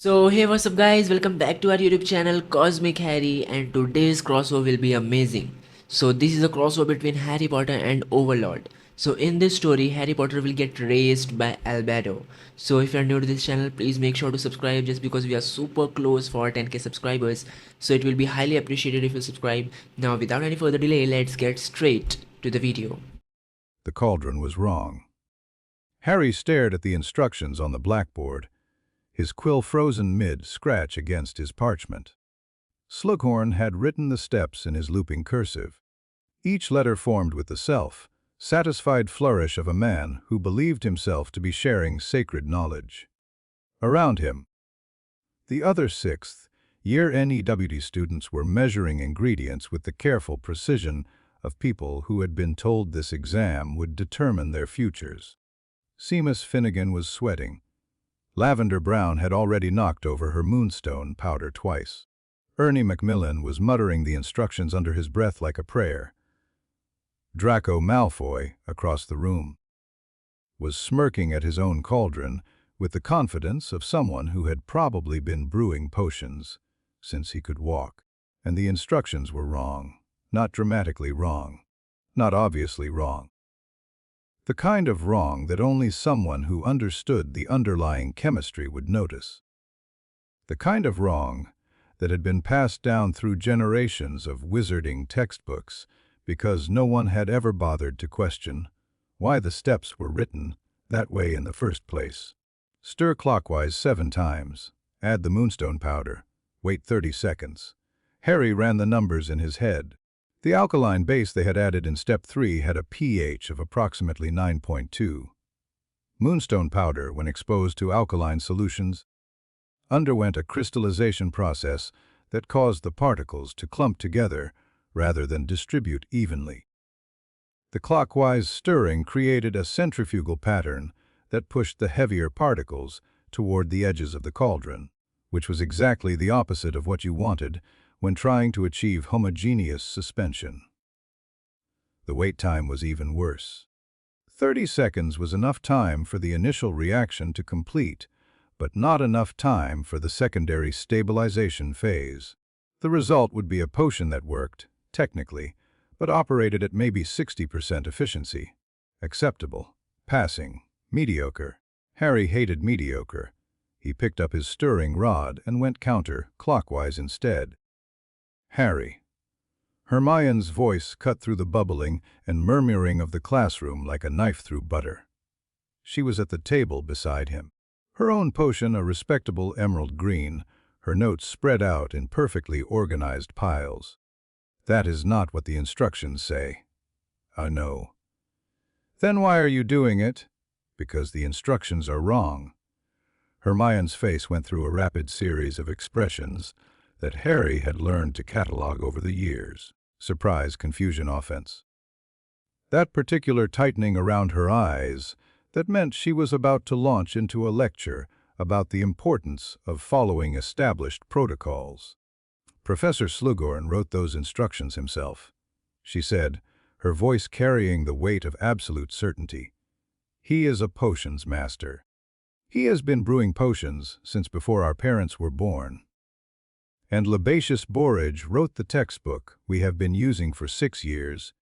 So hey, what's up guys, welcome back to our YouTube channel Cosmic Harry, and today's crossover will be amazing. So this is a crossover between Harry Potter and Overlord. So in this story, Harry Potter will get raised by ALBEDO. So if you're new to this channel, please make sure to subscribe just because we are super close for 10k subscribers. So it will be highly appreciated if you subscribe. Now without any further delay, let's get straight to the video. The cauldron was wrong. Harry stared at the instructions on the blackboard, his quill frozen mid-scratch against his parchment. Slughorn had written the steps in his looping cursive. Each letter formed with the self-satisfied flourish of a man who believed himself to be sharing sacred knowledge. Around him, the other sixth-year NEWT students were measuring ingredients with the careful precision of people who had been told this exam would determine their futures. Seamus Finnegan was sweating. Lavender Brown had already knocked over her moonstone powder twice. Ernie Macmillan was muttering the instructions under his breath like a prayer. Draco Malfoy, across the room, was smirking at his own cauldron with the confidence of someone who had probably been brewing potions since he could walk. And the instructions were wrong. Not dramatically wrong. Not obviously wrong. The kind of wrong that only someone who understood the underlying chemistry would notice. The kind of wrong that had been passed down through generations of wizarding textbooks because no one had ever bothered to question why the steps were written that way in the first place. Stir clockwise 7 times. Add the moonstone powder. Wait 30 seconds. Harry ran the numbers in his head. The alkaline base they had added in Step 3 had a pH of approximately 9.2. Moonstone powder, when exposed to alkaline solutions, underwent a crystallization process that caused the particles to clump together rather than distribute evenly. The clockwise stirring created a centrifugal pattern that pushed the heavier particles toward the edges of the cauldron, which was exactly the opposite of what you wanted when trying to achieve homogeneous suspension. The wait time was even worse. 30 seconds was enough time for the initial reaction to complete, but not enough time for the secondary stabilization phase. The result would be a potion that worked, technically, but operated at maybe 60% efficiency. Acceptable. Passing. Mediocre. Harry hated mediocre. He picked up his stirring rod and went counter-clockwise instead. Harry. Hermione's voice cut through the bubbling and murmuring of the classroom like a knife through butter. She was at the table beside him. Her own potion a respectable emerald green, her notes spread out in perfectly organized piles. That is not what the instructions say. No. Then why are you doing it? Because the instructions are wrong. Hermione's face went through a rapid series of expressions that Harry had learned to catalog over the years. Surprise, confusion, offense. That particular tightening around her eyes, that meant she was about to launch into a lecture about the importance of following established protocols. Professor Slughorn wrote those instructions himself, she said, her voice carrying the weight of absolute certainty. He is a potions master. He has been brewing potions since before our parents were born. And Lebatius Borage wrote the textbook we have been using for 6 years,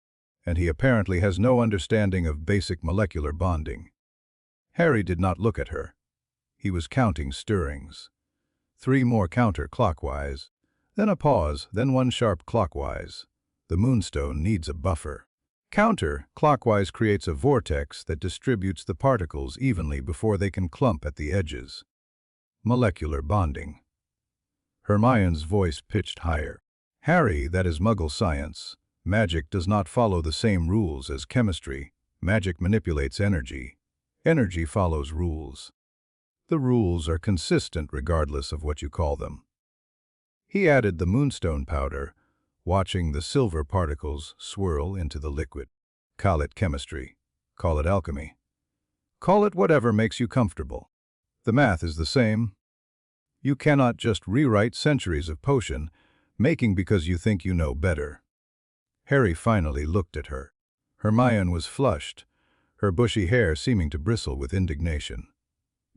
and he apparently has no understanding of basic molecular bonding. Harry did not look at her. He was counting stirrings. 3 more counter-clockwise, then a pause, then 1 sharp clockwise. The moonstone needs a buffer. Counter-clockwise creates a vortex that distributes the particles evenly before they can clump at the edges. Molecular bonding. Hermione's voice pitched higher. Harry, that is Muggle science. Magic does not follow the same rules as chemistry. Magic manipulates energy. Energy follows rules. The rules are consistent regardless of what you call them. He added the moonstone powder, watching the silver particles swirl into the liquid. Call it chemistry. Call it alchemy. Call it whatever makes you comfortable. The math is the same. You cannot just rewrite centuries of potion, making because you think you know better. Harry finally looked at her. Hermione was flushed, her bushy hair seeming to bristle with indignation.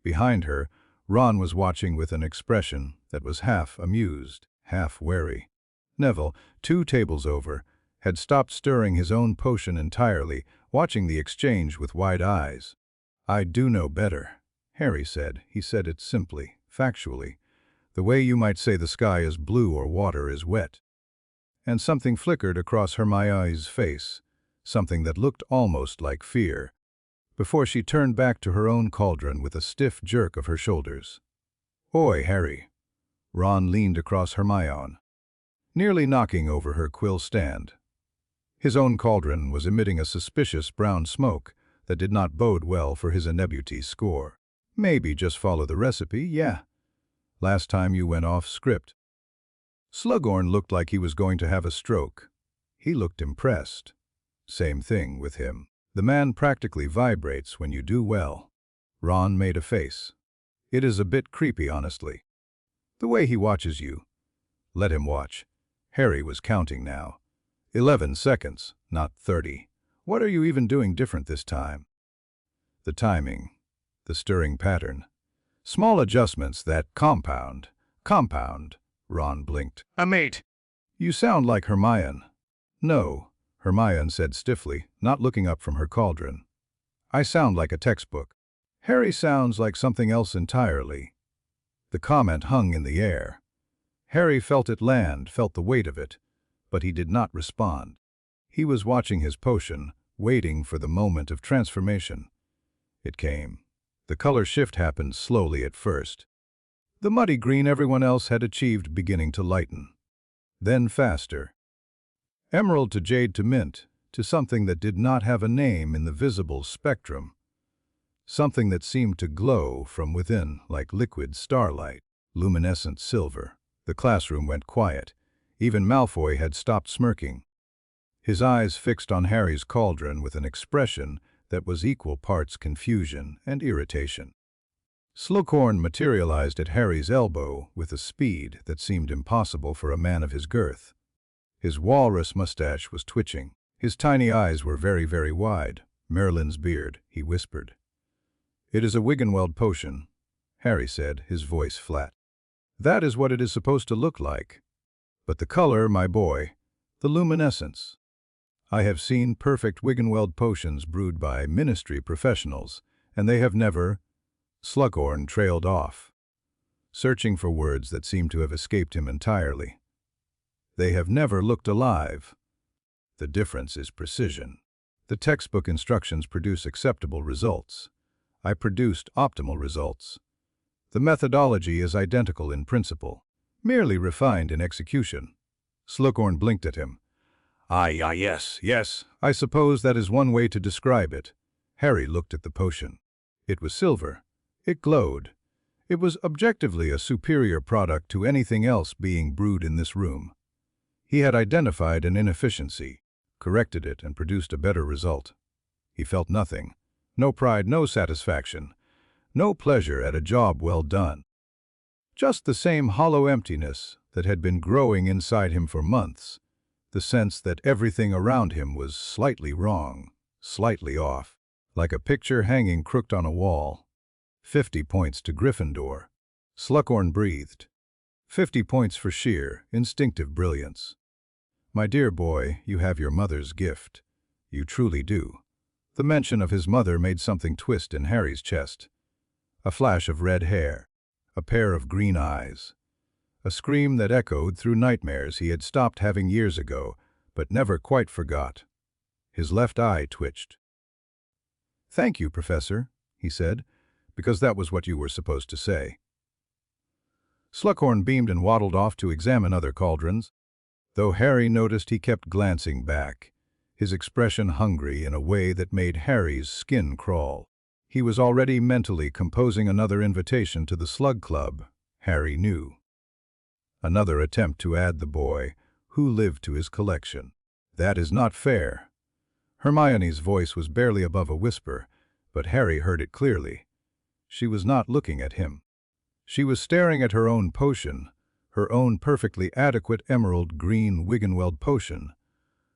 Behind her, Ron was watching with an expression that was half amused, half wary. Neville, 2 tables over, had stopped stirring his own potion entirely, watching the exchange with wide eyes. "I do know better," Harry said. He said it simply, factually, the way you might say the sky is blue or water is wet. And something flickered across Hermione's face, something that looked almost like fear, before she turned back to her own cauldron with a stiff jerk of her shoulders. "Oi, Harry." Ron leaned across Hermione, nearly knocking over her quill stand. His own cauldron was emitting a suspicious brown smoke that did not bode well for his Inebuty's score. "Maybe just follow the recipe, yeah. Last time you went off script." Slughorn looked like he was going to have a stroke. He looked impressed. Same thing with him. The man practically vibrates when you do well. Ron made a face. "It is a bit creepy, honestly. The way he watches you." Let him watch. Harry was counting now. 11 seconds, not 30. What are you even doing different this time? The timing. The stirring pattern. Small adjustments that compound. Ron blinked. "A mate." "You sound like Hermione." "No," Hermione said stiffly, not looking up from her cauldron. "I sound like a textbook." "Harry sounds like something else entirely." The comment hung in the air. Harry felt it land, felt the weight of it, but he did not respond. He was watching his potion, waiting for the moment of transformation. It came. The color shift happened slowly at first. The muddy green everyone else had achieved beginning to lighten. Then faster. Emerald to jade to mint, to something that did not have a name in the visible spectrum. Something that seemed to glow from within like liquid starlight, luminescent silver. The classroom went quiet. Even Malfoy had stopped smirking. His eyes fixed on Harry's cauldron with an expression that was equal parts confusion and irritation. Slughorn materialized at Harry's elbow with a speed that seemed impossible for a man of his girth. His walrus mustache was twitching. His tiny eyes were very, very wide. "Merlin's beard," he whispered. "It is a Wiggenweld potion," Harry said, his voice flat. "That is what it is supposed to look like. But the color, my boy, the luminescence. I have seen perfect Wiggenweld potions brewed by ministry professionals, and they have never—" Slughorn trailed off, searching for words that seemed to have escaped him entirely. "They have never looked alive. The difference is precision. The textbook instructions produce acceptable results. I produced optimal results. The methodology is identical in principle, merely refined in execution." Slughorn blinked at him. Yes. I suppose that is one way to describe it." Harry looked at the potion. It was silver. It glowed. It was objectively a superior product to anything else being brewed in this room. He had identified an inefficiency, corrected it, and produced a better result. He felt nothing. No pride, no satisfaction. No pleasure at a job well done. Just the same hollow emptiness that had been growing inside him for months. The sense that everything around him was slightly wrong, slightly off, like a picture hanging crooked on a wall. 50 points to Gryffindor. Slughorn breathed. 50 points for sheer, instinctive brilliance. "My dear boy, you have your mother's gift. You truly do." The mention of his mother made something twist in Harry's chest. A flash of red hair, a pair of green eyes. A scream that echoed through nightmares he had stopped having years ago, but never quite forgot. His left eye twitched. "Thank you, Professor," he said, "because that was what you were supposed to say." Slughorn beamed and waddled off to examine other cauldrons. Though Harry noticed he kept glancing back, his expression hungry in a way that made Harry's skin crawl. He was already mentally composing another invitation to the Slug Club, Harry knew. Another attempt to add the boy who lived to his collection. "That is not fair." Hermione's voice was barely above a whisper, but Harry heard it clearly. She was not looking at him. She was staring at her own potion, her own perfectly adequate emerald green Wiggenweld potion,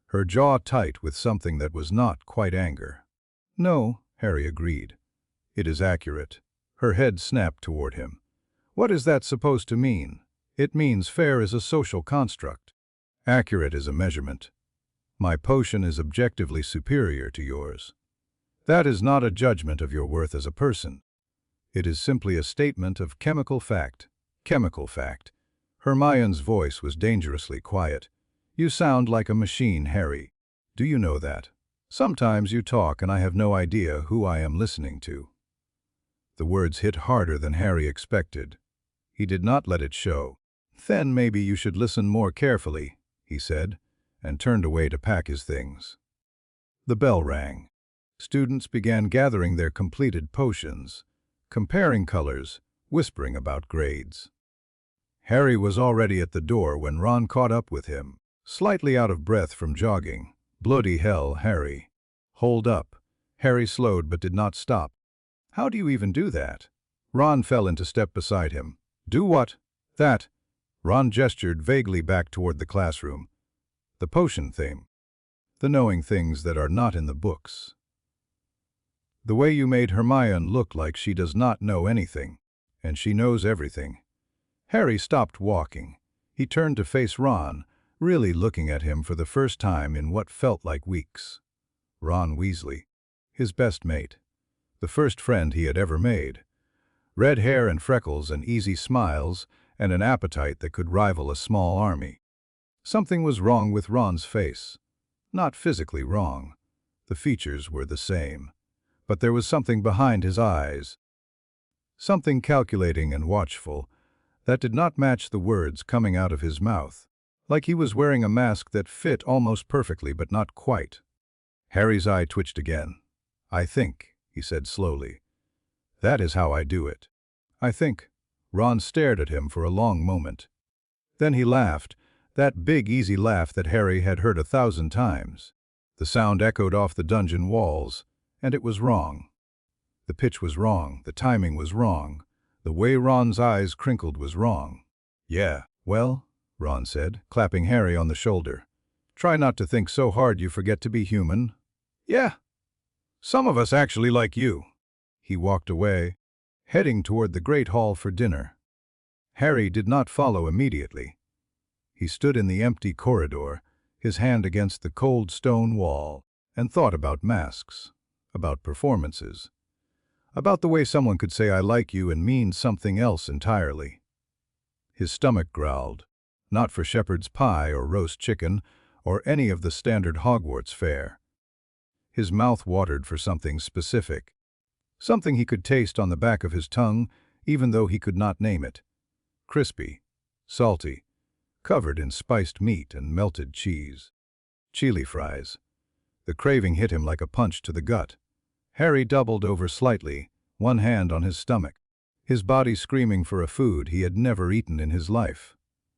her jaw tight with something that was not quite anger. "No," Harry agreed. "It is accurate." Her head snapped toward him. What is that supposed to mean? It means fair is a social construct. Accurate is a measurement. My potion is objectively superior to yours. That is not a judgment of your worth as a person. It is simply a statement of chemical fact. Chemical fact. Hermione's voice was dangerously quiet. You sound like a machine, Harry. Do you know that? Sometimes you talk and I have no idea who I am listening to. The words hit harder than Harry expected. He did not let it show. Then maybe you should listen more carefully, he said, and turned away to pack his things. The bell rang. Students began gathering their completed potions, comparing colors, whispering about grades. Harry was already at the door when Ron caught up with him, slightly out of breath from jogging. Bloody hell, Harry. Hold up. Harry slowed but did not stop. How do you even do that? Ron fell into step beside him. Do what? That. Ron gestured vaguely back toward the classroom. The potion theme. The knowing things that are not in the books. The way you made Hermione look like she does not know anything, and she knows everything. Harry stopped walking. He turned to face Ron, really looking at him for the first time in what felt like weeks. Ron Weasley, his best mate, the first friend he had ever made. Red hair and freckles and easy smiles and an appetite that could rival a small army. Something was wrong with Ron's face. Not physically wrong. The features were the same. But there was something behind his eyes. Something calculating and watchful that did not match the words coming out of his mouth. Like he was wearing a mask that fit almost perfectly but not quite. Harry's eye twitched again. I think, he said slowly. That is how I do it. I think. Ron stared at him for a long moment. Then he laughed, that big easy laugh that Harry had heard 1,000 times. The sound echoed off the dungeon walls, and it was wrong. The pitch was wrong, the timing was wrong, the way Ron's eyes crinkled was wrong. Yeah, well, Ron said, clapping Harry on the shoulder. Try not to think so hard you forget to be human. Yeah. Some of us actually like you. He walked away, heading toward the great hall for dinner. Harry did not follow immediately. He stood in the empty corridor, his hand against the cold stone wall, and thought about masks, about performances, about the way someone could say I like you and mean something else entirely. His stomach growled, not for shepherd's pie or roast chicken or any of the standard Hogwarts fare. His mouth watered for something specific, something he could taste on the back of his tongue even though he could not name it. Crispy, salty, covered in spiced meat and melted cheese. Chili fries. The craving hit him like a punch to the gut. Harry doubled over slightly, one hand on his stomach, his body screaming for a food he had never eaten in his life.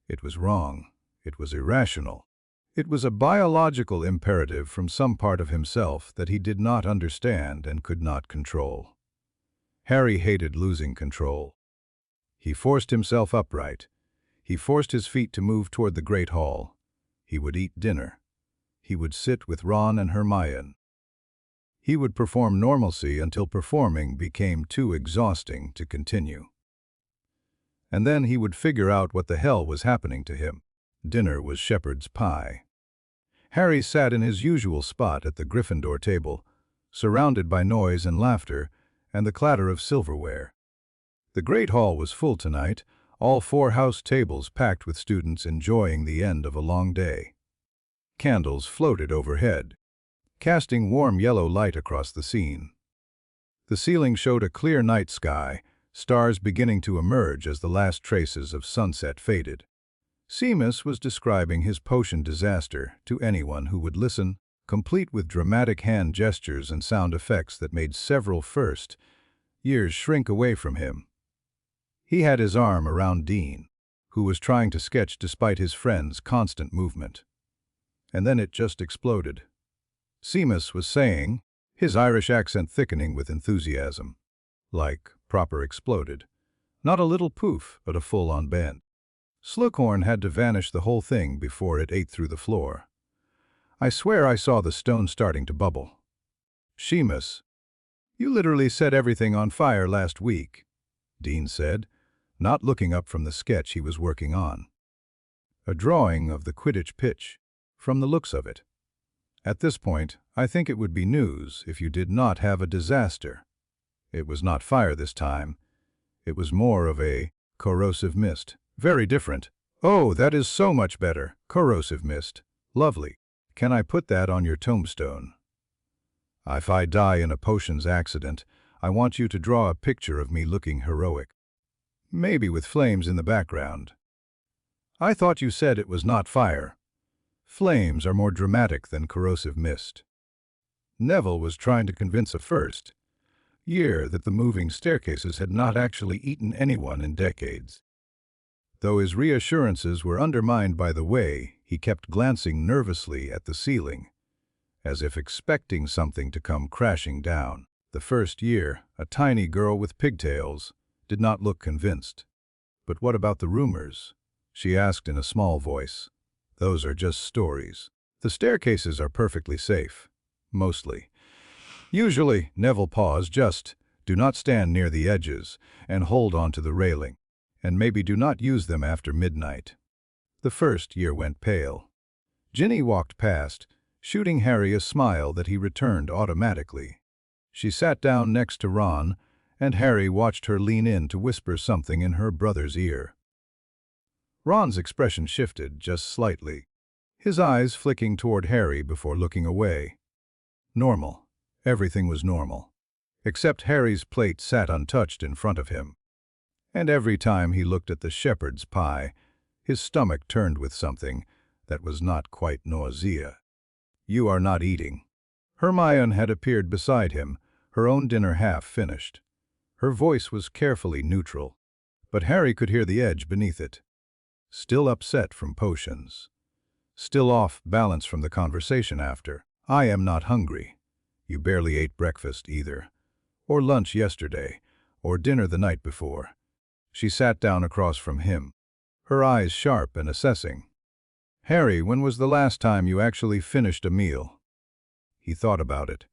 It was wrong. It was irrational. It was a biological imperative from some part of himself that he did not understand and could not control. Harry hated losing control. He forced himself upright. He forced his feet to move toward the great hall. He would eat dinner. He would sit with Ron and Hermione. He would perform normalcy until performing became too exhausting to continue. And then he would figure out what the hell was happening to him. Dinner was shepherd's pie. Harry sat in his usual spot at the Gryffindor table, surrounded by noise and laughter and the clatter of silverware. The great hall was full tonight, all 4 house tables packed with students enjoying the end of a long day. Candles floated overhead, casting warm yellow light across the scene. The ceiling showed a clear night sky, stars beginning to emerge as the last traces of sunset faded. Seamus was describing his potion disaster to anyone who would listen, complete with dramatic hand gestures and sound effects that made several first years shrink away from him. He had his arm around Dean, who was trying to sketch despite his friend's constant movement. And then it just exploded. Seamus was saying, his Irish accent thickening with enthusiasm. Like, proper exploded. Not a little poof, but a full-on bend. Slughorn had to vanish the whole thing before it ate through the floor. I swear I saw the stone starting to bubble. Seamus, you literally set everything on fire last week. Dean said, not looking up from the sketch he was working on. A drawing of the Quidditch pitch, from the looks of it. At this point, I think it would be news if you did not have a disaster. It was not fire this time. It was more of a corrosive mist. Very different. Oh, that is so much better. Corrosive mist. Lovely. Can I put that on your tombstone? If I die in a potions accident, I want you to draw a picture of me looking heroic. Maybe with flames in the background. I thought you said it was not fire. Flames are more dramatic than corrosive mist. Neville was trying to convince a first year that the moving staircases had not actually eaten anyone in decades. Though his reassurances were undermined by the way he kept glancing nervously at the ceiling, as if expecting something to come crashing down. The first year, a tiny girl with pigtails, did not look convinced. But what about the rumors? She asked in a small voice. Those are just stories. The staircases are perfectly safe. Mostly. Usually, Neville paused. Just do not stand near the edges and hold on to the railing, and maybe do not use them after midnight. The first year went pale. Ginny walked past, shooting Harry a smile that he returned automatically. She sat down next to Ron, and Harry watched her lean in to whisper something in her brother's ear. Ron's expression shifted just slightly, his eyes flicking toward Harry before looking away. Normal. Everything was normal. Except Harry's plate sat untouched in front of him. And every time he looked at the shepherd's pie, his stomach turned with something that was not quite nausea. You are not eating. Hermione had appeared beside him, her own dinner half finished. Her voice was carefully neutral, but Harry could hear the edge beneath it. Still upset from potions. Still off balance from the conversation after. I am not hungry. You barely ate breakfast either. Or lunch yesterday, or dinner the night before. She sat down across from him, her eyes sharp and assessing. Harry, when was the last time you actually finished a meal? He thought about it.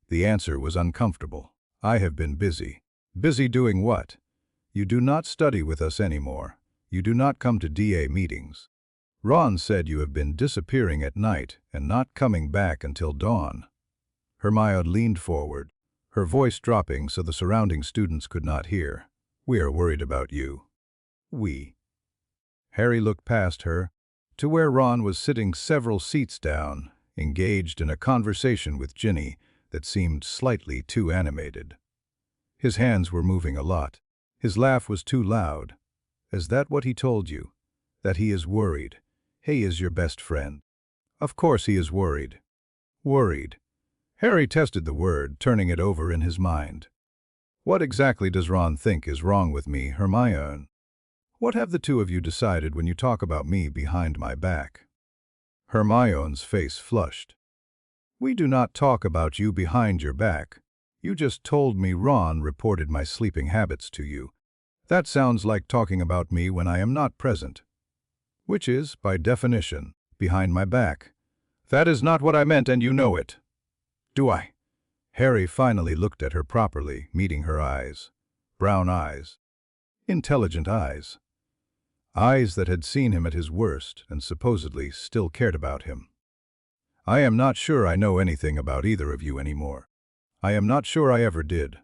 The answer was uncomfortable. I have been busy. Busy doing what? You do not study with us anymore. You do not come to DA meetings. Ron said you have been disappearing at night and not coming back until dawn. Hermione leaned forward, her voice dropping so the surrounding students could not hear. We are worried about you. We. Harry looked past her to where Ron was sitting several seats down, engaged in a conversation with Ginny that seemed slightly too animated. His hands were moving a lot. His laugh was too loud. Is that what he told you? That he is worried? He is your best friend. Of course he is worried. Worried. Harry tested the word, turning it over in his mind. What exactly does Ron think is wrong with me, Hermione? What have the two of you decided when you talk about me behind my back? Hermione's face flushed. We do not talk about you behind your back. You just told me Ron reported my sleeping habits to you. That sounds like talking about me when I am not present. Which is, by definition, behind my back. That is not what I meant, and you know it. Do I? Harry finally looked at her properly, meeting her eyes. Brown eyes. Intelligent eyes. Eyes that had seen him at his worst and supposedly still cared about him. I am not sure I know anything about either of you anymore. I am not sure I ever did.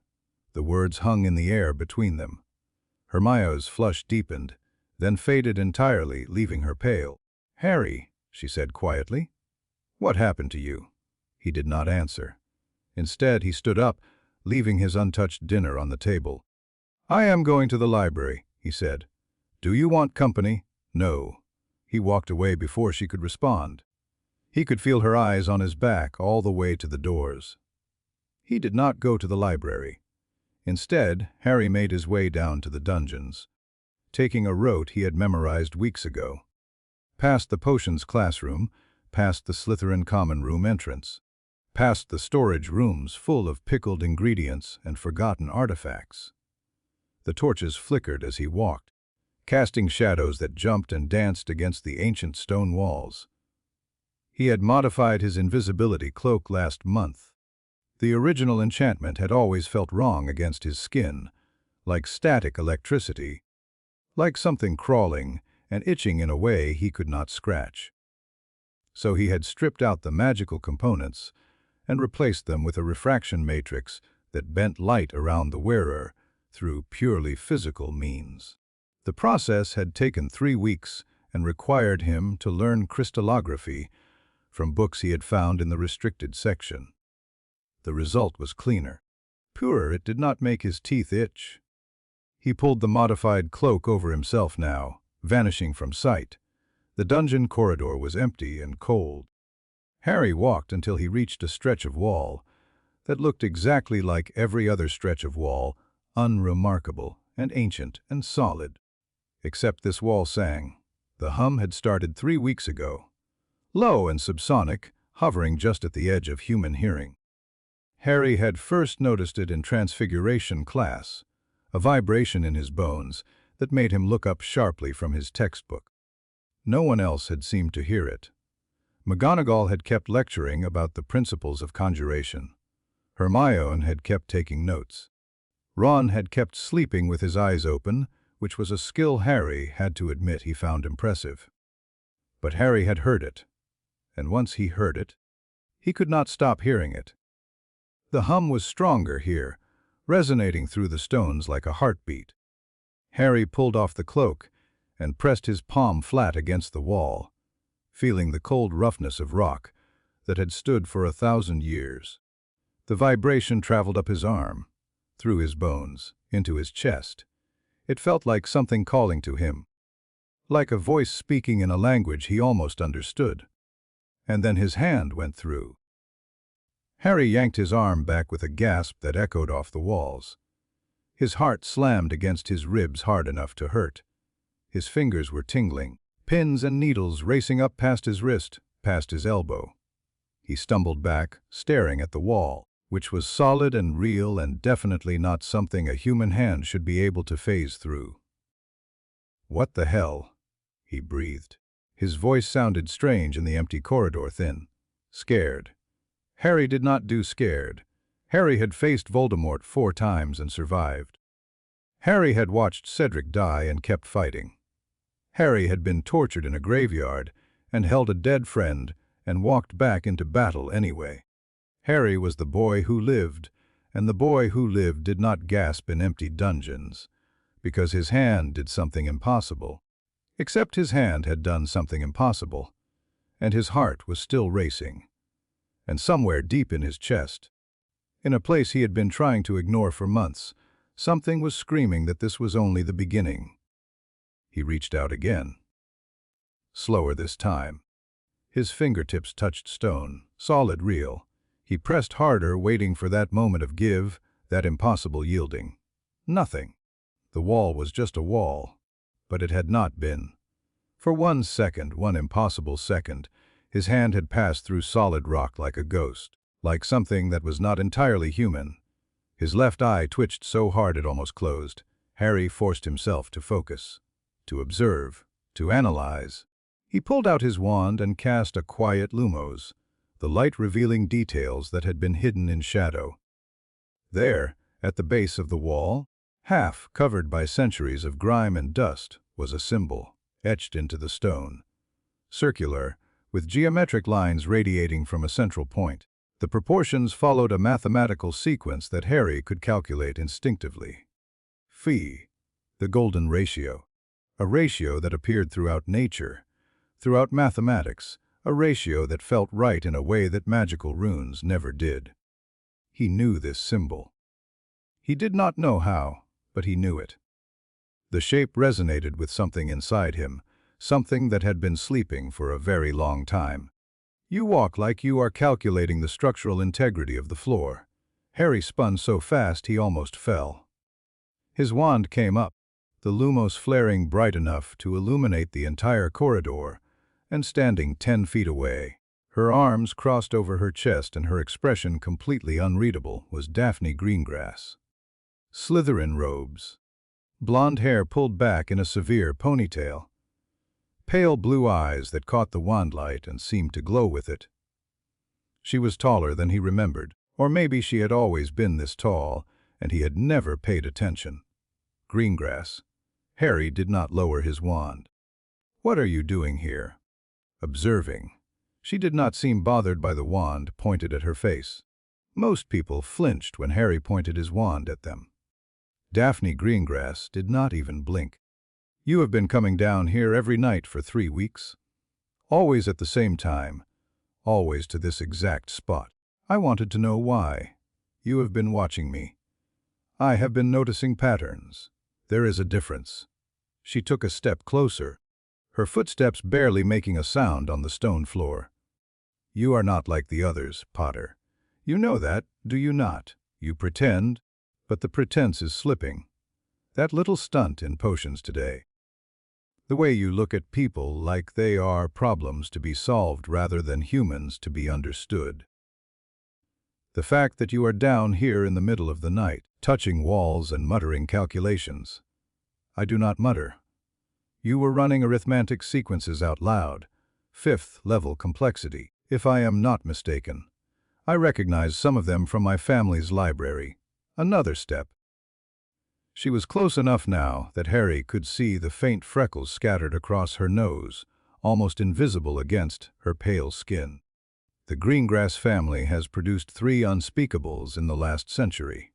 The words hung in the air between them. Hermione's flush deepened, then faded entirely, leaving her pale. Harry, she said quietly. What happened to you? He did not answer. Instead, he stood up, leaving his untouched dinner on the table. I am going to the library, he said. Do you want company? No. He walked away before she could respond. He could feel her eyes on his back all the way to the doors. He did not go to the library. Instead, Harry made his way down to the dungeons, taking a route he had memorized weeks ago. Past the potions classroom, past the Slytherin common room entrance, past the storage rooms full of pickled ingredients and forgotten artifacts. The torches flickered as he walked, casting shadows that jumped and danced against the ancient stone walls. He had modified his invisibility cloak last month. The original enchantment had always felt wrong against his skin, like static electricity, like something crawling and itching in a way he could not scratch. So he had stripped out the magical components and replaced them with a refraction matrix that bent light around the wearer through purely physical means. The process had taken 3 weeks and required him to learn crystallography from books he had found in the restricted section. The result was cleaner. Purer, it did not make his teeth itch. He pulled the modified cloak over himself now, vanishing from sight. The dungeon corridor was empty and cold. Harry walked until he reached a stretch of wall that looked exactly like every other stretch of wall, unremarkable and ancient and solid. Except this wall sang. The hum had started 3 weeks ago, low and subsonic, hovering just at the edge of human hearing. Harry had first noticed it in Transfiguration class, a vibration in his bones that made him look up sharply from his textbook. No one else had seemed to hear it. McGonagall had kept lecturing about the principles of conjuration. Hermione had kept taking notes. Ron had kept sleeping with his eyes open, which was a skill Harry had to admit he found impressive. But Harry had heard it, and once he heard it, he could not stop hearing it. The hum was stronger here, resonating through the stones like a heartbeat. Harry pulled off the cloak and pressed his palm flat against the wall, feeling the cold roughness of rock that had stood for 1,000 years. The vibration traveled up his arm, through his bones, into his chest. It felt like something calling to him, like a voice speaking in a language he almost understood. And then his hand went through. Harry yanked his arm back with a gasp that echoed off the walls. His heart slammed against his ribs hard enough to hurt. His fingers were tingling, pins and needles racing up past his wrist, past his elbow. He stumbled back, staring at the wall, which was solid and real and definitely not something a human hand should be able to phase through. "What the hell?" he breathed. His voice sounded strange in the empty corridor, thin, scared. Harry did not do scared. Harry had faced Voldemort 4 times and survived. Harry had watched Cedric die and kept fighting. Harry had been tortured in a graveyard and held a dead friend and walked back into battle anyway. Harry was the boy who lived, and the boy who lived did not gasp in empty dungeons, because his hand did something impossible. Except his hand had done something impossible, and his heart was still racing. And somewhere deep in his chest, in a place he had been trying to ignore for months, something was screaming that this was only the beginning. He reached out again. Slower this time. His fingertips touched stone, solid, real. He pressed harder, waiting for that moment of give, that impossible yielding. Nothing. The wall was just a wall, but it had not been. For 1 second, one impossible second, his hand had passed through solid rock like a ghost, like something that was not entirely human. His left eye twitched so hard it almost closed. Harry forced himself to focus, to observe, to analyze. He pulled out his wand and cast a quiet lumos, the light revealing details that had been hidden in shadow. There, at the base of the wall, half covered by centuries of grime and dust, was a symbol, etched into the stone. Circular, with geometric lines radiating from a central point. The proportions followed a mathematical sequence that Harry could calculate instinctively. Phi, the golden ratio. A ratio that appeared throughout nature, throughout mathematics, a ratio that felt right in a way that magical runes never did. He knew this symbol. He did not know how, but he knew it. The shape resonated with something inside him, something that had been sleeping for a very long time. You walk like you are calculating the structural integrity of the floor. Harry spun so fast he almost fell. His wand came up, the lumos flaring bright enough to illuminate the entire corridor, and standing 10 feet away, her arms crossed over her chest and her expression completely unreadable, was Daphne Greengrass. Slytherin robes. Blonde hair pulled back in a severe ponytail. Pale blue eyes that caught the wand light and seemed to glow with it. She was taller than he remembered, or maybe she had always been this tall, and he had never paid attention. Greengrass. Harry did not lower his wand. "What are you doing here?" "Observing." She did not seem bothered by the wand pointed at her face. Most people flinched when Harry pointed his wand at them. Daphne Greengrass did not even blink. "You have been coming down here every night for 3 weeks. Always at the same time. Always to this exact spot. I wanted to know why. You have been watching me. I have been noticing patterns. There is a difference." She took a step closer, her footsteps barely making a sound on the stone floor. "You are not like the others, Potter. You know that, do you not? You pretend, but the pretense is slipping. That little stunt in potions today. The way you look at people like they are problems to be solved rather than humans to be understood. The fact that you are down here in the middle of the night, touching walls and muttering calculations. I do not mutter. You were running arithmetic sequences out loud, 5th level complexity, if I am not mistaken. I recognize some of them from my family's library. Another step." She was close enough now that Harry could see the faint freckles scattered across her nose, almost invisible against her pale skin. "The Greengrass family has produced 3 unspeakables in the last century.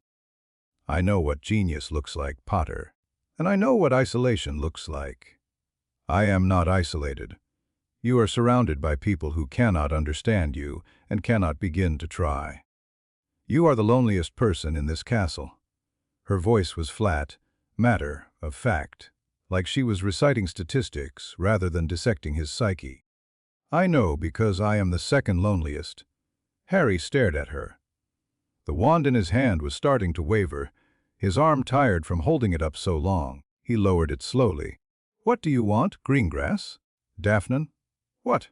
I know what genius looks like, Potter, and I know what isolation looks like. I am not isolated. You are surrounded by people who cannot understand you and cannot begin to try. You are the loneliest person in this castle." Her voice was flat, matter of fact, like she was reciting statistics rather than dissecting his psyche. "I know because I am the second loneliest." Harry stared at her. The wand in his hand was starting to waver, his arm tired from holding it up so long. He lowered it slowly. "What do you want, Greengrass?" "Daphne?" "What?"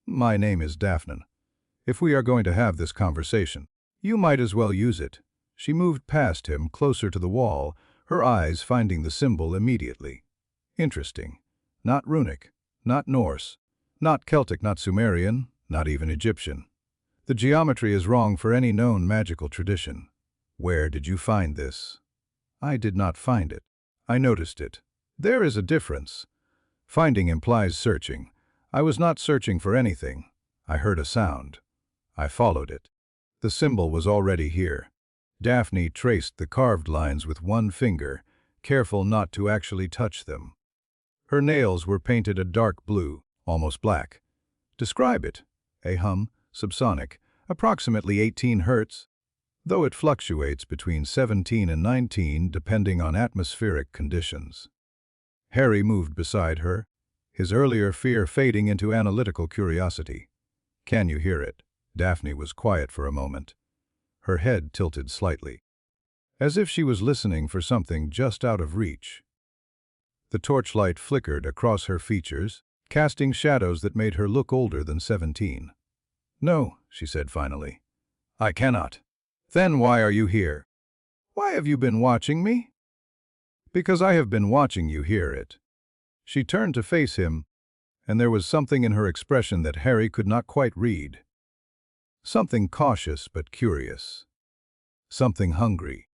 "My name is Daphne. If we are going to have this conversation, you might as well use it." She moved past him, closer to the wall, her eyes finding the symbol immediately. Interesting. Not runic, not Norse, not Celtic, not Sumerian, not even Egyptian. The geometry is wrong for any known magical tradition. Where did you find this? I did not find it. I noticed it. There is a difference. Finding implies searching. I was not searching for anything. I heard a sound. I followed it. The symbol was already here. Daphne traced the carved lines with one finger, careful not to actually touch them. Her nails were painted a dark blue, almost black. "Describe it." "A hum, subsonic, approximately 18 hertz, though it fluctuates between 17 and 19 depending on atmospheric conditions." Harry moved beside her, his earlier fear fading into analytical curiosity. "Can you hear it?" Daphne was quiet for a moment. Her head tilted slightly, as if she was listening for something just out of reach. The torchlight flickered across her features, casting shadows that made her look older than 17. "No," she said finally. "I cannot." "Then why are you here?" "Why have you been watching me?" "Because I have been watching you hear it." She turned to face him, and there was something in her expression that Harry could not quite read. Something cautious but curious. Something hungry.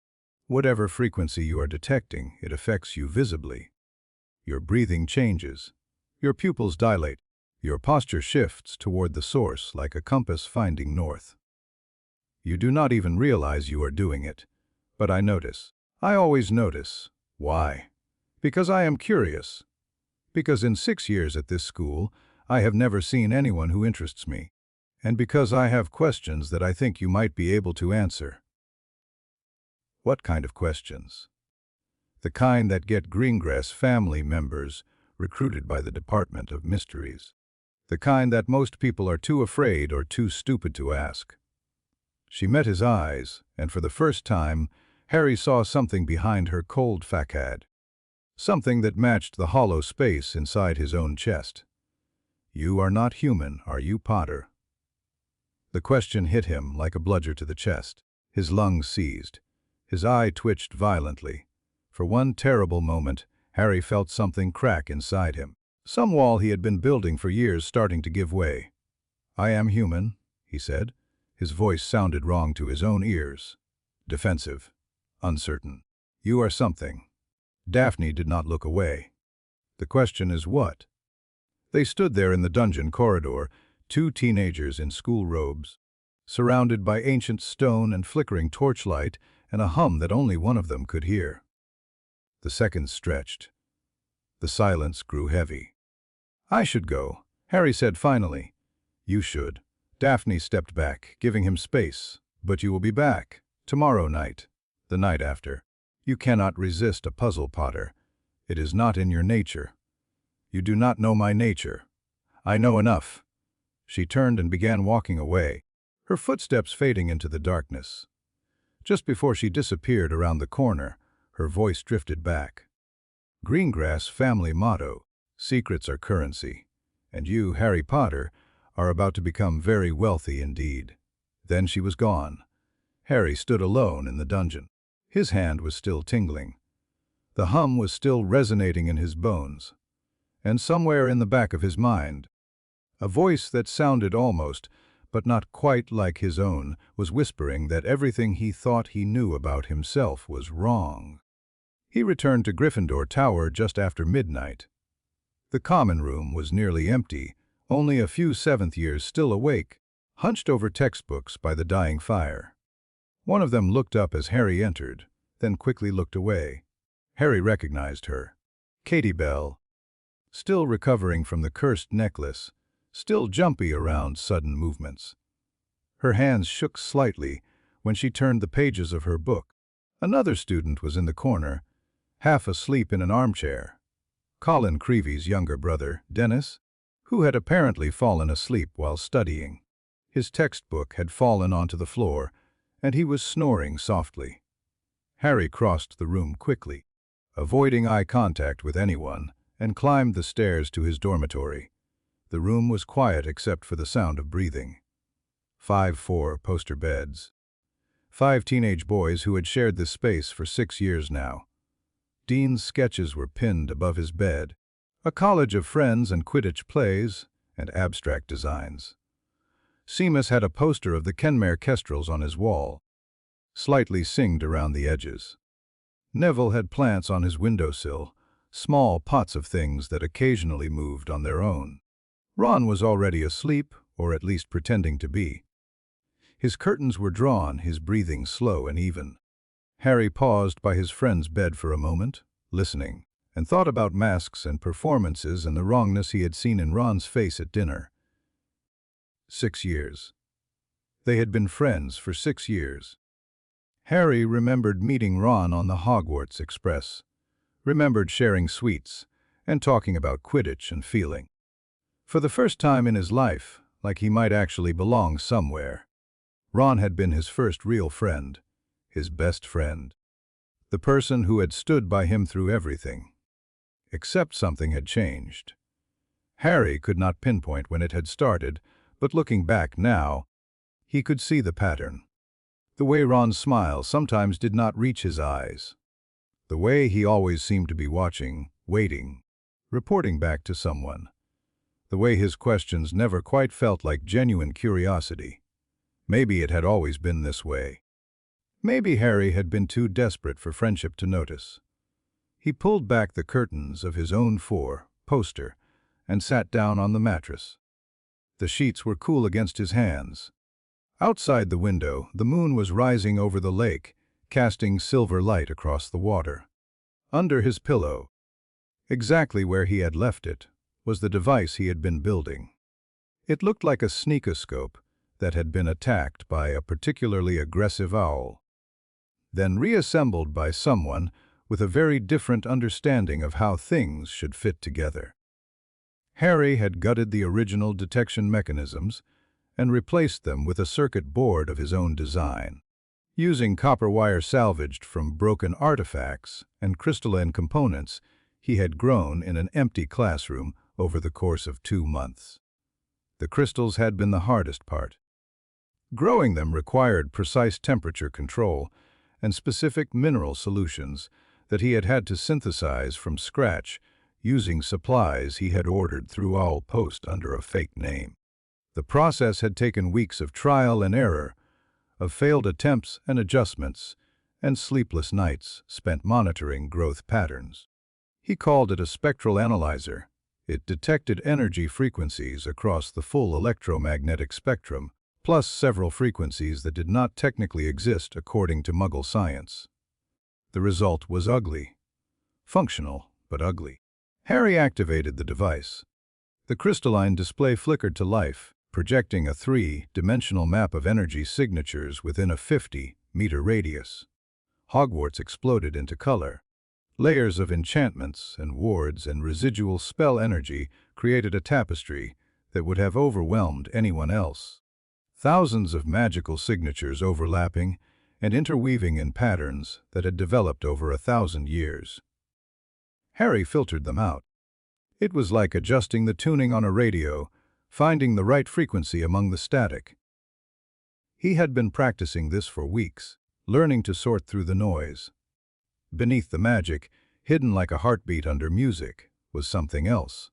Whatever frequency you are detecting, it affects you visibly. Your breathing changes. Your pupils dilate. Your posture shifts toward the source like a compass finding north. You do not even realize you are doing it. But I notice. I always notice. Why? Because I am curious. Because in 6 years at this school, I have never seen anyone who interests me. And because I have questions that I think you might be able to answer. What kind of questions? The kind that get Greengrass family members recruited by the Department of Mysteries. The kind that most people are too afraid or too stupid to ask. She met his eyes, and for the first time, Harry saw something behind her cold facade. Something that matched the hollow space inside his own chest. "You are not human, are you, Potter?" The question hit him like a bludgeon to the chest. His lungs seized. His eye twitched violently. For one terrible moment, Harry felt something crack inside him. Some wall he had been building for years starting to give way. "I am human," he said. His voice sounded wrong to his own ears. Defensive. Uncertain. "You are something. Daphne did not look away. The question is what? They stood there in the dungeon corridor, two teenagers in school robes, surrounded by ancient stone and flickering torchlight and a hum that only one of them could hear. The seconds stretched. The silence grew heavy. "I should go," Harry said finally. "You should." Daphne stepped back, giving him space. "But you will be back. Tomorrow night. The night after. You cannot resist a puzzle, Potter. It is not in your nature." "You do not know my nature." "I know enough." She turned and began walking away, her footsteps fading into the darkness. Just before she disappeared around the corner, her voice drifted back. "Greengrass family motto, secrets are currency. And you, Harry Potter, are about to become very wealthy indeed." Then she was gone. Harry stood alone in the dungeon. His hand was still tingling. The hum was still resonating in his bones. And somewhere in the back of his mind, a voice that sounded almost, but not quite like his own, was whispering that everything he thought he knew about himself was wrong. He returned to Gryffindor Tower just after midnight. The common room was nearly empty, only a few seventh years still awake, hunched over textbooks by the dying fire. One of them looked up as Harry entered, then quickly looked away. Harry recognized her. Katie Bell. Still recovering from the cursed necklace, still jumpy around sudden movements. Her hands shook slightly when she turned the pages of her book. Another student was in the corner, half asleep in an armchair. Colin Creevy's younger brother, Dennis, who had apparently fallen asleep while studying. His textbook had fallen onto the floor, and he was snoring softly. Harry crossed the room quickly, avoiding eye contact with anyone, and climbed the stairs to his dormitory. The room was quiet except for the sound of breathing. 5 four-poster beds. 5 teenage boys who had shared this space for 6 years now. Dean's sketches were pinned above his bed, a college of friends and Quidditch plays, and abstract designs. Seamus had a poster of the Kenmare Kestrels on his wall, slightly singed around the edges. Neville had plants on his windowsill, small pots of things that occasionally moved on their own. Ron was already asleep, or at least pretending to be. His curtains were drawn, his breathing slow and even. Harry paused by his friend's bed for a moment, listening, and thought about masks and performances and the wrongness he had seen in Ron's face at dinner. 6 years. They had been friends for 6 years. Harry remembered meeting Ron on the Hogwarts Express, remembered sharing sweets and talking about Quidditch and feeling, for the first time in his life, like he might actually belong somewhere. Ron had been his first real friend, his best friend, the person who had stood by him through everything. Except something had changed. Harry could not pinpoint when it had started, but looking back now, he could see the pattern. The way Ron's smile sometimes did not reach his eyes. The way he always seemed to be watching, waiting, reporting back to someone. The way his questions never quite felt like genuine curiosity. Maybe it had always been this way. Maybe Harry had been too desperate for friendship to notice. He pulled back the curtains of his own poster and sat down on the mattress. The sheets were cool against his hands. Outside the window, the moon was rising over the lake, casting silver light across the water. Under his pillow, exactly where he had left it, was the device he had been building. It looked like a sneakoscope that had been attacked by a particularly aggressive owl, then reassembled by someone with a very different understanding of how things should fit together. Harry had gutted the original detection mechanisms and replaced them with a circuit board of his own design. Using copper wire salvaged from broken artifacts and crystalline components he had grown in an empty classroom over the course of 2 months. The crystals had been the hardest part. Growing them required precise temperature control and specific mineral solutions that he had had to synthesize from scratch using supplies he had ordered through Owl Post under a fake name. The process had taken weeks of trial and error, of failed attempts and adjustments, and sleepless nights spent monitoring growth patterns. He called it a spectral analyzer. It detected energy frequencies across the full electromagnetic spectrum, plus several frequencies that did not technically exist according to Muggle science. The result was ugly. Functional, but ugly. Harry activated the device. The crystalline display flickered to life, projecting a three-dimensional map of energy signatures within a 50-meter radius. Hogwarts exploded into color. Layers of enchantments and wards and residual spell energy created a tapestry that would have overwhelmed anyone else. Thousands of magical signatures overlapping and interweaving in patterns that had developed over 1,000 years. Harry filtered them out. It was like adjusting the tuning on a radio, finding the right frequency among the static. He had been practicing this for weeks, learning to sort through the noise. Beneath the magic, hidden like a heartbeat under music, was something else.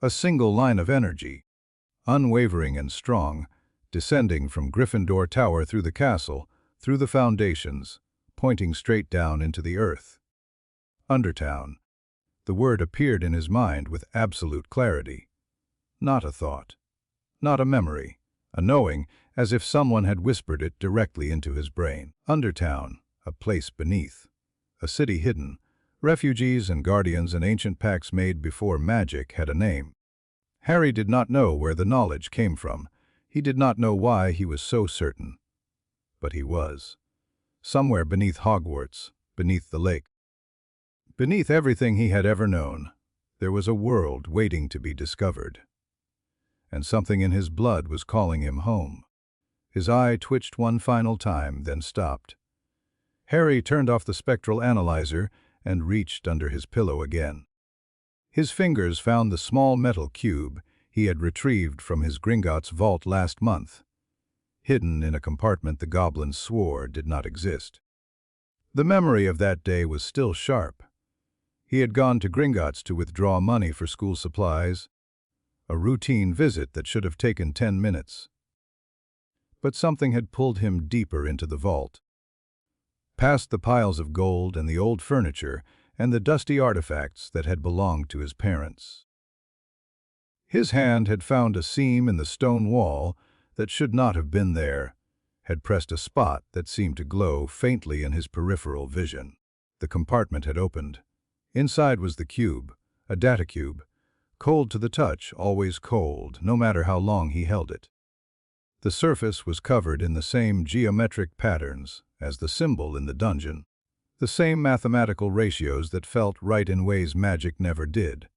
A single line of energy, unwavering and strong, descending from Gryffindor Tower through the castle, through the foundations, pointing straight down into the earth. Undertown. The word appeared in his mind with absolute clarity. Not a thought. Not a memory. A knowing, as if someone had whispered it directly into his brain. Undertown, a place beneath. A city hidden. Refugees and guardians and ancient pacts made before magic had a name. Harry did not know where the knowledge came from. He did not know why he was so certain. But he was. Somewhere beneath Hogwarts, beneath the lake. Beneath everything he had ever known, there was a world waiting to be discovered. And something in his blood was calling him home. His eye twitched one final time, then stopped. Harry turned off the spectral analyzer and reached under his pillow again. His fingers found the small metal cube he had retrieved from his Gringotts vault last month, hidden in a compartment the goblins swore did not exist. The memory of that day was still sharp. He had gone to Gringotts to withdraw money for school supplies, a routine visit that should have taken 10 minutes. But something had pulled him deeper into the vault. Past the piles of gold and the old furniture and the dusty artifacts that had belonged to his parents. His hand had found a seam in the stone wall that should not have been there, had pressed a spot that seemed to glow faintly in his peripheral vision. The compartment had opened. Inside was the cube, a data cube, cold to the touch, always cold, no matter how long he held it. The surface was covered in the same geometric patterns as the symbol in the dungeon, the same mathematical ratios that felt right in ways magic never did.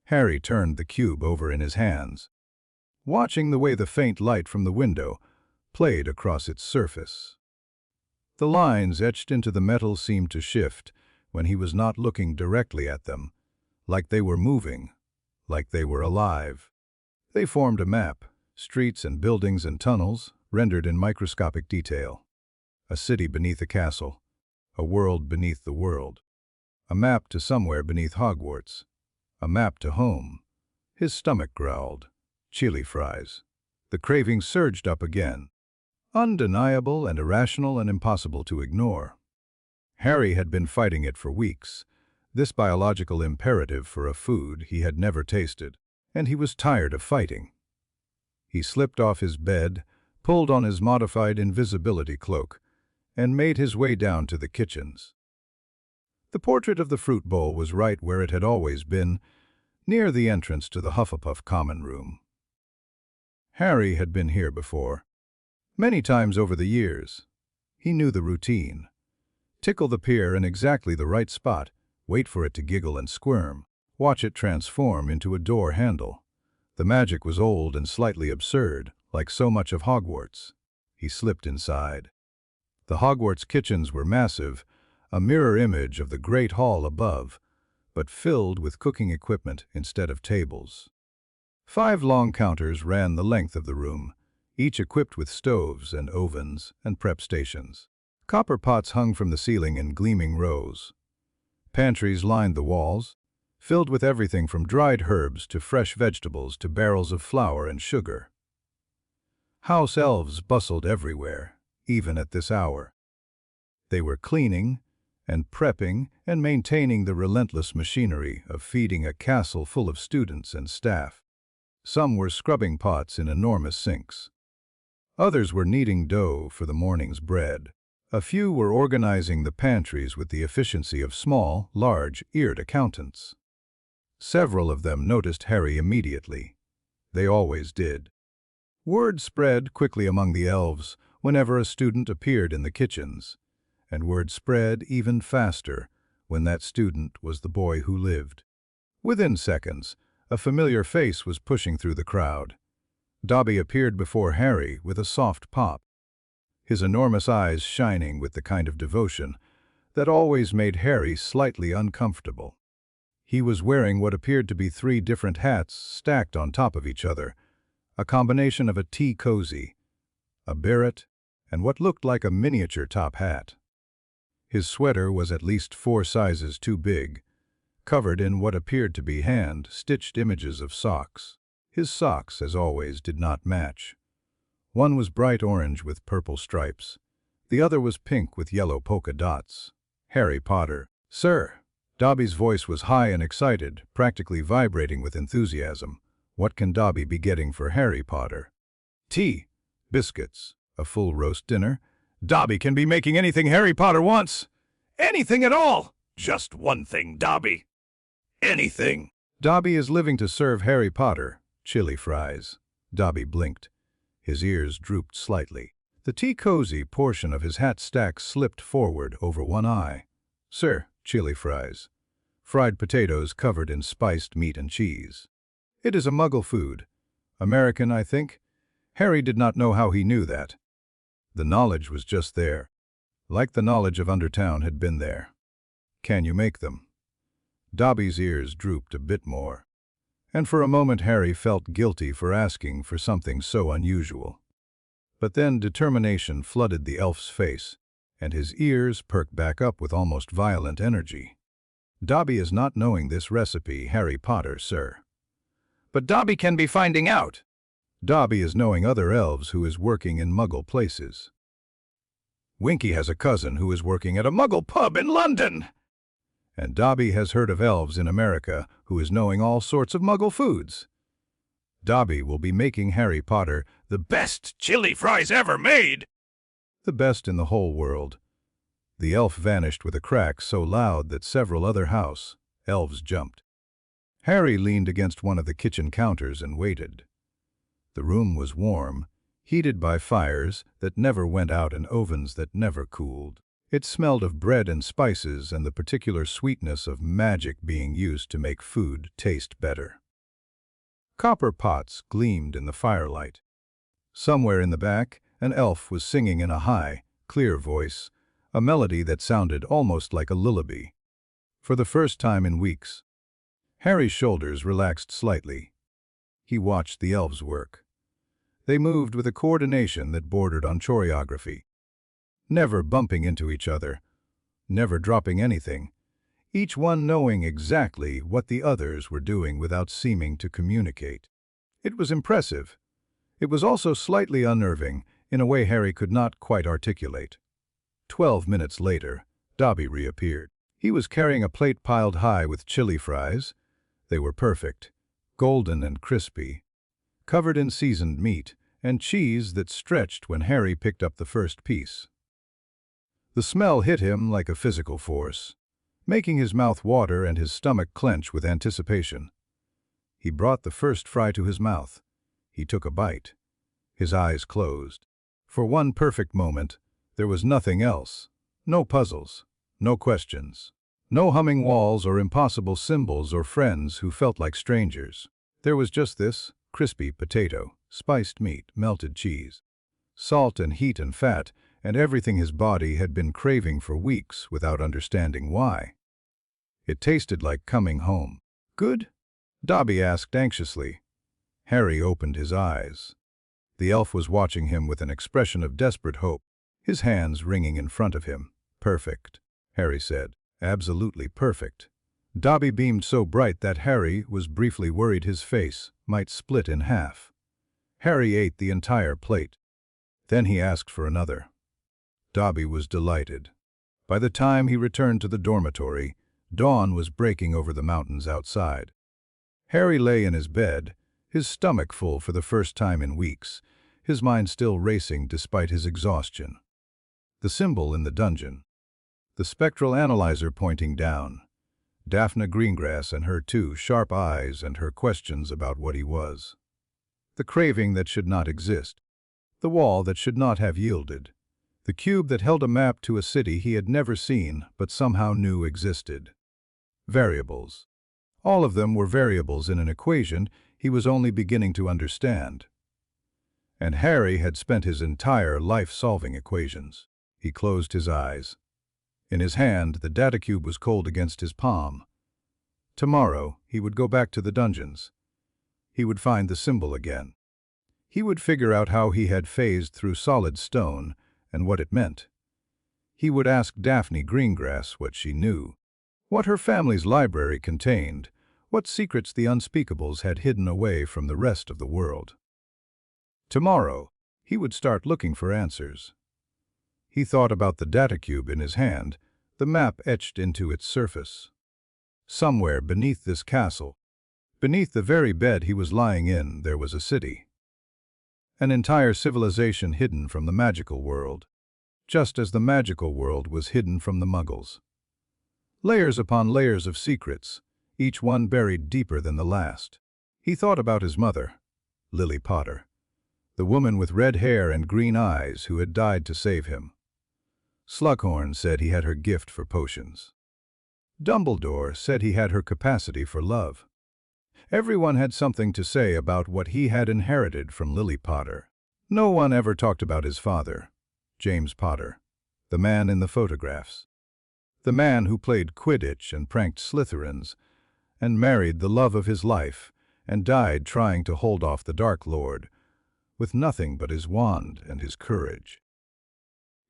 Harry turned the cube over in his hands, watching the way the faint light from the window played across its surface. The lines etched into the metal seemed to shift when he was not looking directly at them, like they were moving, like they were alive. They formed a map, streets and buildings and tunnels, rendered in microscopic detail. A city beneath a castle, a world beneath the world. A map to somewhere beneath Hogwarts. A map to home. His stomach growled. Chili fries. The craving surged up again. Undeniable and irrational and impossible to ignore. Harry had been fighting it for weeks, this biological imperative for a food he had never tasted, and he was tired of fighting. He slipped off his bed, pulled on his modified invisibility cloak, and made his way down to the kitchens. The portrait of the fruit bowl was right where it had always been, near the entrance to the Hufflepuff common room. Harry had been here before, many times over the years. He knew the routine. Tickle the pier in exactly the right spot, wait for it to giggle and squirm, watch it transform into a door handle. The magic was old and slightly absurd, like so much of Hogwarts. He slipped inside. The Hogwarts kitchens were massive, a mirror image of the great hall above, but filled with cooking equipment instead of tables. 5 long counters ran the length of the room, each equipped with stoves and ovens and prep stations. Copper pots hung from the ceiling in gleaming rows. Pantries lined the walls, filled with everything from dried herbs to fresh vegetables to barrels of flour and sugar. House elves bustled everywhere, even at this hour. They were cleaning and prepping and maintaining the relentless machinery of feeding a castle full of students and staff. Some were scrubbing pots in enormous sinks. Others were kneading dough for the morning's bread. A few were organizing the pantries with the efficiency of small, large-eared accountants. Several of them noticed Harry immediately. They always did. Word spread quickly among the elves whenever a student appeared in the kitchens, and word spread even faster when that student was the boy who lived. Within seconds, a familiar face was pushing through the crowd. Dobby appeared before Harry with a soft pop, his enormous eyes shining with the kind of devotion that always made Harry slightly uncomfortable. He was wearing what appeared to be 3 different hats stacked on top of each other, a combination of a tea cozy, a beret, and what looked like a miniature top hat. His sweater was at least 4 sizes too big, covered in what appeared to be hand-stitched images of socks. His socks, as always, did not match. One was bright orange with purple stripes. The other was pink with yellow polka dots. Harry Potter. "Sir!" Dobby's voice was high and excited, practically vibrating with enthusiasm. What can Dobby be getting for Harry Potter? Tea, biscuits, a full roast dinner. Dobby can be making anything Harry Potter wants. Anything at all. Just one thing, Dobby. Anything. Dobby is living to serve Harry Potter. Chili fries. Dobby blinked. His ears drooped slightly. The tea cozy portion of his hat stack slipped forward over one eye. "Sir, chili fries. Fried potatoes covered in spiced meat and cheese. It is a Muggle food. American, I think." Harry did not know how he knew that. The knowledge was just there, like the knowledge of Undertown had been there. "Can you make them?" Dobby's ears drooped a bit more, and for a moment Harry felt guilty for asking for something so unusual. But then determination flooded the elf's face, and his ears perked back up with almost violent energy. "Dobby is not knowing this recipe, Harry Potter, sir." "But Dobby can be finding out." "Dobby is knowing other elves who is working in Muggle places. Winky has a cousin who is working at a Muggle pub in London. And Dobby has heard of elves in America who is knowing all sorts of Muggle foods. Dobby will be making Harry Potter the best chili fries ever made." The best in the whole world. The elf vanished with a crack so loud that several other elves jumped. Harry leaned against one of the kitchen counters and waited. The room was warm, heated by fires that never went out and ovens that never cooled. It smelled of bread and spices and the particular sweetness of magic being used to make food taste better. Copper pots gleamed in the firelight. Somewhere in the back, an elf was singing in a high, clear voice, a melody that sounded almost like a lullaby. For the first time in weeks, Harry's shoulders relaxed slightly. He watched the elves work. They moved with a coordination that bordered on choreography. Never bumping into each other, never dropping anything, each one knowing exactly what the others were doing without seeming to communicate. It was impressive. It was also slightly unnerving in a way Harry could not quite articulate. 12 minutes later, Dobby reappeared. He was carrying a plate piled high with chili fries. They were perfect, golden and crispy, covered in seasoned meat and cheese that stretched when Harry picked up the first piece. The smell hit him like a physical force, making his mouth water and his stomach clench with anticipation. He brought the first fry to his mouth. He took a bite. His eyes closed. For one perfect moment, there was nothing else. No puzzles, no questions, no humming walls or impossible symbols or friends who felt like strangers. There was just this crispy potato, spiced meat, melted cheese, salt and heat and fat, and everything his body had been craving for weeks without understanding why. It tasted like coming home. "Good?" Dobby asked anxiously. Harry opened his eyes. The elf was watching him with an expression of desperate hope, his hands wringing in front of him. "Perfect," Harry said. "Absolutely perfect." Dobby beamed so bright that Harry was briefly worried his face might split in half. Harry ate the entire plate. Then he asked for another. Dobby was delighted. By the time he returned to the dormitory, dawn was breaking over the mountains outside. Harry lay in his bed, his stomach full for the first time in weeks, his mind still racing despite his exhaustion. The symbol in the dungeon. The spectral analyzer pointing down. Daphne Greengrass and her two sharp eyes and her questions about what he was. The craving that should not exist. The wall that should not have yielded. The cube that held a map to a city he had never seen but somehow knew existed. Variables. All of them were variables in an equation he was only beginning to understand. And Harry had spent his entire life solving equations. He closed his eyes. In his hand, the data cube was cold against his palm. Tomorrow, he would go back to the dungeons. He would find the symbol again. He would figure out how he had phased through solid stone and what it meant. He would ask Daphne Greengrass what she knew, what her family's library contained, what secrets the unspeakables had hidden away from the rest of the world. Tomorrow, he would start looking for answers. He thought about the data cube in his hand, the map etched into its surface. Somewhere beneath this castle, beneath the very bed he was lying in, there was a city. An entire civilization hidden from the magical world, just as the magical world was hidden from the Muggles. Layers upon layers of secrets, each one buried deeper than the last. He thought about his mother, Lily Potter, the woman with red hair and green eyes who had died to save him. Slughorn said he had her gift for potions. Dumbledore said he had her capacity for love. Everyone had something to say about what he had inherited from Lily Potter. No one ever talked about his father, James Potter, the man in the photographs. The man who played Quidditch and pranked Slytherins, and married the love of his life, and died trying to hold off the Dark Lord, with nothing but his wand and his courage.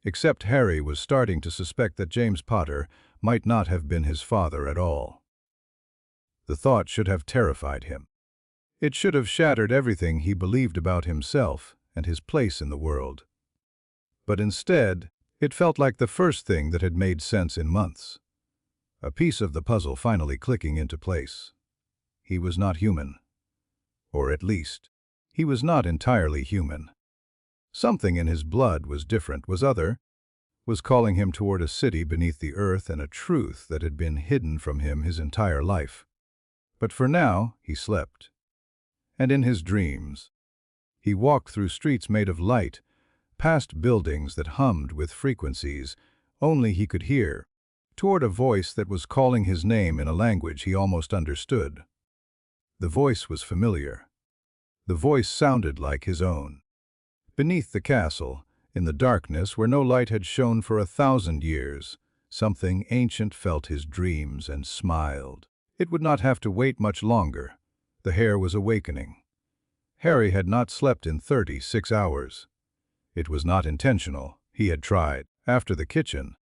Except Harry was starting to suspect that James Potter might not have been his father at all. The thought should have terrified him. It should have shattered everything he believed about himself and his place in the world. But instead, it felt like the first thing that had made sense in months. A piece of the puzzle finally clicking into place. He was not human. Or at least, he was not entirely human. Something in his blood was different, was other, was calling him toward a city beneath the earth and a truth that had been hidden from him his entire life. But for now, he slept. And in his dreams, he walked through streets made of light, past buildings that hummed with frequencies only he could hear, toward a voice that was calling his name in a language he almost understood. The voice was familiar. The voice sounded like his own. Beneath the castle, in the darkness where no light had shone for 1,000 years, something ancient felt his dreams and smiled. It would not have to wait much longer. The hair was awakening. Harry had not slept in 36 hours. It was not intentional. He had tried. After the kitchen,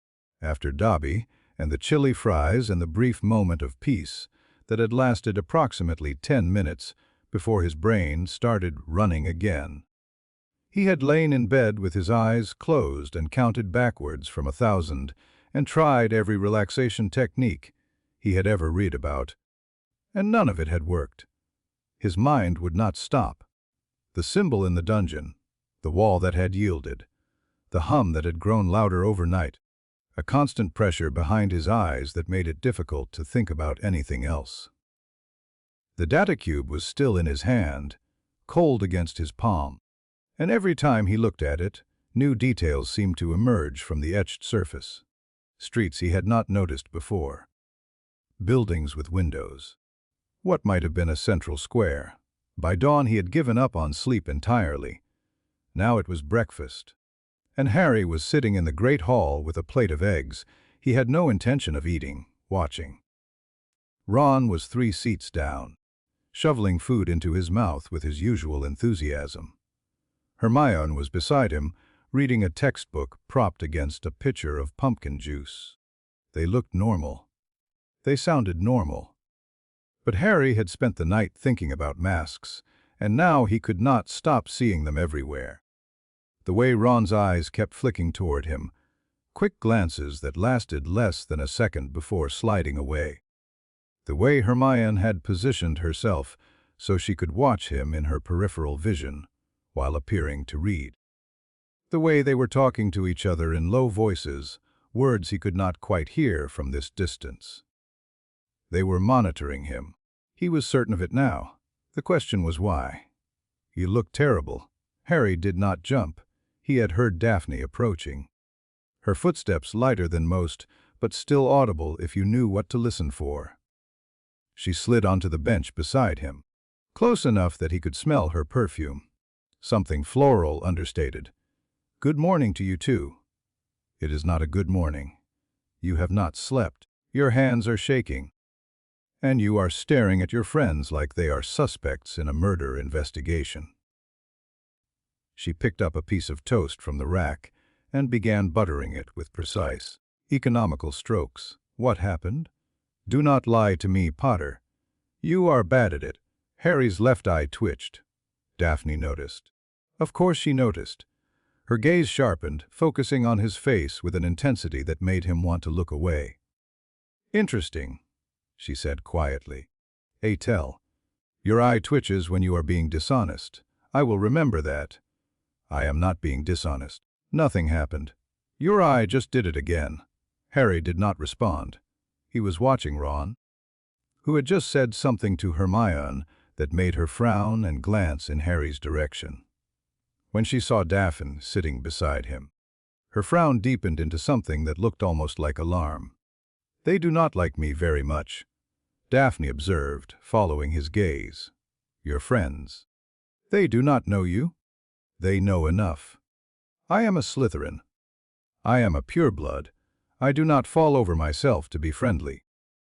after Dobby, and the chili fries and the brief moment of peace that had lasted approximately 10 minutes before his brain started running again. He had lain in bed with his eyes closed and counted backwards from 1,000 and tried every relaxation technique he had ever read about, and none of it had worked. His mind would not stop. The symbol in the dungeon, the wall that had yielded, the hum that had grown louder overnight, a constant pressure behind his eyes that made it difficult to think about anything else. The data cube was still in his hand, cold against his palm, and every time he looked at it, new details seemed to emerge from the etched surface. Streets he had not noticed before. Buildings with windows. What might have been a central square. By dawn he had given up on sleep entirely. Now it was breakfast. And Harry was sitting in the great hall with a plate of eggs he had no intention of eating, watching. Ron was 3 seats down, shoveling food into his mouth with his usual enthusiasm. Hermione was beside him, reading a textbook propped against a pitcher of pumpkin juice. They looked normal. They sounded normal. But Harry had spent the night thinking about masks, and now he could not stop seeing them everywhere. The way Ron's eyes kept flicking toward him, quick glances that lasted less than a second before sliding away. The way Hermione had positioned herself so she could watch him in her peripheral vision while appearing to read. The way they were talking to each other in low voices, words he could not quite hear from this distance. They were monitoring him. He was certain of it now. The question was why. He looked terrible. Harry did not jump. He had heard Daphne approaching. Her footsteps lighter than most, but still audible if you knew what to listen for. She slid onto the bench beside him, close enough that he could smell her perfume. Something floral, understated. "Good morning to you too." "It is not a good morning. You have not slept. Your hands are shaking. And you are staring at your friends like they are suspects in a murder investigation." She picked up a piece of toast from the rack and began buttering it with precise, economical strokes. "What happened? Do not lie to me, Potter. You are bad at it." Harry's left eye twitched. Daphne noticed. Of course she noticed. Her gaze sharpened, focusing on his face with an intensity that made him want to look away. "Interesting," she said quietly. "Tell. Your eye twitches when you are being dishonest. I will remember that." "I am not being dishonest. Nothing happened." "Your eye just did it again." Harry did not respond. He was watching Ron, who had just said something to Hermione that made her frown and glance in Harry's direction. When she saw Daphne sitting beside him, her frown deepened into something that looked almost like alarm. "They do not like me very much," Daphne observed, following his gaze. "Your friends. They do not know you. They know enough. I am a Slytherin. I am a pureblood. I do not fall over myself to be friendly.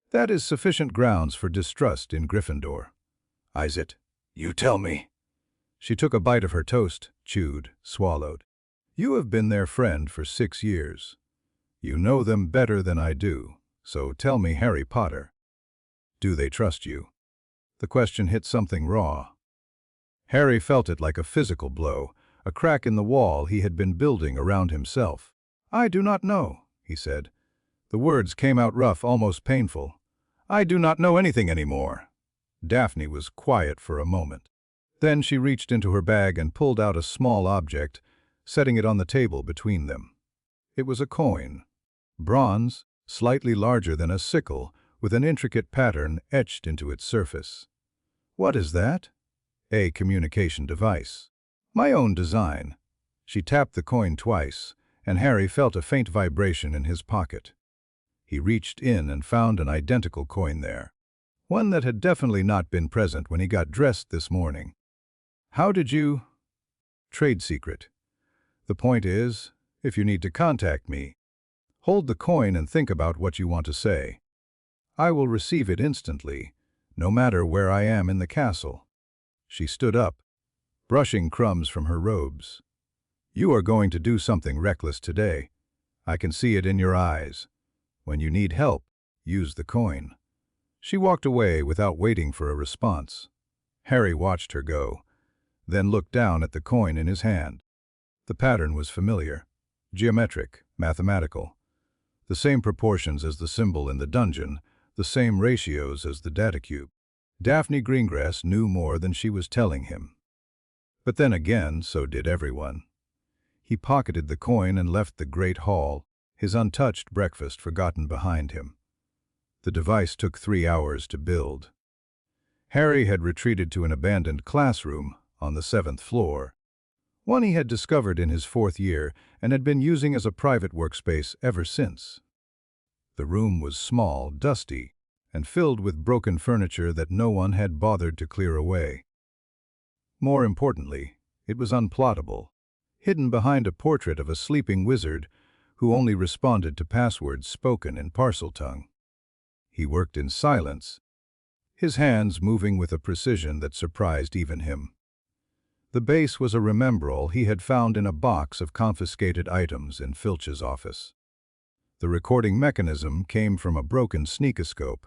That is sufficient grounds for distrust in Gryffindor." "Is it? You tell me." She took a bite of her toast, chewed, swallowed. "You have been their friend for 6 years. You know them better than I do, so tell me, Harry Potter. Do they trust you?" The question hit something raw. Harry felt it like a physical blow, a crack in the wall he had been building around himself. "I do not know," he said. The words came out rough, almost painful. "I do not know anything anymore." Daphne was quiet for a moment. Then she reached into her bag and pulled out a small object, setting it on the table between them. It was a coin. Bronze, slightly larger than a sickle, with an intricate pattern etched into its surface. "What is that?" "A communication device. My own design." She tapped the coin twice, and Harry felt a faint vibration in his pocket. He reached in and found an identical coin there. One that had definitely not been present when he got dressed this morning. "How did you—" "Trade secret. The point is, if you need to contact me, hold the coin and think about what you want to say. I will receive it instantly, no matter where I am in the castle." She stood up, brushing crumbs from her robes. "You are going to do something reckless today. I can see it in your eyes. When you need help, use the coin." She walked away without waiting for a response. Harry watched her go, then looked down at the coin in his hand. The pattern was familiar, geometric, mathematical. The same proportions as the symbol in the dungeon, the same ratios as the data cube. Daphne Greengrass knew more than she was telling him. But then again, so did everyone. He pocketed the coin and left the great hall, his untouched breakfast forgotten behind him. The device took 3 hours to build. Harry had retreated to an abandoned classroom on the 7th floor, one he had discovered in his 4th year and had been using as a private workspace ever since. The room was small, dusty, and filled with broken furniture that no one had bothered to clear away. More importantly, it was unplottable, hidden behind a portrait of a sleeping wizard who only responded to passwords spoken in Parseltongue. He worked in silence, his hands moving with a precision that surprised even him. The base was a remembrall he had found in a box of confiscated items in Filch's office. The recording mechanism came from a broken sneakoscope,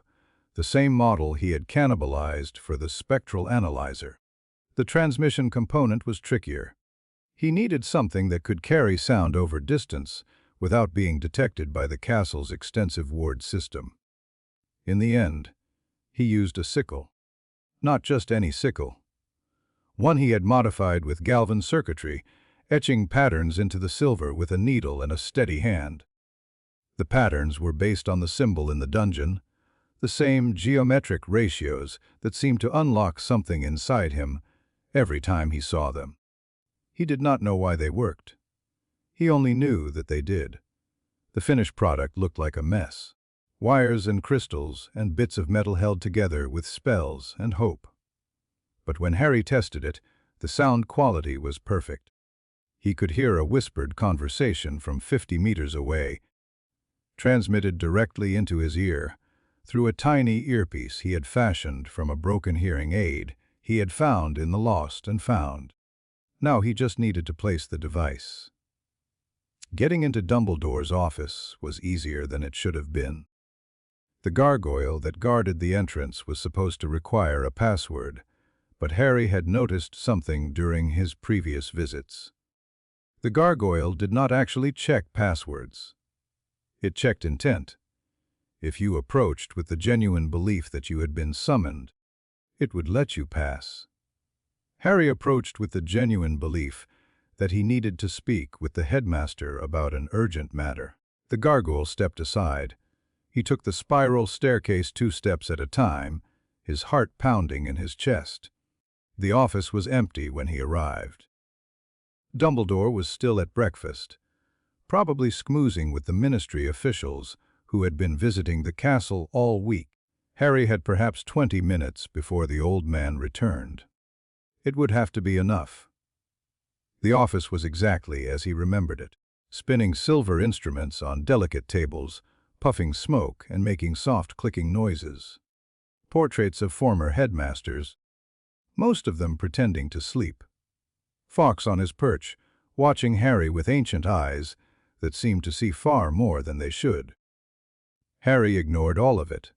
the same model he had cannibalized for the spectral analyzer. The transmission component was trickier. He needed something that could carry sound over distance without being detected by the castle's extensive ward system. In the end, he used a sickle. Not just any sickle. One he had modified with galvan circuitry, etching patterns into the silver with a needle and a steady hand. The patterns were based on the symbol in the dungeon, the same geometric ratios that seemed to unlock something inside him every time he saw them. He did not know why they worked. He only knew that they did. The finished product looked like a mess. Wires and crystals and bits of metal held together with spells and hope. But when Harry tested it, the sound quality was perfect. He could hear a whispered conversation from 50 meters away, transmitted directly into his ear, through a tiny earpiece he had fashioned from a broken hearing aid he had found in the Lost and Found. Now he just needed to place the device. Getting into Dumbledore's office was easier than it should have been. The gargoyle that guarded the entrance was supposed to require a password, but Harry had noticed something during his previous visits. The gargoyle did not actually check passwords. It checked intent. If you approached with the genuine belief that you had been summoned, it would let you pass. Harry approached with the genuine belief that he needed to speak with the headmaster about an urgent matter. The gargoyle stepped aside. He took the spiral staircase 2 steps at a time, his heart pounding in his chest. The office was empty when he arrived. Dumbledore was still at breakfast, probably schmoozing with the ministry officials who had been visiting the castle all week. Harry had perhaps 20 minutes before the old man returned. It would have to be enough. The office was exactly as he remembered it, spinning silver instruments on delicate tables, puffing smoke and making soft clicking noises. Portraits of former headmasters, most of them pretending to sleep. Fawkes on his perch, watching Harry with ancient eyes that seemed to see far more than they should. Harry ignored all of it.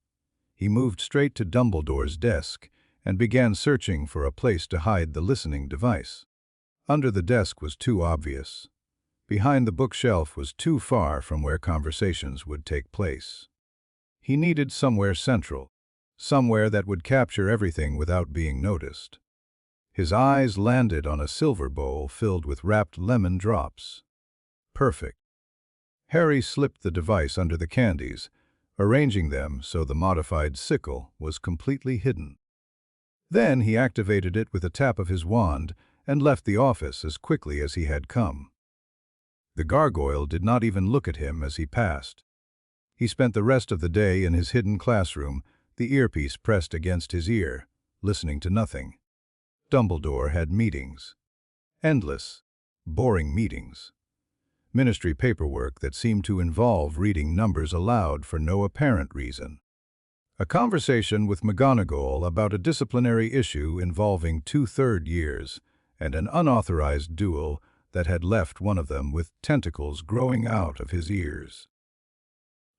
He moved straight to Dumbledore's desk and began searching for a place to hide the listening device. Under the desk was too obvious. Behind the bookshelf was too far from where conversations would take place. He needed somewhere central, somewhere that would capture everything without being noticed. His eyes landed on a silver bowl filled with wrapped lemon drops. Perfect. Harry slipped the device under the candies, arranging them so the modified sickle was completely hidden. Then he activated it with a tap of his wand and left the office as quickly as he had come. The gargoyle did not even look at him as he passed. He spent the rest of the day in his hidden classroom, the earpiece pressed against his ear, listening to nothing. Dumbledore had meetings. Endless, boring meetings. Ministry paperwork that seemed to involve reading numbers aloud for no apparent reason. A conversation with McGonagall about a disciplinary issue involving 2 third years, and an unauthorized duel that had left one of them with tentacles growing out of his ears.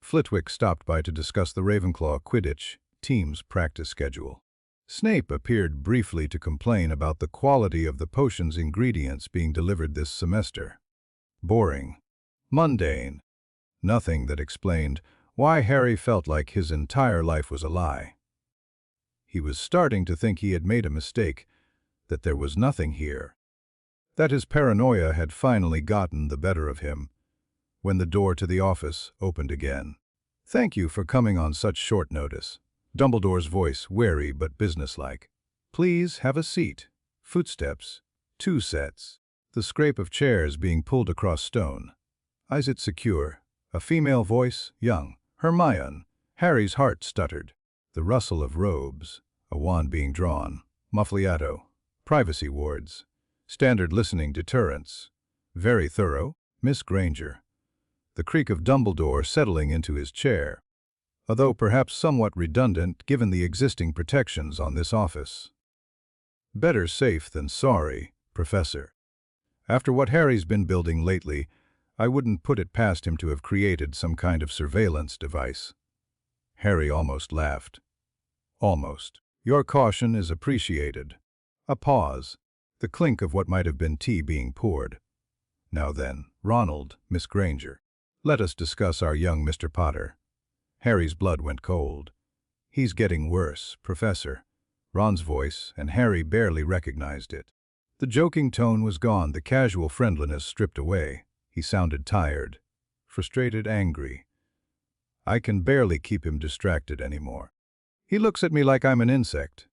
Flitwick stopped by to discuss the Ravenclaw Quidditch team's practice schedule. Snape appeared briefly to complain about the quality of the potion's ingredients being delivered this semester. Boring. Mundane. Nothing that explained why Harry felt like his entire life was a lie. He was starting to think he had made a mistake, that there was nothing here, that his paranoia had finally gotten the better of him, when the door to the office opened again. "Thank you for coming on such short notice." Dumbledore's voice wary but businesslike. "Please have a seat." Footsteps. 2 sets. The scrape of chairs being pulled across stone. "Is it secure?" A female voice, young. "Hermione." Harry's heart stuttered. The rustle of robes. A wand being drawn. Muffliato. Privacy wards. Standard listening deterrents. Very thorough. Miss Granger. The creak of Dumbledore settling into his chair, although perhaps somewhat redundant given the existing protections on this office. Better safe than sorry, Professor. After what Harry's been building lately, I wouldn't put it past him to have created some kind of surveillance device. Harry almost laughed. Almost. "Your caution is appreciated." A pause. The clink of what might have been tea being poured. "Now then, Ronald, Miss Granger." Let us discuss our young Mr. Potter. Harry's blood went cold. He's getting worse, Professor. Ron's voice, and Harry barely recognized it. The joking tone was gone, the casual friendliness stripped away. He sounded tired, frustrated, angry. I can barely keep him distracted anymore. He looks at me like I'm an insect,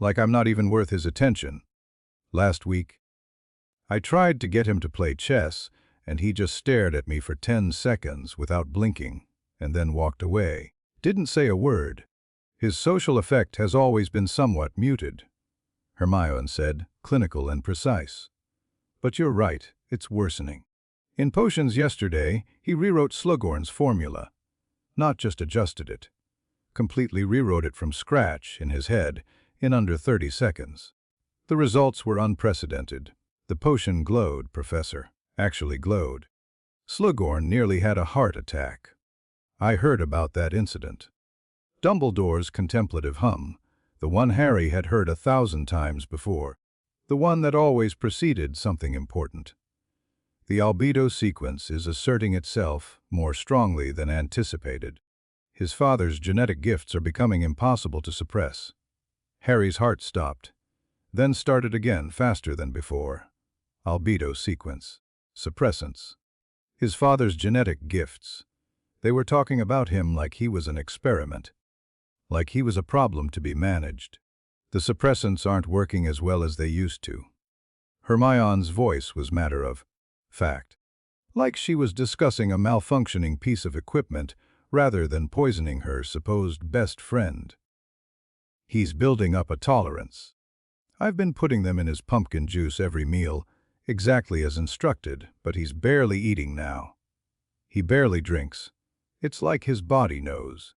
like I'm not even worth his attention. Last week, I tried to get him to play chess, and he just stared at me for 10 seconds without blinking, and then walked away. Didn't say a word. His social effect has always been somewhat muted, Hermione said, clinical and precise. But you're right, it's worsening. In potions yesterday, he rewrote Slughorn's formula. Not just adjusted it. Completely rewrote it from scratch in his head in under 30 seconds. The results were unprecedented. The potion glowed, Professor. Actually glowed. Slughorn nearly had a heart attack. I heard about that incident. Dumbledore's contemplative hum, the one Harry had heard 1,000 times before, the one that always preceded something important. The ALBEDO sequence is asserting itself more strongly than anticipated. His father's genetic gifts are becoming impossible to suppress. Harry's heart stopped, then started again faster than before. ALBEDO sequence. Suppressants. His father's genetic gifts. They were talking about him like he was an experiment. Like he was a problem to be managed. The suppressants aren't working as well as they used to. Hermione's voice was matter of fact. Like she was discussing a malfunctioning piece of equipment rather than poisoning her supposed best friend. He's building up a tolerance. I've been putting them in his pumpkin juice every meal, exactly as instructed, but he's barely eating now. He barely drinks. It's like his body knows.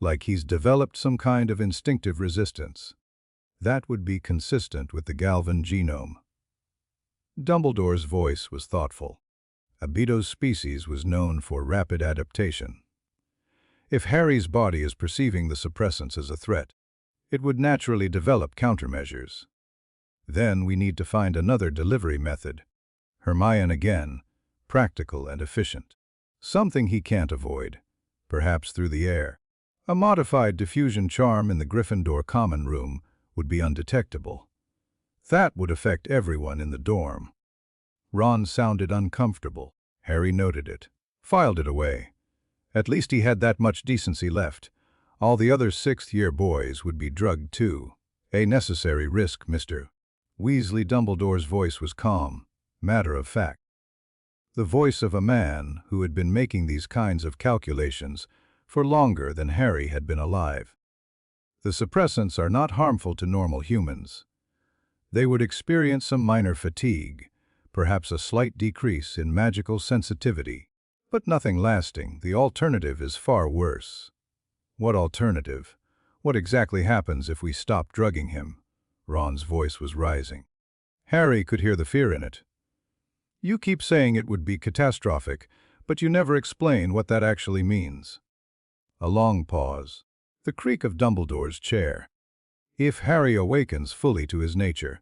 Like he's developed some kind of instinctive resistance. That would be consistent with the Galvan genome. Dumbledore's voice was thoughtful. ALBEDO's species was known for rapid adaptation. If Harry's body is perceiving the suppressants as a threat, it would naturally develop countermeasures. Then we need to find another delivery method. Hermione again, practical and efficient. Something he can't avoid, perhaps through the air. A modified diffusion charm in the Gryffindor common room would be undetectable. That would affect everyone in the dorm. Ron sounded uncomfortable. Harry noted it, filed it away. At least he had that much decency left. All the other 6th-year boys would be drugged too. A necessary risk, Mr. Weasley. Dumbledore's voice was calm, matter of fact. The voice of a man who had been making these kinds of calculations for longer than Harry had been alive. The suppressants are not harmful to normal humans. They would experience some minor fatigue, perhaps a slight decrease in magical sensitivity, but nothing lasting. The alternative is far worse. What alternative? What exactly happens if we stop drugging him? Ron's voice was rising. Harry could hear the fear in it. You keep saying it would be catastrophic, but you never explain what that actually means. A long pause. The creak of Dumbledore's chair. If Harry awakens fully to his nature,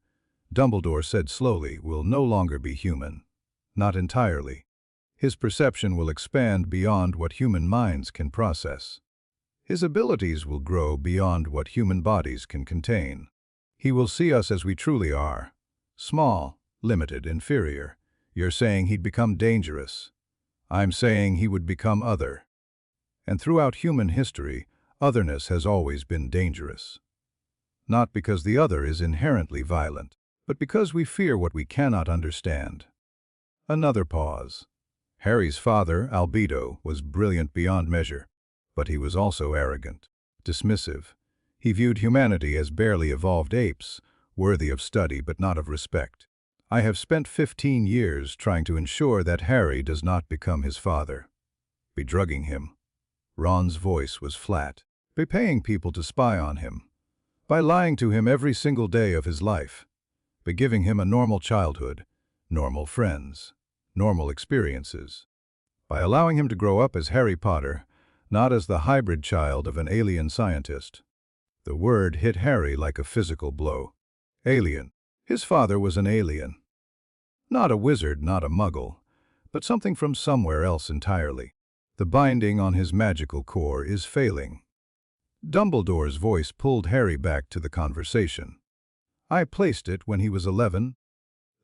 Dumbledore said slowly, will no longer be human. Not entirely. His perception will expand beyond what human minds can process. His abilities will grow beyond what human bodies can contain. He will see us as we truly are. Small, limited, inferior. You're saying he'd become dangerous. I'm saying he would become other. And throughout human history, otherness has always been dangerous. Not because the other is inherently violent, but because we fear what we cannot understand. Another pause. Harry's father, ALBEDO, was brilliant beyond measure, but he was also arrogant, dismissive. He viewed humanity as barely evolved apes, worthy of study but not of respect. I have spent 15 years trying to ensure that Harry does not become his father. Be drugging him. Ron's voice was flat. By paying people to spy on him. By lying to him every single day of his life. By giving him a normal childhood, normal friends, normal experiences. By allowing him to grow up as Harry Potter, not as the hybrid child of an alien scientist. The word hit Harry like a physical blow. Alien. His father was an alien. Not a wizard, not a muggle, but something from somewhere else entirely. The binding on his magical core is failing. Dumbledore's voice pulled Harry back to the conversation. I placed it when he was 11,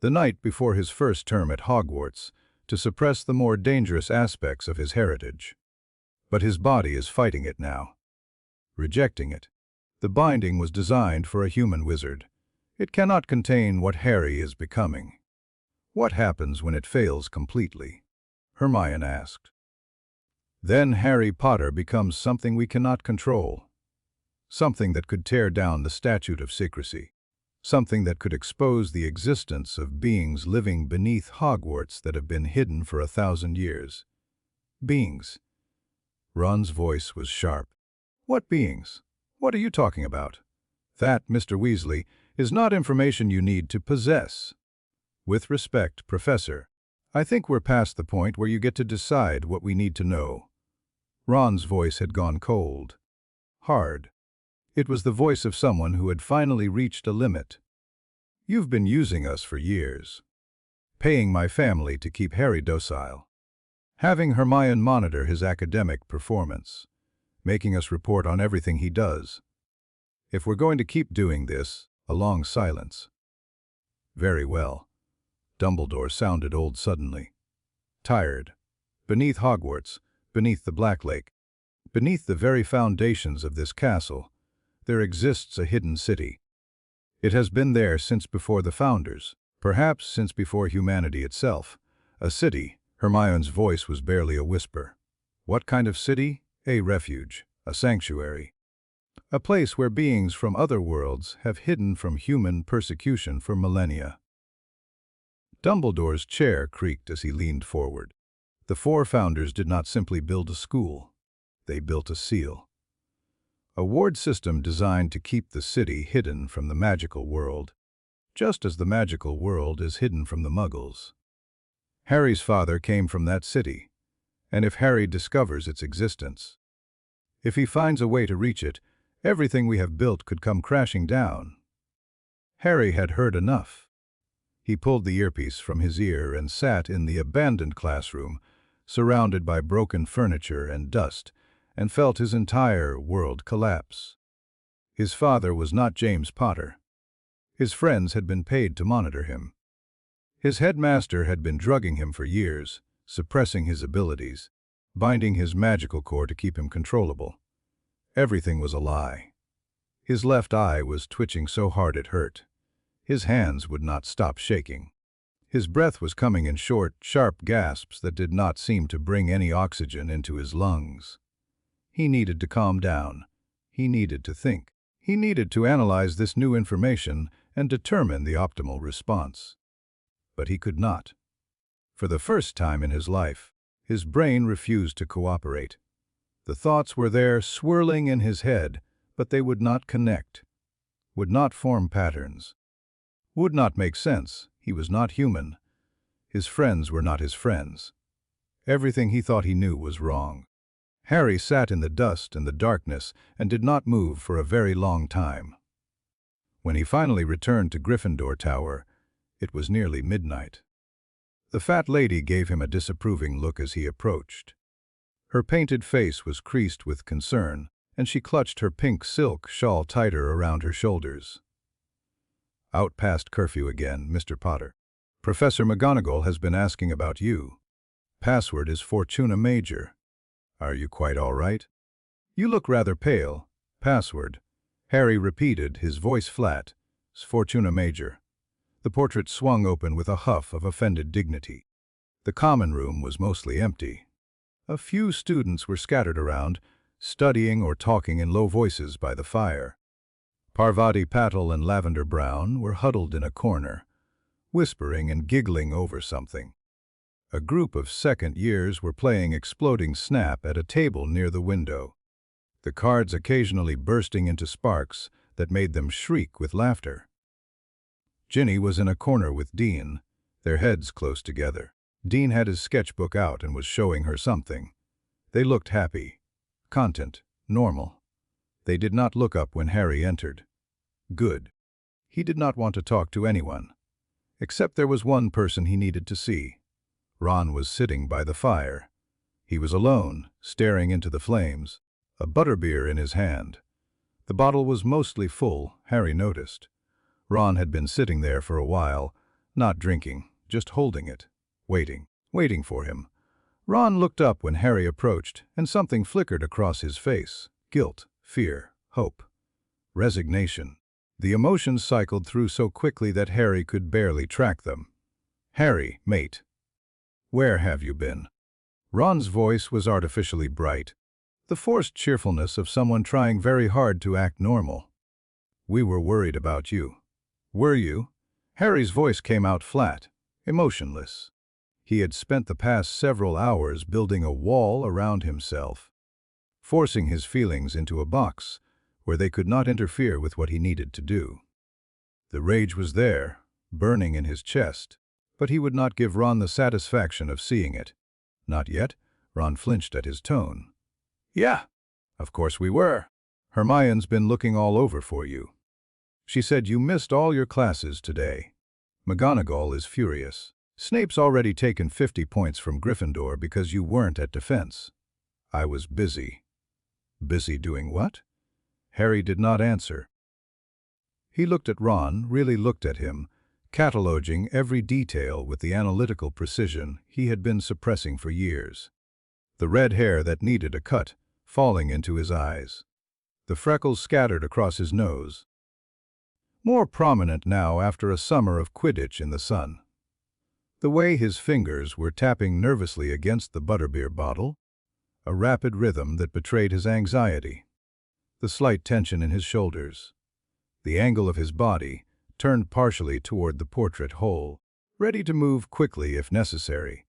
the night before his first term at Hogwarts, to suppress the more dangerous aspects of his heritage. But his body is fighting it now, rejecting it. The binding was designed for a human wizard. It cannot contain what Harry is becoming. What happens when it fails completely? Hermione asked. Then Harry Potter becomes something we cannot control. Something that could tear down the statute of secrecy. Something that could expose the existence of beings living beneath Hogwarts that have been hidden for 1,000 years. Beings. Ron's voice was sharp. What beings? What are you talking about? That, Mr. Weasley, is not information you need to possess. With respect, Professor, I think we're past the point where you get to decide what we need to know. Ron's voice had gone cold. Hard. It was the voice of someone who had finally reached a limit. You've been using us for years. Paying my family to keep Harry docile. Having Hermione monitor his academic performance. Making us report on everything he does. If we're going to keep doing this, a long silence. Very well. Dumbledore sounded old suddenly. Tired. Beneath Hogwarts, beneath the Black Lake, beneath the very foundations of this castle, there exists a hidden city. It has been there since before the Founders, perhaps since before humanity itself. A city. Hermione's voice was barely a whisper. What kind of city? A refuge, a sanctuary. A place where beings from other worlds have hidden from human persecution for millennia. Dumbledore's chair creaked as he leaned forward. The 4 Founders did not simply build a school. They built a seal. A ward system designed to keep the city hidden from the magical world, just as the magical world is hidden from the Muggles. Harry's father came from that city, and if Harry discovers its existence, if he finds a way to reach it, everything we have built could come crashing down. Harry had heard enough. He pulled the earpiece from his ear and sat in the abandoned classroom, surrounded by broken furniture and dust, and felt his entire world collapse. His father was not James Potter. His friends had been paid to monitor him. His headmaster had been drugging him for years, suppressing his abilities, binding his magical core to keep him controllable. Everything was a lie. His left eye was twitching so hard it hurt. His hands would not stop shaking. His breath was coming in short, sharp gasps that did not seem to bring any oxygen into his lungs. He needed to calm down. He needed to think. He needed to analyze this new information and determine the optimal response. But he could not. For the first time in his life, his brain refused to cooperate. The thoughts were there swirling in his head, but they would not connect, would not form patterns, would not make sense. He was not human. His friends were not his friends. Everything he thought he knew was wrong. Harry sat in the dust and the darkness and did not move for a very long time. When he finally returned to Gryffindor Tower, it was nearly midnight. The fat lady gave him a disapproving look as he approached. Her painted face was creased with concern, and she clutched her pink silk shawl tighter around her shoulders. Out past curfew again, Mr. Potter. Professor McGonagall has been asking about you. Password is Fortuna Major. Are you quite all right? You look rather pale. Password. Harry repeated, his voice flat. Fortuna Major. The portrait swung open with a huff of offended dignity. The common room was mostly empty. A few students were scattered around, studying or talking in low voices by the fire. Parvati Patil and Lavender Brown were huddled in a corner, whispering and giggling over something. A group of second years were playing Exploding Snap at a table near the window, the cards occasionally bursting into sparks that made them shriek with laughter. Ginny was in a corner with Dean, their heads close together. Dean had his sketchbook out and was showing her something. They looked happy, content, normal. They did not look up when Harry entered. Good. He did not want to talk to anyone. Except there was one person he needed to see. Ron was sitting by the fire. He was alone, staring into the flames, a butterbeer in his hand. The bottle was mostly full, Harry noticed. Ron had been sitting there for a while, not drinking, just holding it, waiting for him. Ron looked up when Harry approached, and something flickered across his face. Guilt, fear, hope, resignation. The emotions cycled through so quickly that Harry could barely track them. "Harry, mate, where have you been?" Ron's voice was artificially bright, the forced cheerfulness of someone trying very hard to act normal. "We were worried about you." "Were you?" Harry's voice came out flat, emotionless. He had spent the past several hours building a wall around himself, forcing his feelings into a box where they could not interfere with what he needed to do. The rage was there, burning in his chest, but he would not give Ron the satisfaction of seeing it. Not yet. Ron flinched at his tone. "Yeah, of course we were. Hermione's been looking all over for you. She said you missed all your classes today. McGonagall is furious. Snape's already taken 50 points from Gryffindor because you weren't at defense." "I was busy." "Busy doing what?" Harry did not answer. He looked at Ron, really looked at him, cataloging every detail with the analytical precision he had been suppressing for years. The red hair that needed a cut, falling into his eyes. The freckles scattered across his nose, more prominent now after a summer of Quidditch in the sun. The way his fingers were tapping nervously against the butterbeer bottle, a rapid rhythm that betrayed his anxiety. The slight tension in his shoulders. The angle of his body, turned partially toward the portrait hole, ready to move quickly if necessary.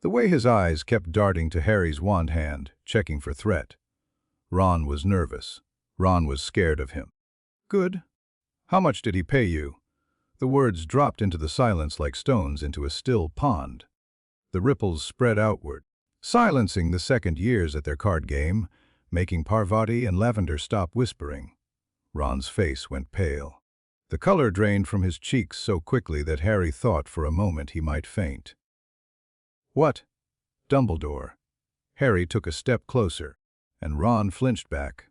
The way his eyes kept darting to Harry's wand hand, checking for threat. Ron was nervous. Ron was scared of him. "Good. How much did he pay you?" The words dropped into the silence like stones into a still pond. The ripples spread outward, silencing the second years at their card game, making Parvati and Lavender stop whispering. Ron's face went pale. The color drained from his cheeks so quickly that Harry thought for a moment he might faint. "What?" "Dumbledore." Harry took a step closer, and Ron flinched back.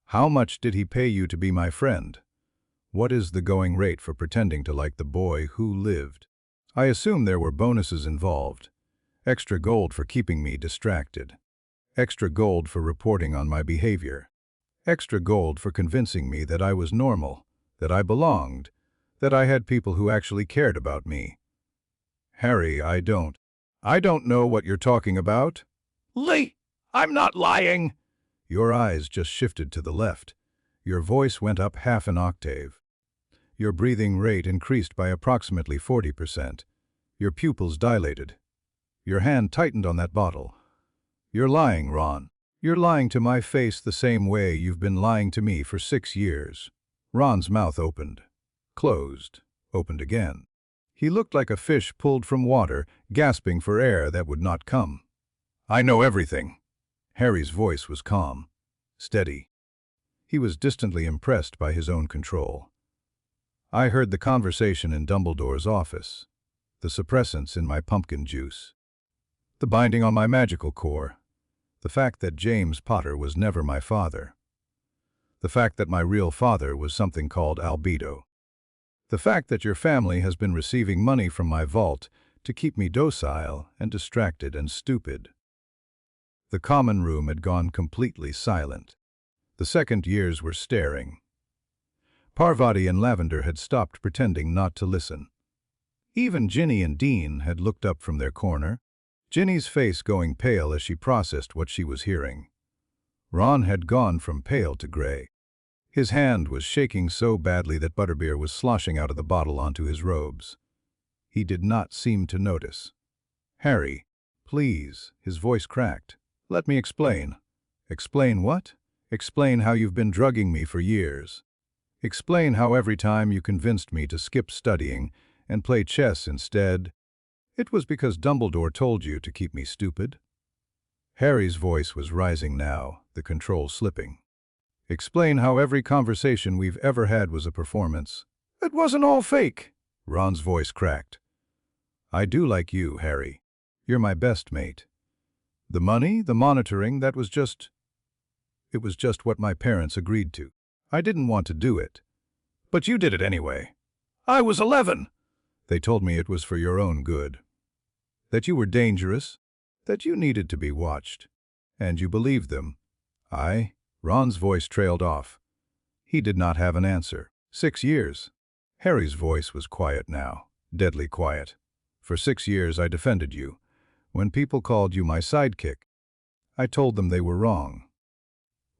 "How much did he pay you to be my friend? What is the going rate for pretending to like the boy who lived? I assume there were bonuses involved. Extra gold for keeping me distracted. Extra gold for reporting on my behavior. Extra gold for convincing me that I was normal, that I belonged, that I had people who actually cared about me." "Harry, I don't know what you're talking about." "Lee, I'm not lying." Your eyes just shifted to the left. Your voice went up half an octave. Your breathing rate increased by approximately 40%. Your pupils dilated. Your hand tightened on that bottle. "You're lying, Ron. You're lying to my face the same way you've been lying to me for 6 years. Ron's mouth opened, closed, opened again. He looked like a fish pulled from water, gasping for air that would not come. "I know everything." Harry's voice was calm, steady. He was distantly impressed by his own control. "I heard the conversation in Dumbledore's office. The suppressants in my pumpkin juice. The binding on my magical core. The fact that James Potter was never my father. The fact that my real father was something called ALBEDO. The fact that your family has been receiving money from my vault to keep me docile and distracted and stupid." The common room had gone completely silent. The second years were staring. Parvati and Lavender had stopped pretending not to listen. Even Ginny and Dean had looked up from their corner, Ginny's face going pale as she processed what she was hearing. Ron had gone from pale to gray. His hand was shaking so badly that butterbeer was sloshing out of the bottle onto his robes. He did not seem to notice. "Harry, please," his voice cracked. "Let me explain." "Explain what?" "Explain how you've been drugging me for years. Explain how every time you convinced me to skip studying and play chess instead, it was because Dumbledore told you to keep me stupid." Harry's voice was rising now, the control slipping. "Explain how every conversation we've ever had was a performance." "It wasn't all fake." Ron's voice cracked. I do like you, Harry. You're my best mate. The money, the monitoring, it was just what my parents agreed to. I didn't want to do it. But you did it anyway. I was 11. They told me it was for your own good. That you were dangerous, that you needed to be watched. And you believed them. Ron's voice trailed off. He did not have an answer. 6 years. Harry's voice was quiet now, deadly quiet. For 6 years I defended you. When people called you my sidekick, I told them they were wrong.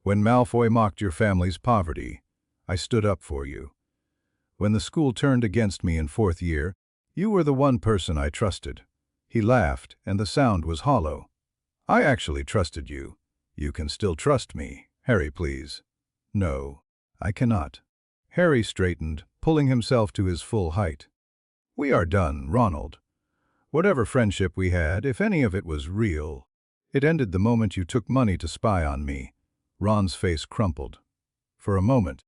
When Malfoy mocked your family's poverty, I stood up for you. When the school turned against me in 4th year, you were the one person I trusted. He laughed, and the sound was hollow. I actually trusted you. You can still trust me. Harry, please. No, I cannot. Harry straightened, pulling himself to his full height. We are done, Ronald. Whatever friendship we had, if any of it was real, it ended the moment you took money to spy on me. Ron's face crumpled. For a moment,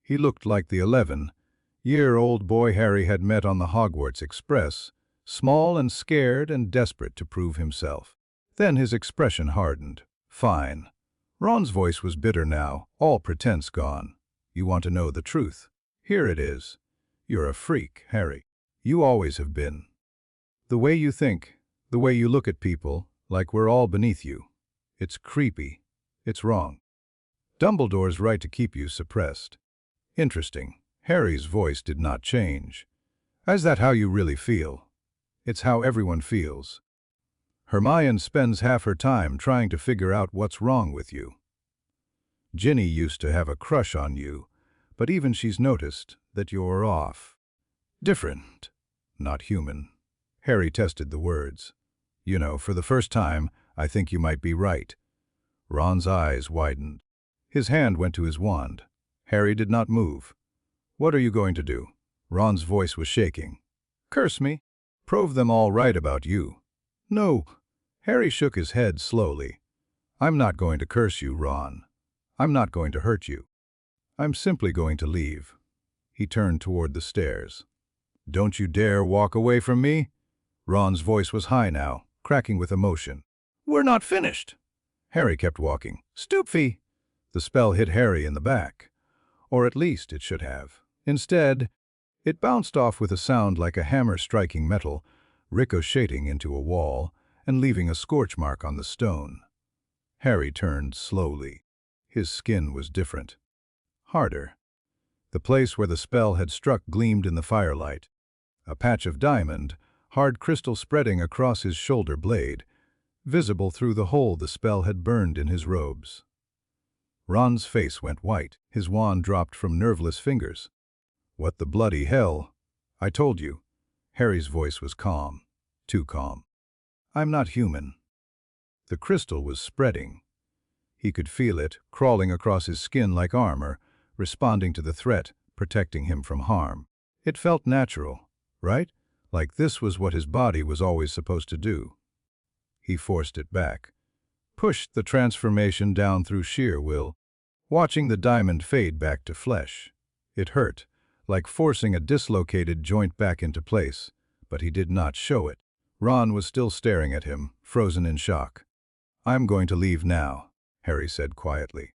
he looked like the 11-year-old boy Harry had met on the Hogwarts Express, small and scared and desperate to prove himself. Then his expression hardened. Fine. Ron's voice was bitter now, all pretense gone. You want to know the truth? Here it is. You're a freak, Harry. You always have been. The way you think, the way you look at people, like we're all beneath you. It's creepy. It's wrong. Dumbledore's right to keep you suppressed. Interesting. Harry's voice did not change. Is that how you really feel? It's how everyone feels. Hermione spends half her time trying to figure out what's wrong with you. Ginny used to have a crush on you, but even she's noticed that you're off. Different, not human. Harry tested the words. You know, for the first time, I think you might be right. Ron's eyes widened. His hand went to his wand. Harry did not move. What are you going to do? Ron's voice was shaking. Curse me? Prove them all right about you. No. Harry shook his head slowly. I'm not going to curse you, Ron. I'm not going to hurt you. I'm simply going to leave. He turned toward the stairs. Don't you dare walk away from me. Ron's voice was high now, cracking with emotion. We're not finished. Harry kept walking. Stoopfie! The spell hit Harry in the back. Or at least it should have. Instead, it bounced off with a sound like a hammer striking metal, ricocheting into a wall and leaving a scorch mark on the stone. Harry turned slowly. His skin was different. Harder. The place where the spell had struck gleamed in the firelight. A patch of diamond, hard crystal spreading across his shoulder blade, visible through the hole the spell had burned in his robes. Ron's face went white. His wand dropped from nerveless fingers. What the bloody hell? I told you. Harry's voice was calm. Too calm. I'm not human. The crystal was spreading. He could feel it, crawling across his skin like armor, responding to the threat, protecting him from harm. It felt natural, right? Like this was what his body was always supposed to do. He forced it back. Pushed the transformation down through sheer will, watching the diamond fade back to flesh. It hurt, like forcing a dislocated joint back into place, but he did not show it. Ron was still staring at him, frozen in shock. I'm going to leave now, Harry said quietly.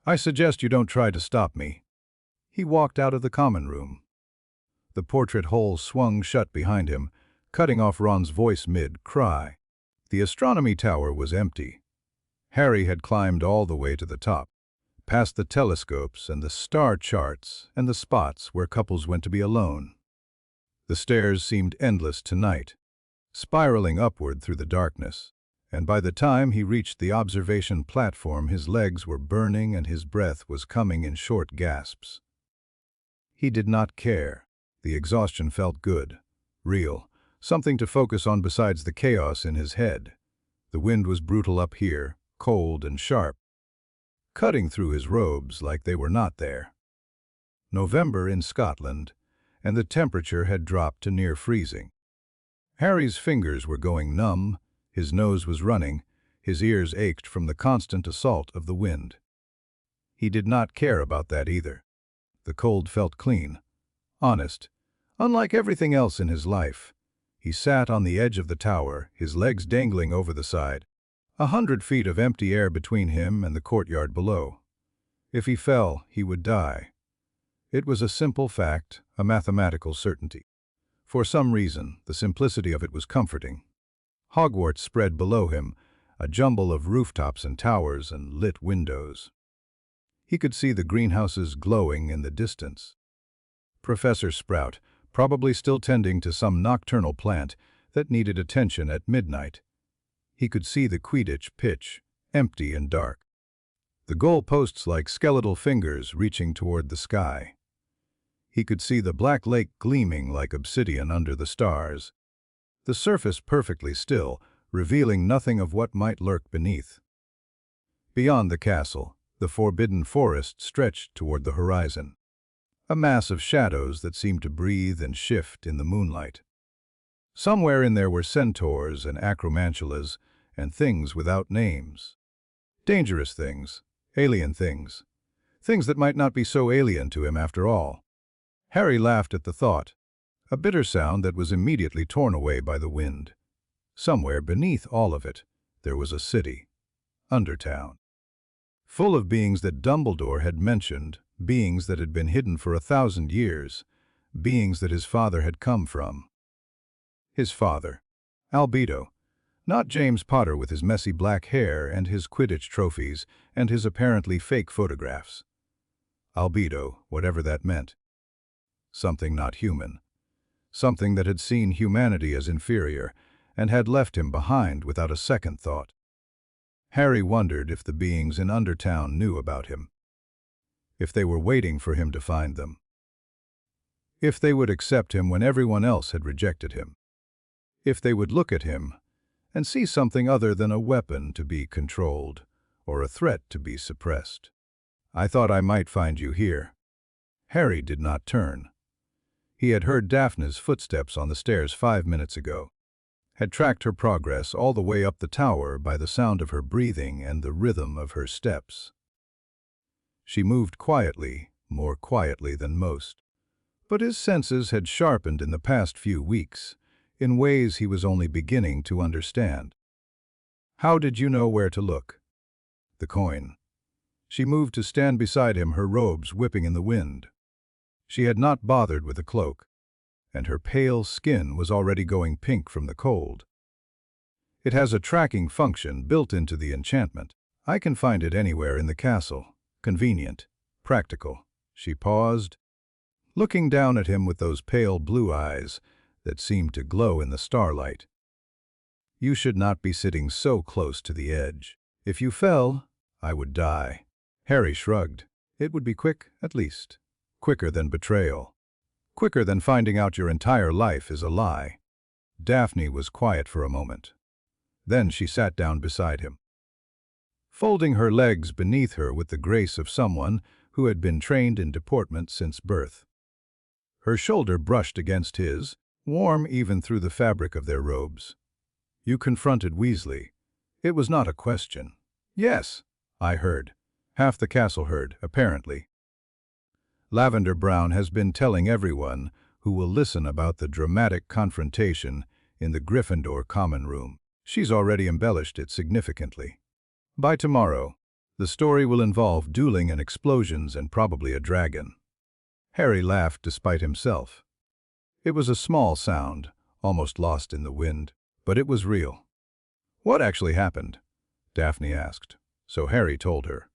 I suggest you don't try to stop me. He walked out of the common room. The portrait hole swung shut behind him, cutting off Ron's voice mid-cry. The astronomy tower was empty. Harry had climbed all the way to the top, past the telescopes and the star charts and the spots where couples went to be alone. The stairs seemed endless tonight, spiraling upward through the darkness, and by the time he reached the observation platform, his legs were burning and his breath was coming in short gasps. He did not care. The exhaustion felt good, real, something to focus on besides the chaos in his head. The wind was brutal up here, cold and sharp, cutting through his robes like they were not there. November in Scotland, and the temperature had dropped to near freezing. Harry's fingers were going numb, his nose was running, his ears ached from the constant assault of the wind. He did not care about that either. The cold felt clean, honest, unlike everything else in his life. He sat on the edge of the tower, his legs dangling over the side. 100 feet of empty air between him and the courtyard below. If he fell, he would die. It was a simple fact, a mathematical certainty. For some reason, the simplicity of it was comforting. Hogwarts spread below him, a jumble of rooftops and towers and lit windows. He could see the greenhouses glowing in the distance. Professor Sprout, probably still tending to some nocturnal plant that needed attention at midnight. He could see the Quidditch pitch, empty and dark. The goal posts like skeletal fingers reaching toward the sky. He could see the black lake gleaming like obsidian under the stars. The surface perfectly still, revealing nothing of what might lurk beneath. Beyond the castle, the forbidden forest stretched toward the horizon. A mass of shadows that seemed to breathe and shift in the moonlight. Somewhere in there were centaurs and acromantulas and things without names. Dangerous things, alien things. Things that might not be so alien to him after all. Harry laughed at the thought, a bitter sound that was immediately torn away by the wind. Somewhere beneath all of it, there was a city, Undertown. Full of beings that Dumbledore had mentioned, beings that had been hidden for 1,000 years, beings that his father had come from. His father, ALBEDO, not James Potter with his messy black hair and his Quidditch trophies and his apparently fake photographs. ALBEDO, whatever that meant. Something not human. Something that had seen humanity as inferior and had left him behind without a second thought. Harry wondered if the beings in Undertown knew about him. If they were waiting for him to find them. If they would accept him when everyone else had rejected him. If they would look at him and see something other than a weapon to be controlled or a threat to be suppressed. I thought I might find you here. Harry did not turn. He had heard Daphne's footsteps on the stairs 5 minutes ago, had tracked her progress all the way up the tower by the sound of her breathing and the rhythm of her steps. She moved quietly, more quietly than most. But his senses had sharpened in the past few weeks, in ways he was only beginning to understand. How did you know where to look? The coin. She moved to stand beside him, her robes whipping in the wind. She had not bothered with a cloak, and her pale skin was already going pink from the cold. It has a tracking function built into the enchantment. I can find it anywhere in the castle. Convenient. Practical. She paused, looking down at him with those pale blue eyes that seemed to glow in the starlight. You should not be sitting so close to the edge. If you fell, I would die. Harry shrugged. It would be quick, at least. Quicker than betrayal. Quicker than finding out your entire life is a lie. Daphne was quiet for a moment. Then she sat down beside him, folding her legs beneath her with the grace of someone who had been trained in deportment since birth. Her shoulder brushed against his, warm even through the fabric of their robes. You confronted Weasley. It was not a question. Yes, I heard. Half the castle heard, apparently. Lavender Brown has been telling everyone who will listen about the dramatic confrontation in the Gryffindor common room. She's already embellished it significantly. By tomorrow, the story will involve dueling and explosions and probably a dragon. Harry laughed despite himself. It was a small sound, almost lost in the wind, but it was real. What actually happened? Daphne asked. So Harry told her.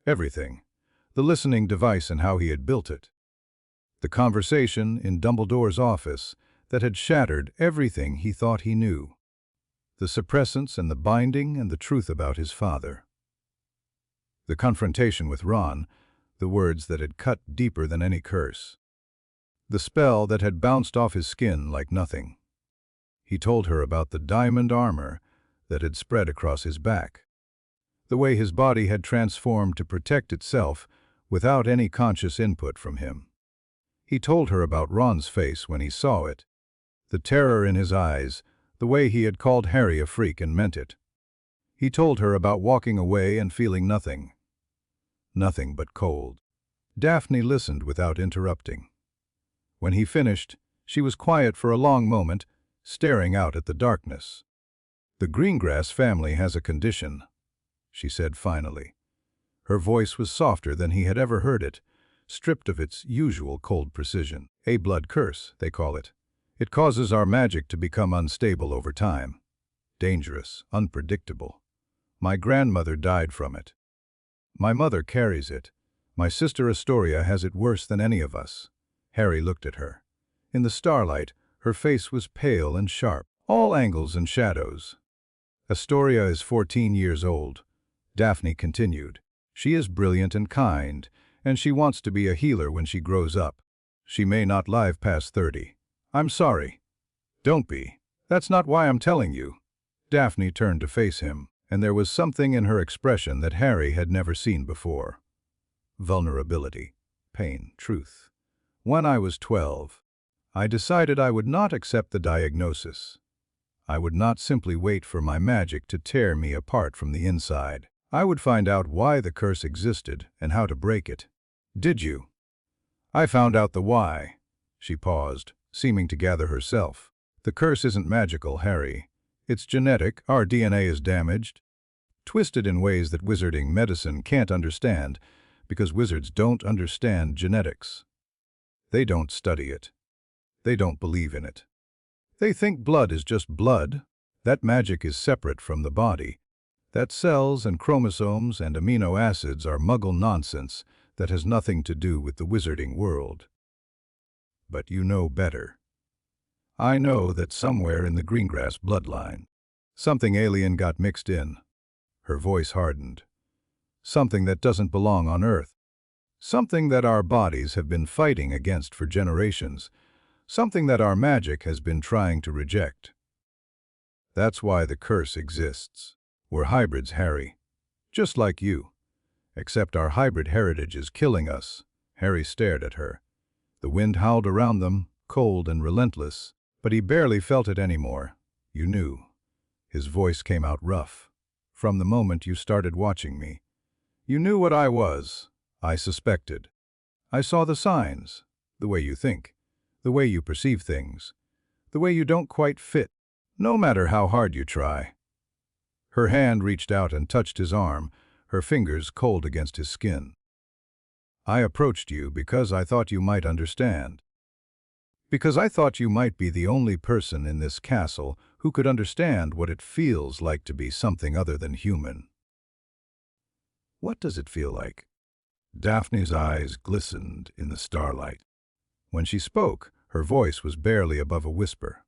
Everything. The listening device and how he had built it. The conversation in Dumbledore's office that had shattered everything he thought he knew. The suppressants and the binding and the truth about his father. The confrontation with Ron, the words that had cut deeper than any curse. The spell that had bounced off his skin like nothing. He told her about the diamond armor that had spread across his back. The way his body had transformed to protect itself without any conscious input from him. He told her about Ron's face when he saw it, the terror in his eyes, the way he had called Harry a freak and meant it. He told her about walking away and feeling nothing. Nothing but cold. Daphne listened without interrupting. When he finished, she was quiet for a long moment, staring out at the darkness. "The Greengrass family has a condition," she said finally. Her voice was softer than he had ever heard it, stripped of its usual cold precision. "A blood curse, they call it. It causes our magic to become unstable over time. Dangerous, unpredictable. My grandmother died from it. My mother carries it. My sister Astoria has it worse than any of us." Harry looked at her. In the starlight, her face was pale and sharp, all angles and shadows. "Astoria is 14 years old," Daphne continued. "She is brilliant and kind, and she wants to be a healer when she grows up. She may not live past 30. I'm sorry." "Don't be. That's not why I'm telling you." Daphne turned to face him, and there was something in her expression that Harry had never seen before. Vulnerability, pain, truth. "When I was 12, I decided I would not accept the diagnosis. I would not simply wait for my magic to tear me apart from the inside. I would find out why the curse existed and how to break it." "Did you?" "I found out the why." She paused, seeming to gather herself. "The curse isn't magical, Harry. It's genetic. Our DNA is damaged, twisted in ways that wizarding medicine can't understand, because wizards don't understand genetics. They don't study it. They don't believe in it. They think blood is just blood, that magic is separate from the body, that cells and chromosomes and amino acids are muggle nonsense that has nothing to do with the wizarding world. But you know better. I know that somewhere in the Greengrass bloodline, something alien got mixed in." Her voice hardened. "Something that doesn't belong on Earth. Something that our bodies have been fighting against for generations. Something that our magic has been trying to reject. That's why the curse exists. We're hybrids, Harry. Just like you. Except our hybrid heritage is killing us." Harry stared at her. The wind howled around them, cold and relentless, but he barely felt it anymore. "You knew." His voice came out rough. "From the moment you started watching me. You knew what I was. I suspected. I saw the signs, the way you think, the way you perceive things, the way you don't quite fit, no matter how hard you try." Her hand reached out and touched his arm, her fingers cold against his skin. "I approached you because I thought you might understand. Because I thought you might be the only person in this castle who could understand what it feels like to be something other than human." "What does it feel like?" Daphne's eyes glistened in the starlight. When she spoke, her voice was barely above a whisper.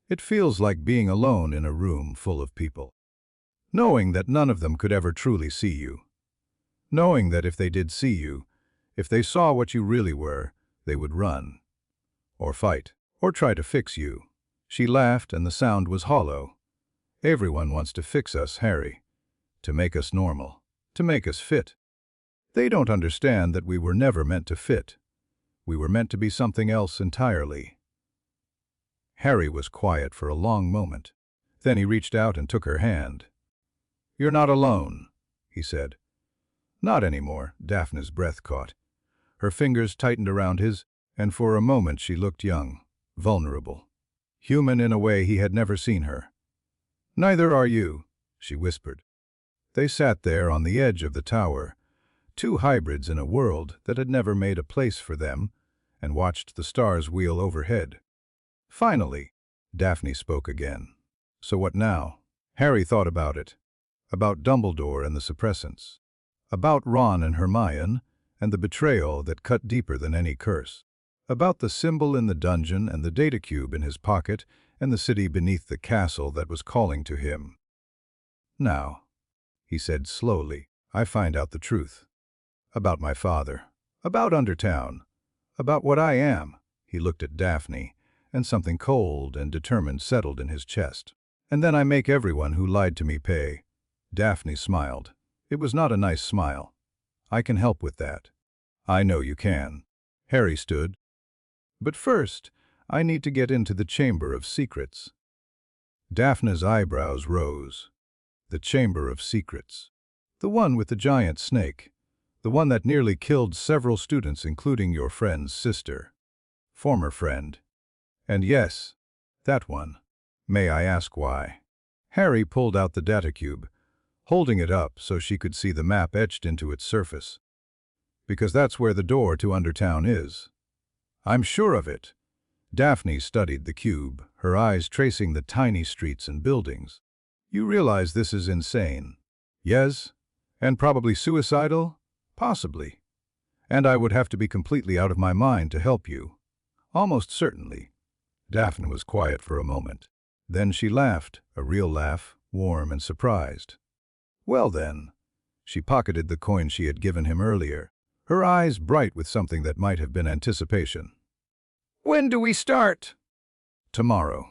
"It feels like being alone in a room full of people. Knowing that none of them could ever truly see you. Knowing that if they did see you, if they saw what you really were, they would run. Or fight. Or try to fix you." She laughed, and the sound was hollow. "Everyone wants to fix us, Harry. To make us normal. To make us fit. They don't understand that we were never meant to fit. We were meant to be something else entirely." Harry was quiet for a long moment. Then he reached out and took her hand. "You're not alone," he said. "Not anymore." Daphne's breath caught. Her fingers tightened around his, and for a moment she looked young, vulnerable, human in a way he had never seen her. "Neither are you," she whispered. They sat there on the edge of the tower, two hybrids in a world that had never made a place for them, and watched the stars wheel overhead. Finally, Daphne spoke again. "So what now?" Harry thought about it. About Dumbledore and the suppressants. About Ron and Hermione, and the betrayal that cut deeper than any curse. About the symbol in the dungeon and the data cube in his pocket and the city beneath the castle that was calling to him. "Now," he said slowly, "I find out the truth. About my father. About Undertown. About what I am." He looked at Daphne, and something cold and determined settled in his chest. "And then I make everyone who lied to me pay." Daphne smiled. It was not a nice smile. "I can help with that." "I know you can." Harry stood. "But first, I need to get into the Chamber of Secrets." Daphne's eyebrows rose. The Chamber of Secrets. The one with the giant snake. The one that nearly killed several students, including your friend's sister. Former friend. And yes, That one. May I ask why? Harry pulled out the data cube, holding it up so she could see the map etched into its surface. Because that's where the door to Undertown is. I'm sure of it. Daphne studied the cube, her eyes tracing the tiny streets and buildings. You realize this is insane? Yes? And probably suicidal? Possibly. And I would have to be completely out of my mind to help you. Almost certainly. Daphne was quiet for a moment. Then she laughed, a real laugh, warm and surprised. Well then. She pocketed the coin she had given him earlier, her eyes bright with something that might have been anticipation. When do we start? Tomorrow.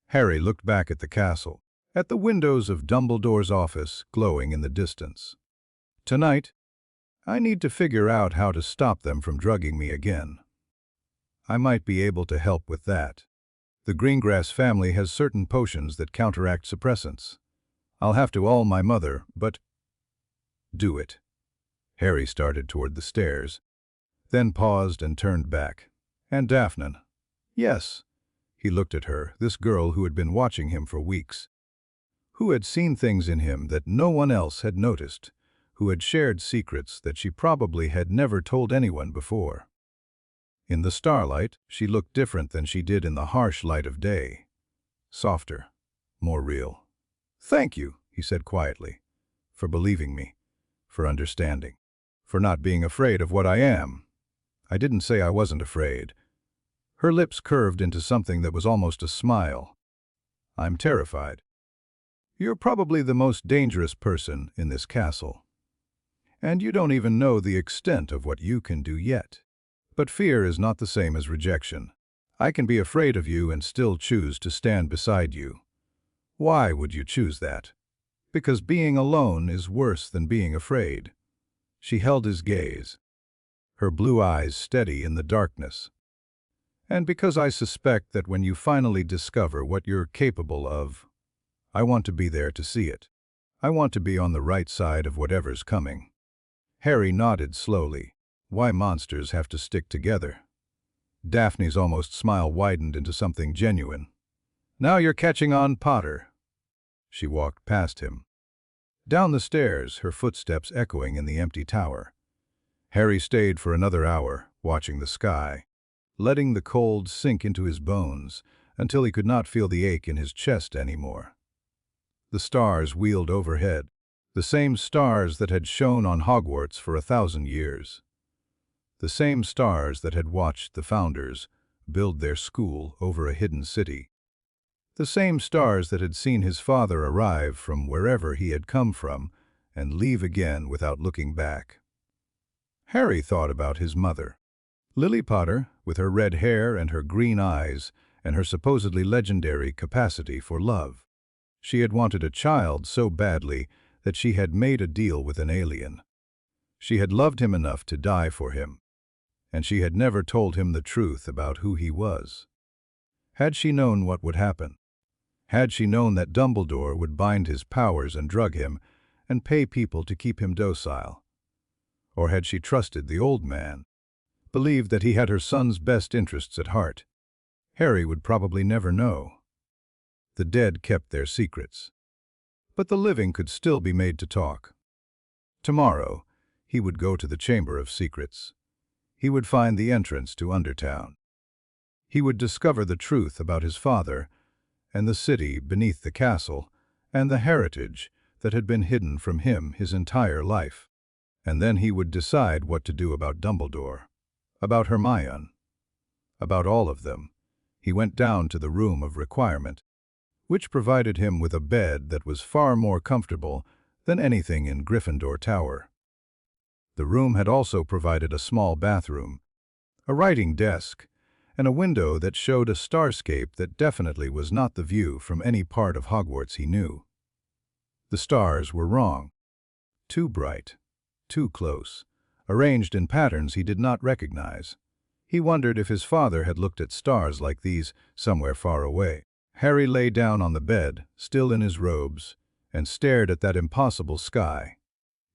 Harry looked back at the castle, at the windows of Dumbledore's office glowing in the distance. Tonight, I need to figure out how to stop them from drugging me again. I might be able to help with that. The Greengrass family has certain potions that counteract suppressants. I'll have to call my mother, but... Do it. Harry started toward the stairs, then paused and turned back. And Daphne? Yes. He looked at her, this girl who had been watching him for weeks, who had seen things in him that no one else had noticed, who had shared secrets that she probably had never told anyone before. In the starlight, she looked different than she did in the harsh light of day. Softer, more real. Thank you, he said quietly, for believing me, for understanding, for not being afraid of what I am. I didn't say I wasn't afraid. Her lips curved into something that was almost a smile. I'm terrified. You're probably the most dangerous person in this castle. And you don't even know the extent of what you can do yet. But fear is not the same as rejection. I can be afraid of you and still choose to stand beside you. Why would you choose that? Because being alone is worse than being afraid. She held his gaze, her blue eyes steady in the darkness. And because I suspect that when you finally discover what you're capable of, I want to be there to see it. I want to be on the right side of whatever's coming. Harry nodded slowly. Why monsters have to stick together? Daphne's almost smile widened into something genuine. Now you're catching on, Potter. She walked past him. Down the stairs, her footsteps echoing in the empty tower. Harry stayed for another hour, watching the sky, letting the cold sink into his bones until he could not feel the ache in his chest anymore. The stars wheeled overhead, the same stars that had shone on Hogwarts for 1,000 years. The same stars that had watched the founders build their school over a hidden city. The same stars that had seen his father arrive from wherever he had come from and leave again without looking back. Harry thought about his mother. Lily Potter, with her red hair and her green eyes and her supposedly legendary capacity for love. She had wanted a child so badly that she had made a deal with an alien. She had loved him enough to die for him, and she had never told him the truth about who he was. Had she known what would happen? Had she known that Dumbledore would bind his powers and drug him and pay people to keep him docile? Or had she trusted the old man, believed that he had her son's best interests at heart? Harry would probably never know. The dead kept their secrets. But the living could still be made to talk. Tomorrow, he would go to the Chamber of Secrets. He would find the entrance to Undertown. He would discover the truth about his father and the city beneath the castle and the heritage that had been hidden from him his entire life. And then he would decide what to do about Dumbledore, about Hermione, about all of them. He went down to the room of requirement, which provided him with a bed that was far more comfortable than anything in Gryffindor Tower. The room had also provided a small bathroom, a writing desk, and a window that showed a starscape that definitely was not the view from any part of Hogwarts he knew. The stars were wrong. Too bright, too close, arranged in patterns he did not recognize. He wondered if his father had looked at stars like these somewhere far away. Harry lay down on the bed, still in his robes, and stared at that impossible sky.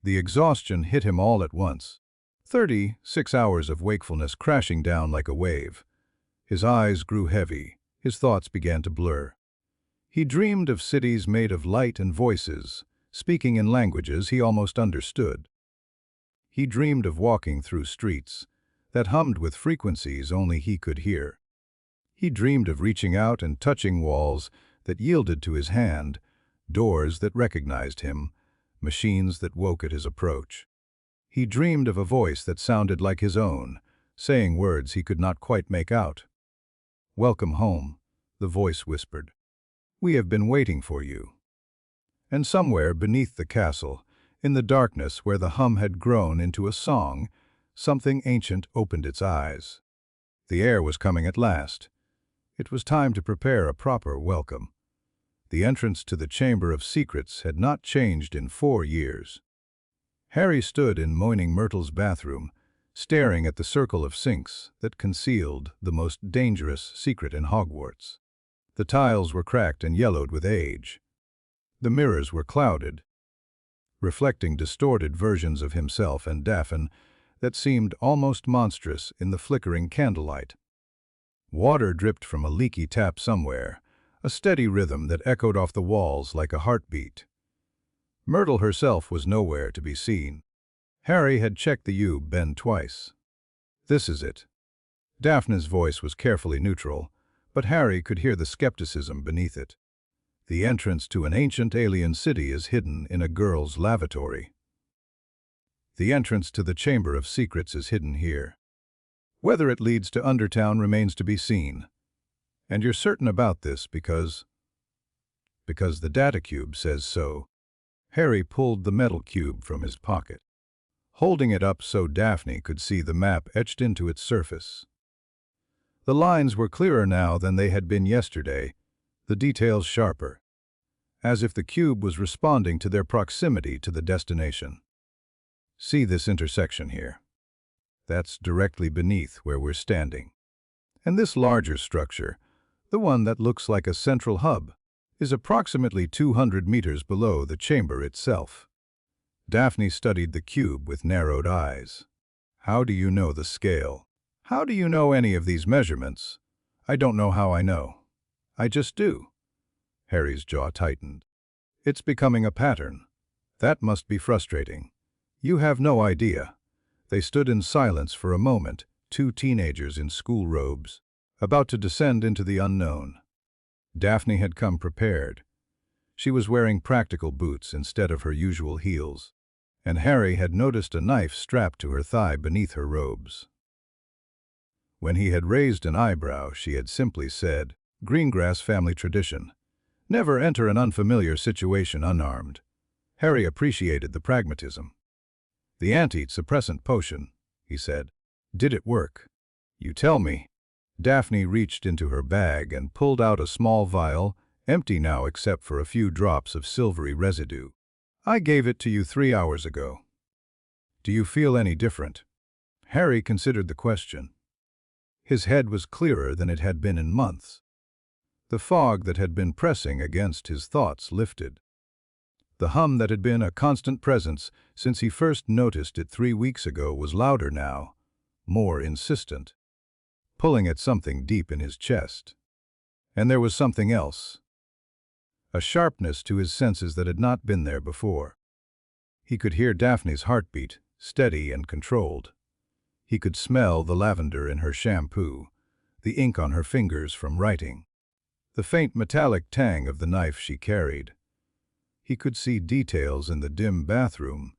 The exhaustion hit him all at once. 36 hours of wakefulness crashing down like a wave. His eyes grew heavy, His thoughts began to blur. He dreamed of cities made of light and voices, speaking in languages he almost understood. He dreamed of walking through streets that hummed with frequencies only he could hear. He dreamed of reaching out and touching walls that yielded to his hand, doors that recognized him, machines that woke at his approach. He dreamed of a voice that sounded like his own, saying words he could not quite make out. "Welcome home," the voice whispered. "We have been waiting for you." And somewhere beneath the castle, in the darkness where the hum had grown into a song, something ancient opened its eyes. The air was coming at last. It was time to prepare a proper welcome. The entrance to the Chamber of Secrets had not changed in 4 years. Harry stood in Moaning Myrtle's bathroom, staring at the circle of sinks that concealed the most dangerous secret in Hogwarts. The tiles were cracked and yellowed with age. The mirrors were clouded, reflecting distorted versions of himself and Daphne that seemed almost monstrous in the flickering candlelight. Water dripped from a leaky tap somewhere, a steady rhythm that echoed off the walls like a heartbeat. Myrtle herself was nowhere to be seen. Harry had checked the U-bend twice. "This is it." Daphne's voice was carefully neutral, but Harry could hear the skepticism beneath it. "The entrance to an ancient alien city is hidden in a girl's lavatory. The entrance to the Chamber of Secrets is hidden here. Whether it leads to Undertown remains to be seen. And you're certain about this because the data cube says so." Harry pulled the metal cube from his pocket, holding it up so Daphne could see the map etched into its surface. The lines were clearer now than they had been yesterday, the details sharper, as if the cube was responding to their proximity to the destination. "See this intersection here? That's directly beneath where we're standing. And this larger structure, the one that looks like a central hub, is approximately 200 meters below the chamber itself." Daphne studied the cube with narrowed eyes. "How do you know the scale? How do you know any of these measurements?" "I don't know how I know. I just do." Harry's jaw tightened. "It's becoming a pattern. That must be frustrating. You have no idea." They stood in silence for a moment, 2 teenagers in school robes, about to descend into the unknown. Daphne had come prepared. She was wearing practical boots instead of her usual heels, and Harry had noticed a knife strapped to her thigh beneath her robes. When he had raised an eyebrow, she had simply said, "Greengrass family tradition. Never enter an unfamiliar situation unarmed." Harry appreciated the pragmatism. "The anti-suppressant potion," he said. "Did it work?" "You tell me." Daphne reached into her bag and pulled out a small vial, empty now except for a few drops of silvery residue. "I gave it to you 3 hours ago. Do you feel any different?" Harry considered the question. His head was clearer than it had been in months. The fog that had been pressing against his thoughts lifted. The hum that had been a constant presence since he first noticed it 3 weeks ago was louder now, more insistent, pulling at something deep in his chest. And there was something else. A sharpness to his senses that had not been there before. He could hear Daphne's heartbeat, steady and controlled. He could smell the lavender in her shampoo, the ink on her fingers from writing, the faint metallic tang of the knife she carried. He could see details in the dim bathroom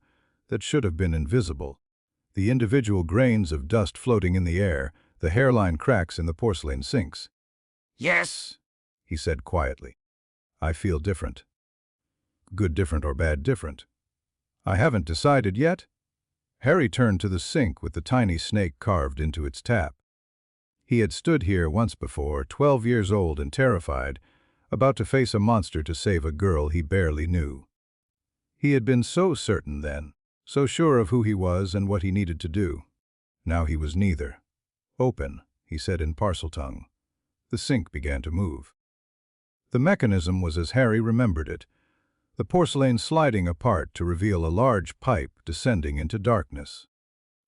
that should have been invisible, the individual grains of dust floating in the air, the hairline cracks in the porcelain sinks. "Yes," he said quietly. "I feel different." "Good different or bad different?" "I haven't decided yet." Harry turned to the sink with the tiny snake carved into its tap. He had stood here once before, 12 years old and terrified, about to face a monster to save a girl he barely knew. He had been so certain then, so sure of who he was and what he needed to do. Now he was neither. "Open," he said in Parseltongue. The sink began to move. The mechanism was as Harry remembered it, the porcelain sliding apart to reveal a large pipe descending into darkness.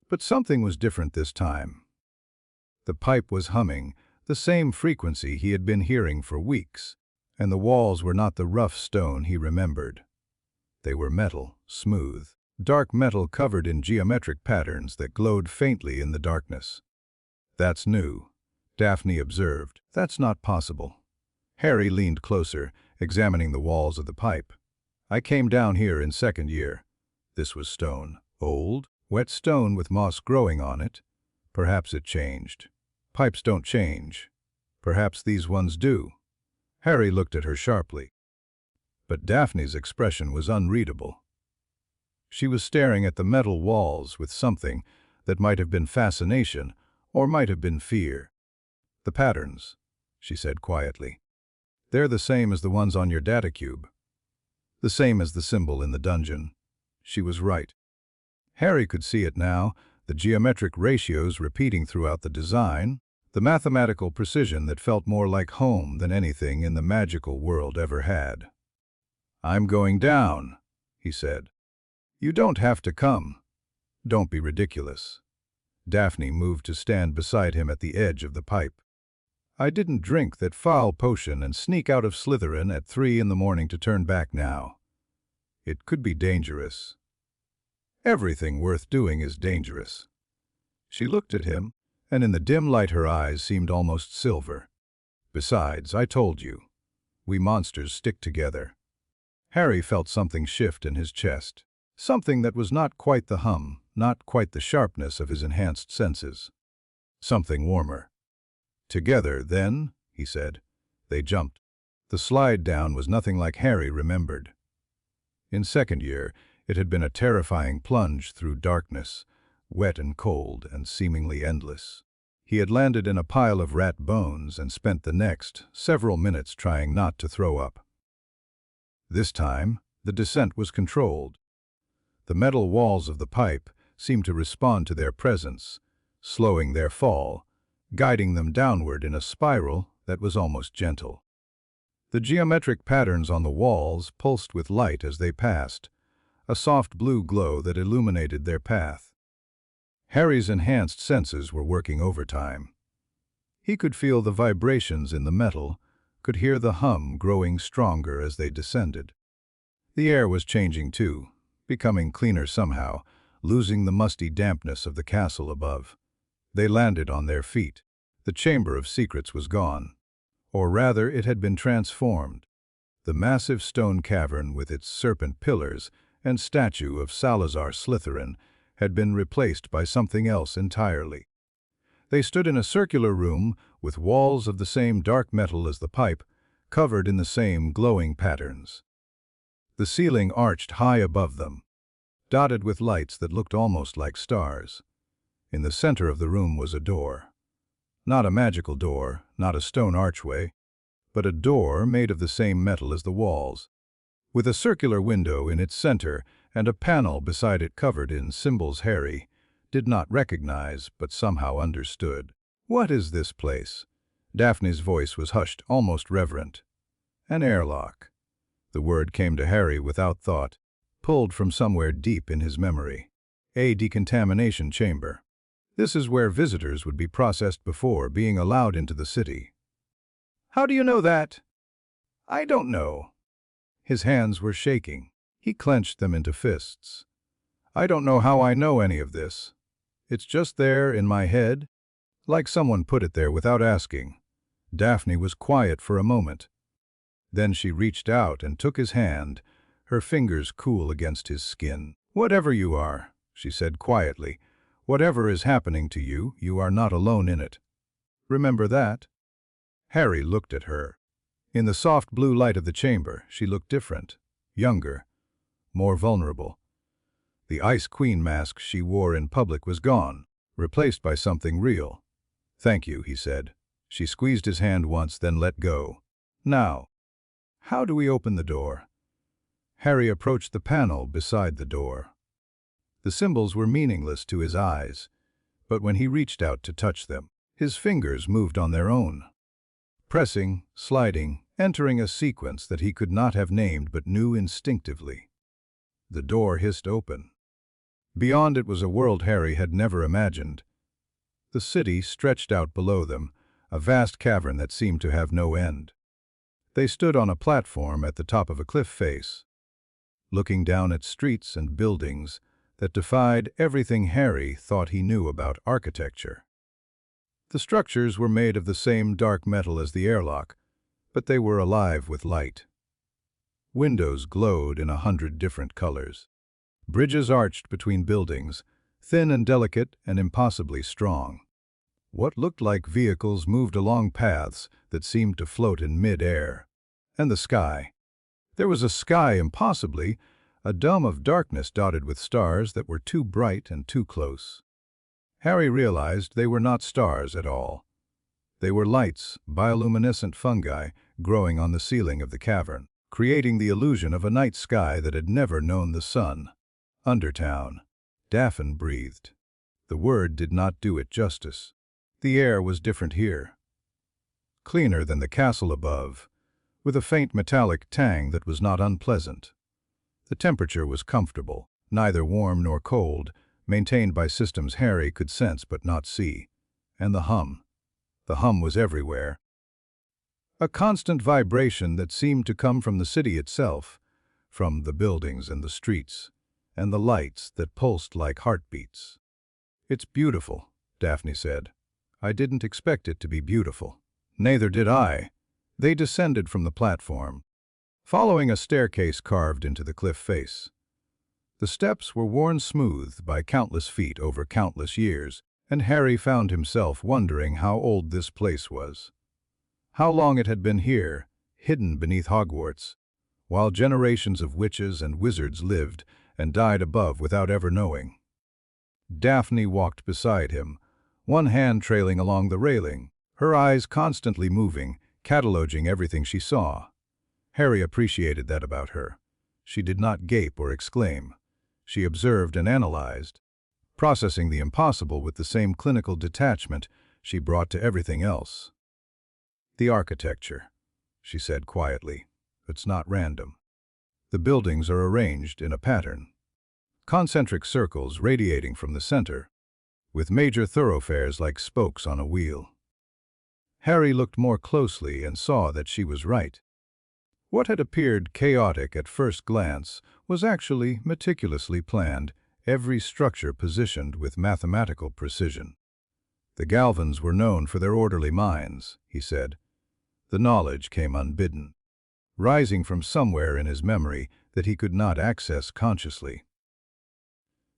But something was different this time. The pipe was humming, the same frequency he had been hearing for weeks, and the walls were not the rough stone he remembered. They were metal, smooth, dark metal covered in geometric patterns that glowed faintly in the darkness. "That's new," Daphne observed. "That's not possible." Harry leaned closer, examining the walls of the pipe. "I came down here in second year. This was stone. Old, wet stone with moss growing on it. Perhaps it changed. Pipes don't change. Perhaps these ones do." Harry looked at her sharply. But Daphne's expression was unreadable. She was staring at the metal walls with something that might have been fascination or might have been fear. "The patterns," she said quietly. "They're the same as the ones on your data cube. The same as the symbol in the dungeon." She was right. Harry could see it now, the geometric ratios repeating throughout the design, the mathematical precision that felt more like home than anything in the magical world ever had. "I'm going down," he said. "You don't have to come. Don't be ridiculous." Daphne moved to stand beside him at the edge of the pipe. "I didn't drink that foul potion and sneak out of Slytherin at 3 in the morning to turn back now. It could be dangerous. Everything worth doing is dangerous." She looked at him, and in the dim light her eyes seemed almost silver. "Besides, I told you, we monsters stick together." Harry felt something shift in his chest. Something that was not quite the hum, not quite the sharpness of his enhanced senses. Something warmer. "Together, then," he said. They jumped. The slide down was nothing like Harry remembered. In second year, it had been a terrifying plunge through darkness, wet and cold and seemingly endless. He had landed in a pile of rat bones and spent the next several minutes trying not to throw up. This time, the descent was controlled. The metal walls of the pipe seemed to respond to their presence, slowing their fall, guiding them downward in a spiral that was almost gentle. The geometric patterns on the walls pulsed with light as they passed, a soft blue glow that illuminated their path. Harry's enhanced senses were working overtime. He could feel the vibrations in the metal, could hear the hum growing stronger as they descended. The air was changing too, becoming cleaner somehow, losing the musty dampness of the castle above. They landed on their feet. The Chamber of Secrets was gone. Or rather, it had been transformed. The massive stone cavern with its serpent pillars and statue of Salazar Slytherin had been replaced by something else entirely. They stood in a circular room with walls of the same dark metal as the pipe, covered in the same glowing patterns. The ceiling arched high above them, dotted with lights that looked almost like stars. In the center of the room was a door. Not a magical door, not a stone archway, but a door made of the same metal as the walls, with a circular window in its center and a panel beside it covered in symbols Harry did not recognize but somehow understood. "What is this place?" Daphne's voice was hushed, almost reverent. "An airlock." The word came to Harry without thought, pulled from somewhere deep in his memory. "A decontamination chamber. This is where visitors would be processed before being allowed into the city." "How do you know that?" "I don't know." His hands were shaking. He clenched them into fists. "I don't know how I know any of this. It's just there in my head, like someone put it there without asking." Daphne was quiet for a moment. Then she reached out and took his hand, her fingers cool against his skin. "Whatever you are," she said quietly, "whatever is happening to you, you are not alone in it. Remember that?" Harry looked at her. In the soft blue light of the chamber, she looked different, younger, more vulnerable. The Ice Queen mask she wore in public was gone, replaced by something real. "Thank you," he said. She squeezed his hand once, then let go. "Now, how do we open the door?" Harry approached the panel beside the door. The symbols were meaningless to his eyes, but when he reached out to touch them, his fingers moved on their own. Pressing, sliding, entering a sequence that he could not have named but knew instinctively. The door hissed open. Beyond it was a world Harry had never imagined. The city stretched out below them, a vast cavern that seemed to have no end. They stood on a platform at the top of a cliff face, looking down at streets and buildings that defied everything Harry thought he knew about architecture. The structures were made of the same dark metal as the airlock, but they were alive with light. Windows glowed in 100 different colors. Bridges arched between buildings, thin and delicate and impossibly strong. What looked like vehicles moved along paths that seemed to float in mid-air. And the sky. There was a sky impossibly, a dome of darkness dotted with stars that were too bright and too close. Harry realized they were not stars at all. They were lights, bioluminescent fungi, growing on the ceiling of the cavern, creating the illusion of a night sky that had never known the sun. Undertown. Daphne breathed. The word did not do it justice. The air was different here. Cleaner than the castle above, with a faint metallic tang that was not unpleasant. The temperature was comfortable, neither warm nor cold, maintained by systems Harry could sense but not see. And the hum. The hum was everywhere. A constant vibration that seemed to come from the city itself, from the buildings and the streets, and the lights that pulsed like heartbeats. "It's beautiful," Daphne said. "I didn't expect it to be beautiful." "Neither did I." They descended from the platform, following a staircase carved into the cliff face. The steps were worn smooth by countless feet over countless years, and Harry found himself wondering how old this place was. How long it had been here, hidden beneath Hogwarts, while generations of witches and wizards lived and died above without ever knowing. Daphne walked beside him, one hand trailing along the railing, her eyes constantly moving, cataloging everything she saw. Harry appreciated that about her. She did not gape or exclaim. She observed and analyzed, processing the impossible with the same clinical detachment she brought to everything else. "The architecture," she said quietly. "It's not random. The buildings are arranged in a pattern. Concentric circles radiating from the center, with major thoroughfares like spokes on a wheel." Harry looked more closely and saw that she was right. What had appeared chaotic at first glance was actually meticulously planned, every structure positioned with mathematical precision. "The Galvins were known for their orderly minds," he said. The knowledge came unbidden, rising from somewhere in his memory that he could not access consciously.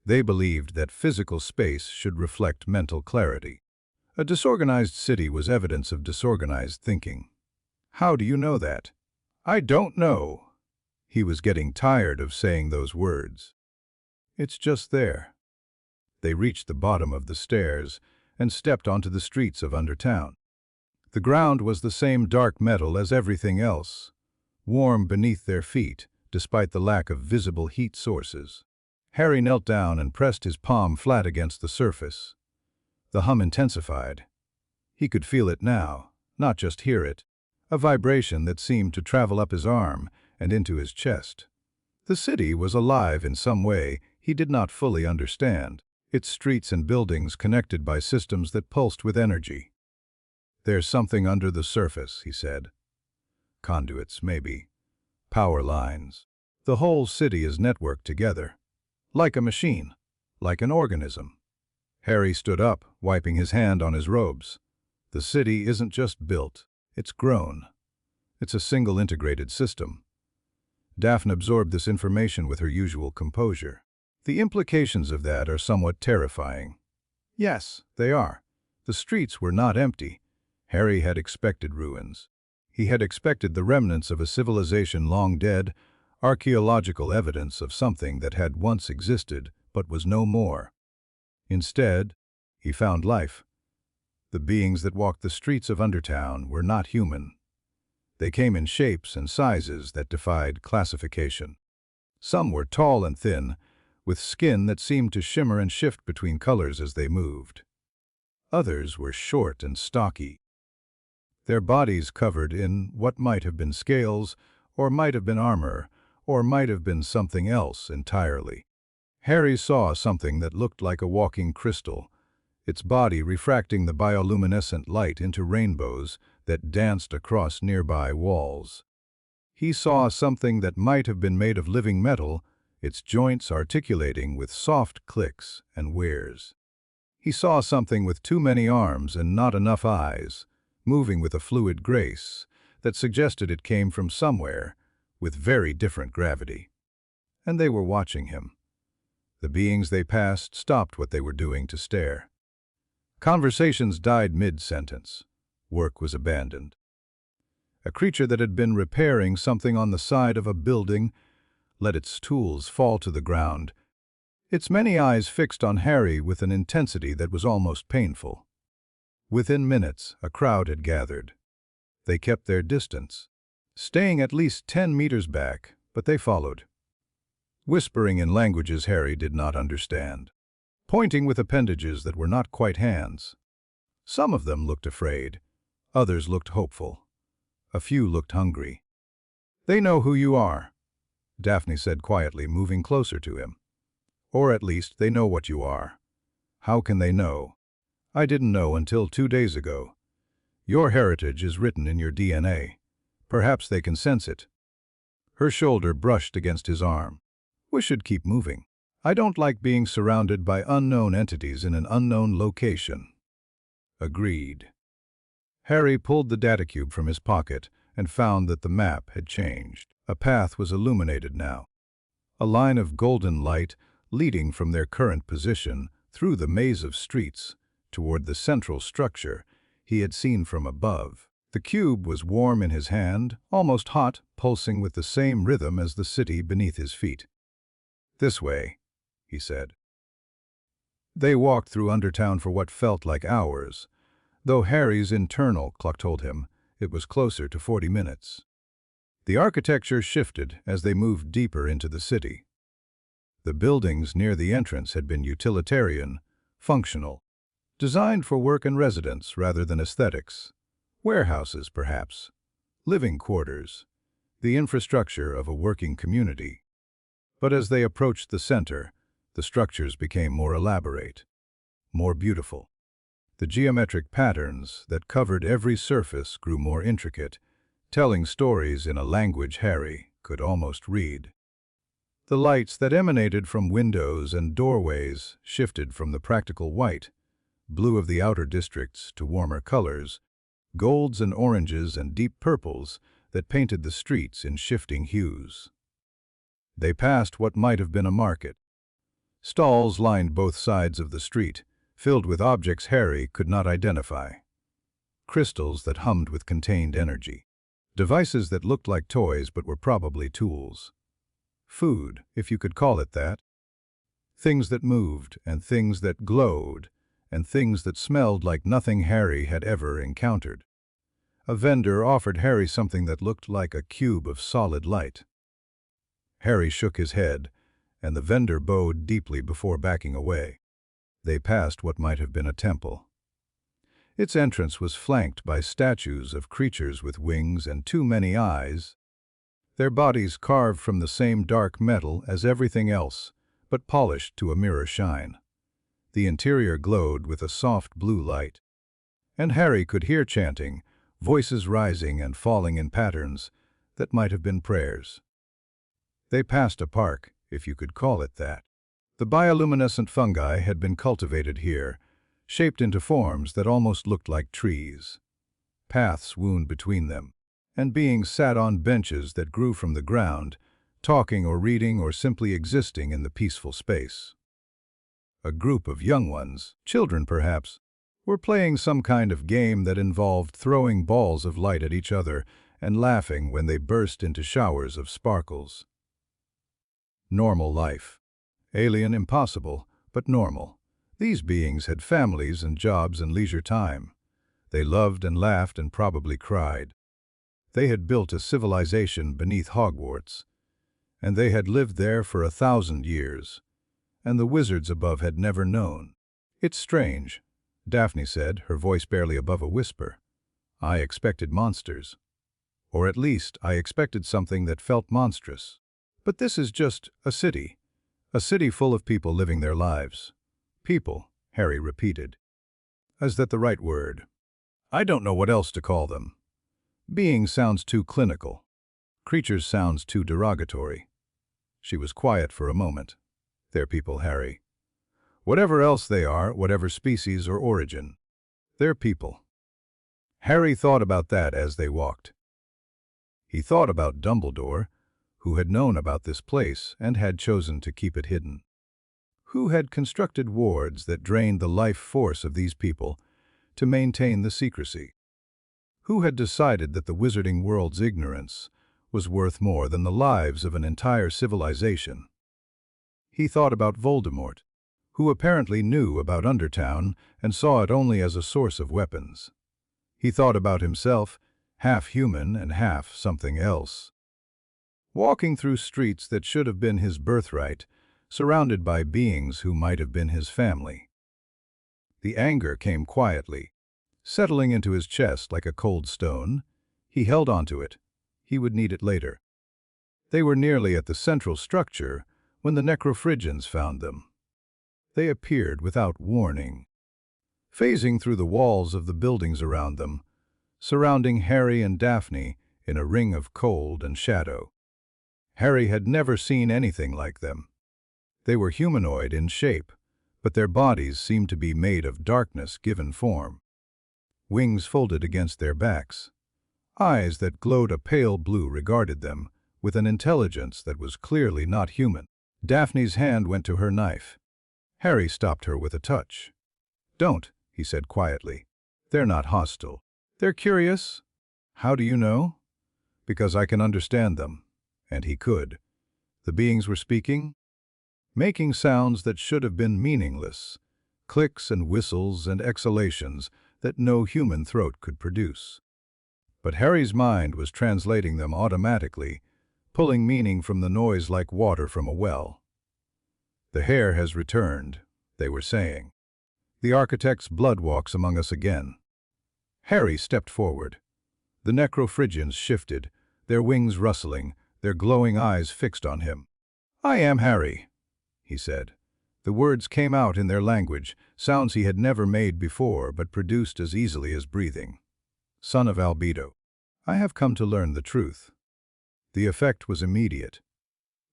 They believed that physical space should reflect mental clarity. A disorganized city was evidence of disorganized thinking. "How do you know that?" "I don't know." He was getting tired of saying those words. "It's just there." They reached the bottom of the stairs and stepped onto the streets of Undertown. The ground was the same dark metal as everything else, warm beneath their feet, despite the lack of visible heat sources. Harry knelt down and pressed his palm flat against the surface. The hum intensified. He could feel it now, not just hear it, a vibration that seemed to travel up his arm and into his chest. The city was alive in some way he did not fully understand, its streets and buildings connected by systems that pulsed with energy. "There's something under the surface," he said. "Conduits, maybe. Power lines. The whole city is networked together. Like a machine. Like an organism." Harry stood up, wiping his hand on his robes. "The city isn't just built, it's grown. It's a single integrated system." Daphne absorbed this information with her usual composure. "The implications of that are somewhat terrifying." "Yes, they are." The streets were not empty. Harry had expected ruins. He had expected the remnants of a civilization long dead, archaeological evidence of something that had once existed but was no more. Instead, he found life. The beings that walked the streets of Undertown were not human. They came in shapes and sizes that defied classification. Some were tall and thin, with skin that seemed to shimmer and shift between colors as they moved. Others were short and stocky, their bodies covered in what might have been scales, or might have been armor, or might have been something else entirely. Harry saw something that looked like a walking crystal, its body refracting the bioluminescent light into rainbows that danced across nearby walls. He saw something that might have been made of living metal, its joints articulating with soft clicks and whirs. He saw something with too many arms and not enough eyes, moving with a fluid grace that suggested it came from somewhere with very different gravity. And they were watching him. The beings they passed stopped what they were doing to stare. Conversations died mid-sentence. Work was abandoned. A creature that had been repairing something on the side of a building let its tools fall to the ground, its many eyes fixed on Harry with an intensity that was almost painful. Within minutes, a crowd had gathered. They kept their distance, staying at least 10 meters back, but they followed, whispering in languages Harry did not understand, pointing with appendages that were not quite hands. Some of them looked afraid, others looked hopeful. A few looked hungry. "They know who you are," Daphne said quietly, moving closer to him. "Or at least they know what you are." "How can they know?" "I didn't know until 2 days ago. Your heritage is written in your DNA. Perhaps they can sense it." Her shoulder brushed against his arm. "We should keep moving. I don't like being surrounded by unknown entities in an unknown location." Agreed. Harry pulled the data cube from his pocket and found that the map had changed. A path was illuminated now. A line of golden light leading from their current position through the maze of streets toward the central structure he had seen from above. The cube was warm in his hand, almost hot, pulsing with the same rhythm as the city beneath his feet. "This way," he said. They walked through Undertown for what felt like hours, though Harry's internal clock told him it was closer to 40 minutes. The architecture shifted as they moved deeper into the city. The buildings near the entrance had been utilitarian, functional, designed for work and residence rather than aesthetics. Warehouses, perhaps. Living quarters. The infrastructure of a working community. But as they approached the center, the structures became more elaborate, more beautiful. The geometric patterns that covered every surface grew more intricate, telling stories in a language Harry could almost read. The lights that emanated from windows and doorways shifted from the practical white, blue of the outer districts to warmer colors, golds and oranges and deep purples that painted the streets in shifting hues. They passed what might have been a market. Stalls lined both sides of the street, filled with objects Harry could not identify. Crystals that hummed with contained energy. Devices that looked like toys but were probably tools. Food, if you could call it that. Things that moved, and things that glowed, and things that smelled like nothing Harry had ever encountered. A vendor offered Harry something that looked like a cube of solid light. Harry shook his head, and the vendor bowed deeply before backing away. They passed what might have been a temple. Its entrance was flanked by statues of creatures with wings and too many eyes, their bodies carved from the same dark metal as everything else, but polished to a mirror shine. The interior glowed with a soft blue light, and Harry could hear chanting, voices rising and falling in patterns that might have been prayers. They passed a park, if you could call it that. The bioluminescent fungi had been cultivated here, shaped into forms that almost looked like trees. Paths wound between them, and beings sat on benches that grew from the ground, talking or reading or simply existing in the peaceful space. A group of young ones, children perhaps, were playing some kind of game that involved throwing balls of light at each other and laughing when they burst into showers of sparkles. Normal life. Alien, impossible, but normal. These beings had families and jobs and leisure time. They loved and laughed and probably cried. They had built a civilization beneath Hogwarts, and they had lived there for 1,000 years, and the wizards above had never known. "It's strange," Daphne said, her voice barely above a whisper. "I expected monsters. Or at least, I expected something that felt monstrous. But this is just a city full of people living their lives." "People," Harry repeated. Is that the right word? I don't know what else to call them. Being sounds too clinical. Creatures sounds too derogatory. She was quiet for a moment. They're people, Harry. Whatever else they are, whatever species or origin, they're people. Harry thought about that as they walked. He thought about Dumbledore, who had known about this place and had chosen to keep it hidden. Who had constructed wards that drained the life force of these people to maintain the secrecy? Who had decided that the wizarding world's ignorance was worth more than the lives of an entire civilization? He thought about Voldemort, who apparently knew about Undertown and saw it only as a source of weapons. He thought about himself, half human and half something else. Walking through streets that should have been his birthright, surrounded by beings who might have been his family. The anger came quietly, settling into his chest like a cold stone. He held onto it. He would need it later. They were nearly at the central structure when the Necrophrygians found them. They appeared without warning, phasing through the walls of the buildings around them, surrounding Harry and Daphne in a ring of cold and shadow. Harry had never seen anything like them. They were humanoid in shape, but their bodies seemed to be made of darkness given form. Wings folded against their backs. Eyes that glowed a pale blue regarded them, with an intelligence that was clearly not human. Daphne's hand went to her knife. Harry stopped her with a touch. "Don't," he said quietly. "They're not hostile. They're curious." "How do you know?" "Because I can understand them." And he could. The beings were speaking, making sounds that should have been meaningless, clicks and whistles and exhalations that no human throat could produce. But Harry's mind was translating them automatically, pulling meaning from the noise like water from a well. "The hair has returned," they were saying. "The architect's blood walks among us again." Harry stepped forward. The Necrophrygians shifted, their wings rustling, their glowing eyes fixed on him. "I am Harry," he said. The words came out in their language, sounds he had never made before but produced as easily as breathing. "Son of ALBEDO, I have come to learn the truth." The effect was immediate.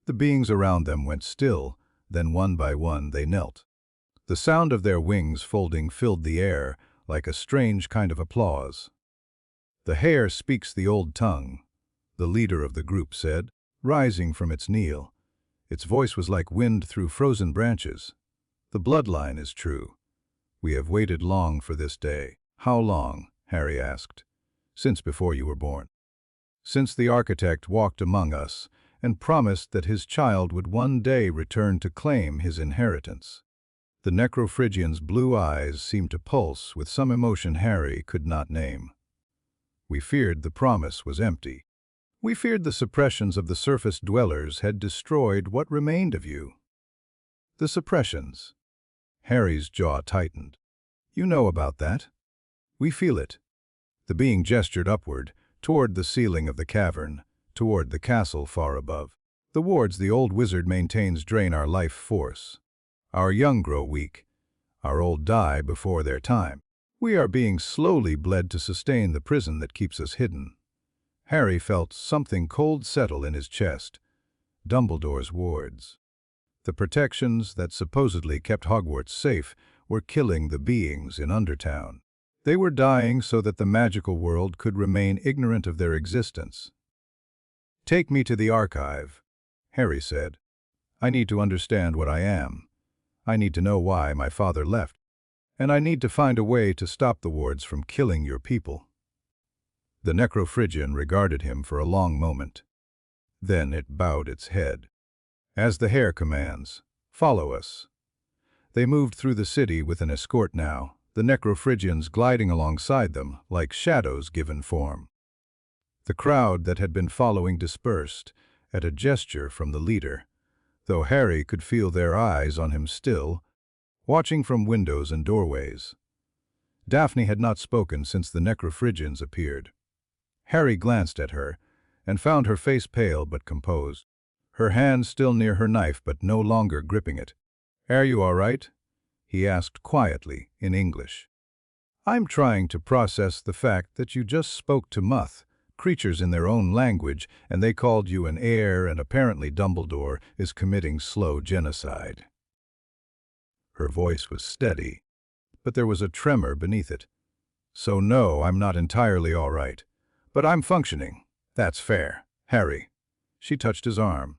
The beings around them went still, then one by one they knelt. The sound of their wings folding filled the air like a strange kind of applause. "The hair speaks the old tongue," the leader of the group said, rising from its kneel. Its voice was like wind through frozen branches. "The bloodline is true. We have waited long for this day." "How long?" Harry asked. "Since before you were born. Since the architect walked among us and promised that his child would one day return to claim his inheritance." The Necrophrygian's blue eyes seemed to pulse with some emotion Harry could not name. "We feared the promise was empty. We feared the suppressions of the surface dwellers had destroyed what remained of you." "The suppressions?" Harry's jaw tightened. "You know about that. We feel it." The being gestured upward, toward the ceiling of the cavern, toward the castle far above. "The wards the old wizard maintains drain our life force. Our young grow weak. Our old die before their time. We are being slowly bled to sustain the prison that keeps us hidden." Harry felt something cold settle in his chest. Dumbledore's wards. The protections that supposedly kept Hogwarts safe were killing the beings in Undertown. They were dying so that the magical world could remain ignorant of their existence. "Take me to the archive," Harry said. "I need to understand what I am. I need to know why my father left. And I need to find a way to stop the wards from killing your people." The Necrophrygian regarded him for a long moment. Then it bowed its head. "As the hair commands, follow us." They moved through the city with an escort now, the Necrophrygians gliding alongside them like shadows given form. The crowd that had been following dispersed at a gesture from the leader, though Harry could feel their eyes on him still, watching from windows and doorways. Daphne had not spoken since the Necrophrygians appeared. Harry glanced at her and found her face pale but composed, her hand still near her knife but no longer gripping it. "Are you all right?" he asked quietly in English. I'm trying to process the fact that you just spoke to Muth, creatures in their own language, and they called you an heir, and apparently Dumbledore is committing slow genocide. Her voice was steady, but there was a tremor beneath it. So no, I'm not entirely all right. But I'm functioning. That's fair. Harry. She touched his arm,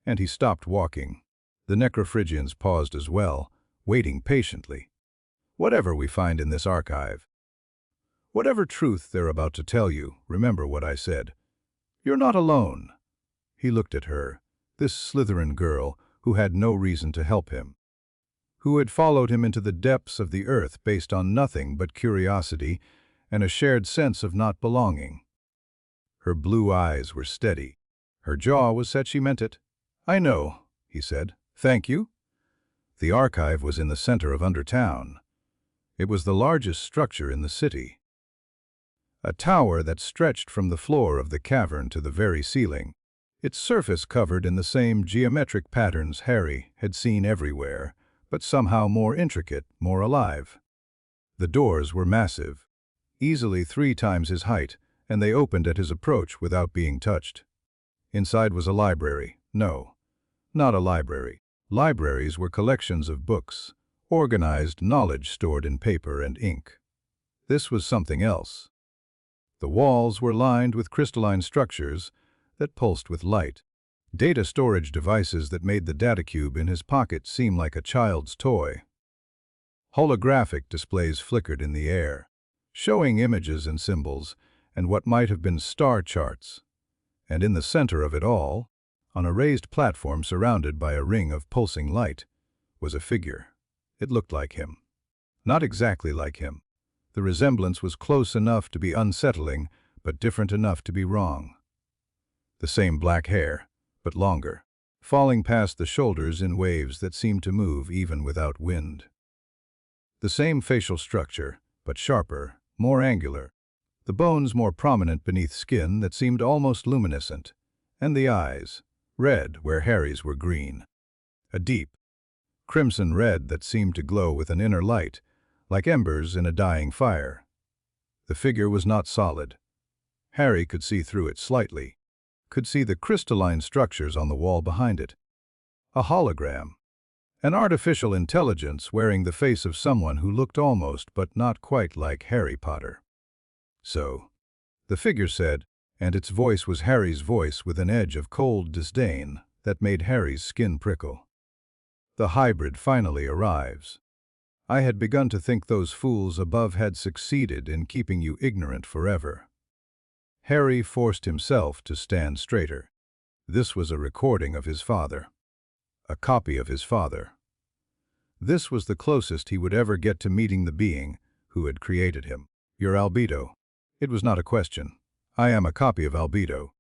and he stopped walking. The Necrophrygians paused as well, waiting patiently. Whatever we find in this archive, whatever truth they're about to tell you, remember what I said. You're not alone. He looked at her, this Slytherin girl who had no reason to help him, who had followed him into the depths of the earth based on nothing but curiosity and a shared sense of not belonging. Her blue eyes were steady. Her jaw was set. She meant it. I know, he said. Thank you. The archive was in the center of Undertown. It was the largest structure in the city. A tower that stretched from the floor of the cavern to the very ceiling, its surface covered in the same geometric patterns Harry had seen everywhere, but somehow more intricate, more alive. The doors were massive, easily 3 times his height, and they opened at his approach without being touched. Inside was a library. No, not a library. Libraries were collections of books, organized knowledge stored in paper and ink. This was something else. The walls were lined with crystalline structures that pulsed with light, data storage devices that made the datacube in his pocket seem like a child's toy. Holographic displays flickered in the air, showing images and symbols and what might have been star charts. And in the center of it all, on a raised platform surrounded by a ring of pulsing light, was a figure. It looked like him. Not exactly like him. The resemblance was close enough to be unsettling, but different enough to be wrong. The same black hair, but longer, falling past the shoulders in waves that seemed to move even without wind. The same facial structure, but sharper, more angular. The bones more prominent beneath skin that seemed almost luminescent, and the eyes, red where Harry's were green. A deep, crimson red that seemed to glow with an inner light, like embers in a dying fire. The figure was not solid. Harry could see through it slightly, could see the crystalline structures on the wall behind it. A hologram. An artificial intelligence wearing the face of someone who looked almost but not quite like Harry Potter. So, the figure said, and its voice was Harry's voice with an edge of cold disdain that made Harry's skin prickle. The hybrid finally arrives. I had begun to think those fools above had succeeded in keeping you ignorant forever. Harry forced himself to stand straighter. This was a recording of his father. A copy of his father. This was the closest he would ever get to meeting the being who had created him. Your ALBEDO. It was not a question. I am a copy of ALBEDO.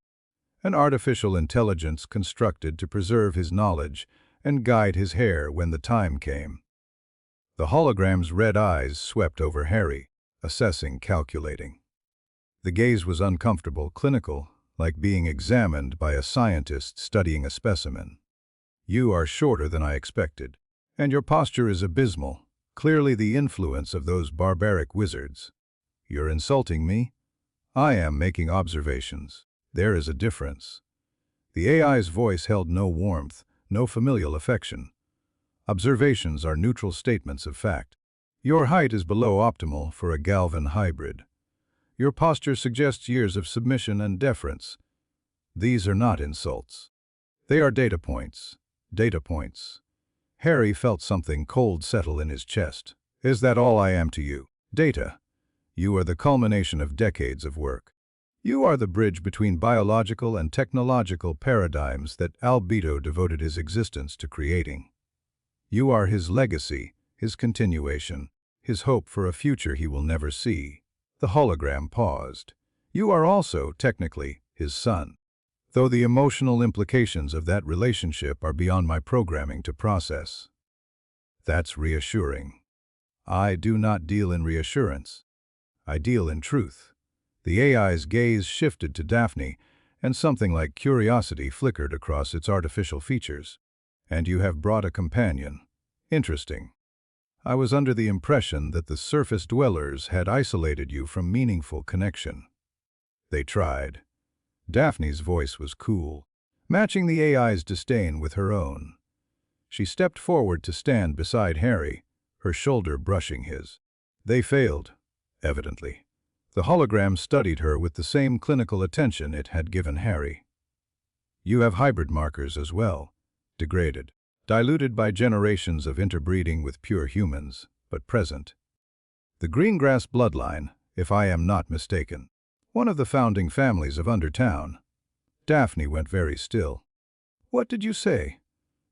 An artificial intelligence constructed to preserve his knowledge and guide his hair when the time came. The hologram's red eyes swept over Harry, assessing, calculating. The gaze was uncomfortable, clinical, like being examined by a scientist studying a specimen. You are shorter than I expected, and your posture is abysmal, clearly the influence of those barbaric wizards. You're insulting me? I am making observations. There is a difference. The AI's voice held no warmth, no familial affection. Observations are neutral statements of fact. Your height is below optimal for a Galvan hybrid. Your posture suggests years of submission and deference. These are not insults. They are data points. Data points. Harry felt something cold settle in his chest. Is that all I am to you? Data. You are the culmination of decades of work. You are the bridge between biological and technological paradigms that ALBEDO devoted his existence to creating. You are his legacy, his continuation, his hope for a future he will never see. The hologram paused. You are also, technically, his son, though the emotional implications of that relationship are beyond my programming to process. That's reassuring. I do not deal in reassurance. I deal in truth. The AI's gaze shifted to Daphne, and something like curiosity flickered across its artificial features. And you have brought a companion. Interesting. I was under the impression that the surface dwellers had isolated you from meaningful connection. They tried. Daphne's voice was cool, matching the AI's disdain with her own. She stepped forward to stand beside Harry, her shoulder brushing his. They failed, evidently. The hologram studied her with the same clinical attention it had given Harry. You have hybrid markers as well, degraded, diluted by generations of interbreeding with pure humans, but present. The Greengrass bloodline, if I am not mistaken. One of the founding families of Undertown. Daphne went very still. What did you say?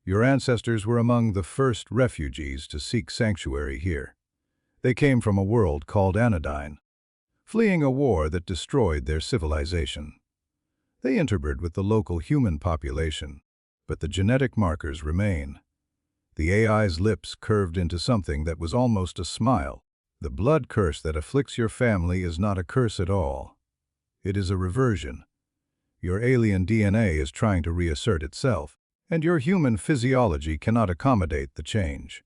Your ancestors were among the first refugees to seek sanctuary here. They came from a world called Anodyne, fleeing a war that destroyed their civilization. They interbred with the local human population, but the genetic markers remain. The AI's lips curved into something that was almost a smile. The blood curse that afflicts your family is not a curse at all. It is a reversion. Your alien DNA is trying to reassert itself, and your human physiology cannot accommodate the change.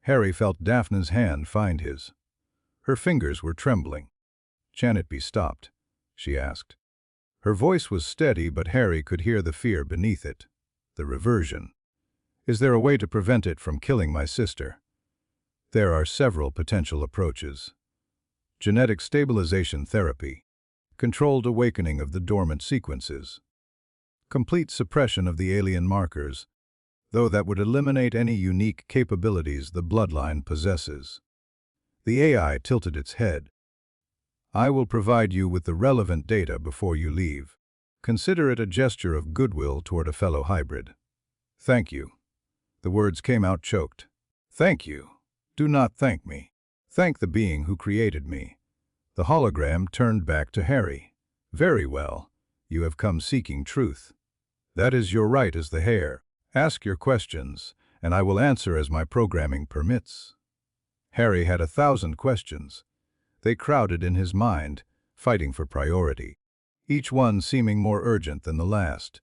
Harry felt Daphne's hand find his. Her fingers were trembling. "Can it be stopped?" she asked. Her voice was steady, but Harry could hear the fear beneath it. The reversion. Is there a way to prevent it from killing my sister? There are several potential approaches. Genetic stabilization therapy. Controlled awakening of the dormant sequences. Complete suppression of the alien markers, though that would eliminate any unique capabilities the bloodline possesses. The AI tilted its head. I will provide you with the relevant data before you leave. Consider it a gesture of goodwill toward a fellow hybrid. Thank you. The words came out choked. Thank you. Do not thank me. Thank the being who created me. The hologram turned back to Harry. Very well. You have come seeking truth. That is your right as the heir. Ask your questions, and I will answer as my programming permits. Harry had 1,000 questions. They crowded in his mind, fighting for priority, each one seeming more urgent than the last.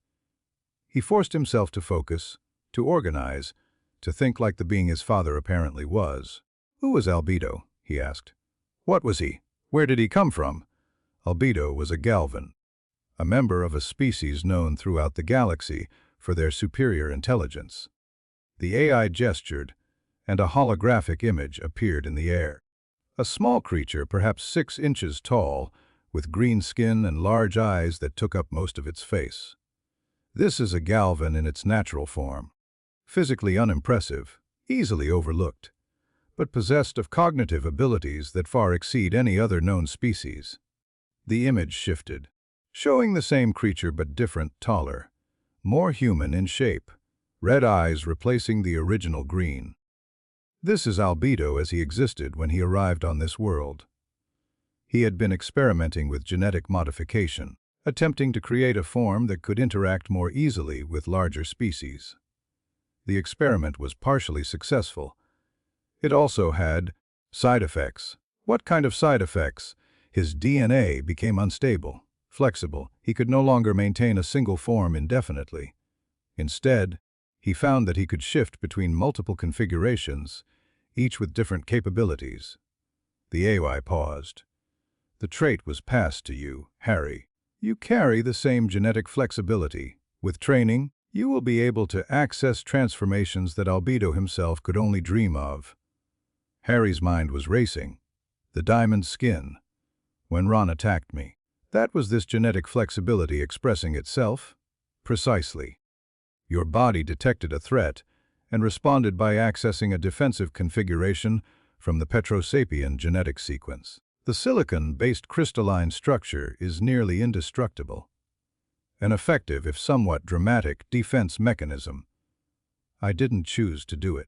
He forced himself to focus, to organize, to think like the being his father apparently was. Who was Albedo? He asked. What was he? Where did he come from? Albedo was a Galvan, a member of a species known throughout the galaxy for their superior intelligence. The AI gestured, and a holographic image appeared in the air. A small creature, perhaps 6 inches tall, with green skin and large eyes that took up most of its face. This is a Galvan in its natural form. Physically unimpressive, easily overlooked, but possessed of cognitive abilities that far exceed any other known species. The image shifted, showing the same creature but different, taller, more human in shape, red eyes replacing the original green. This is Albedo as he existed when he arrived on this world. He had been experimenting with genetic modification, attempting to create a form that could interact more easily with larger species. The experiment was partially successful. It also had side effects. What kind of side effects? His DNA became unstable, flexible. He could no longer maintain a single form indefinitely. Instead, he found that he could shift between multiple configurations, each with different capabilities. The AI paused. The trait was passed to you, Harry. You carry the same genetic flexibility. With training, you will be able to access transformations that Albedo himself could only dream of. Harry's mind was racing. The diamond skin. When Ron attacked me, that was this genetic flexibility expressing itself? Precisely. Your body detected a threat and responded by accessing a defensive configuration from the Petrosapien genetic sequence. The silicon-based crystalline structure is nearly indestructible. An effective, if somewhat dramatic, defense mechanism. I didn't choose to do it.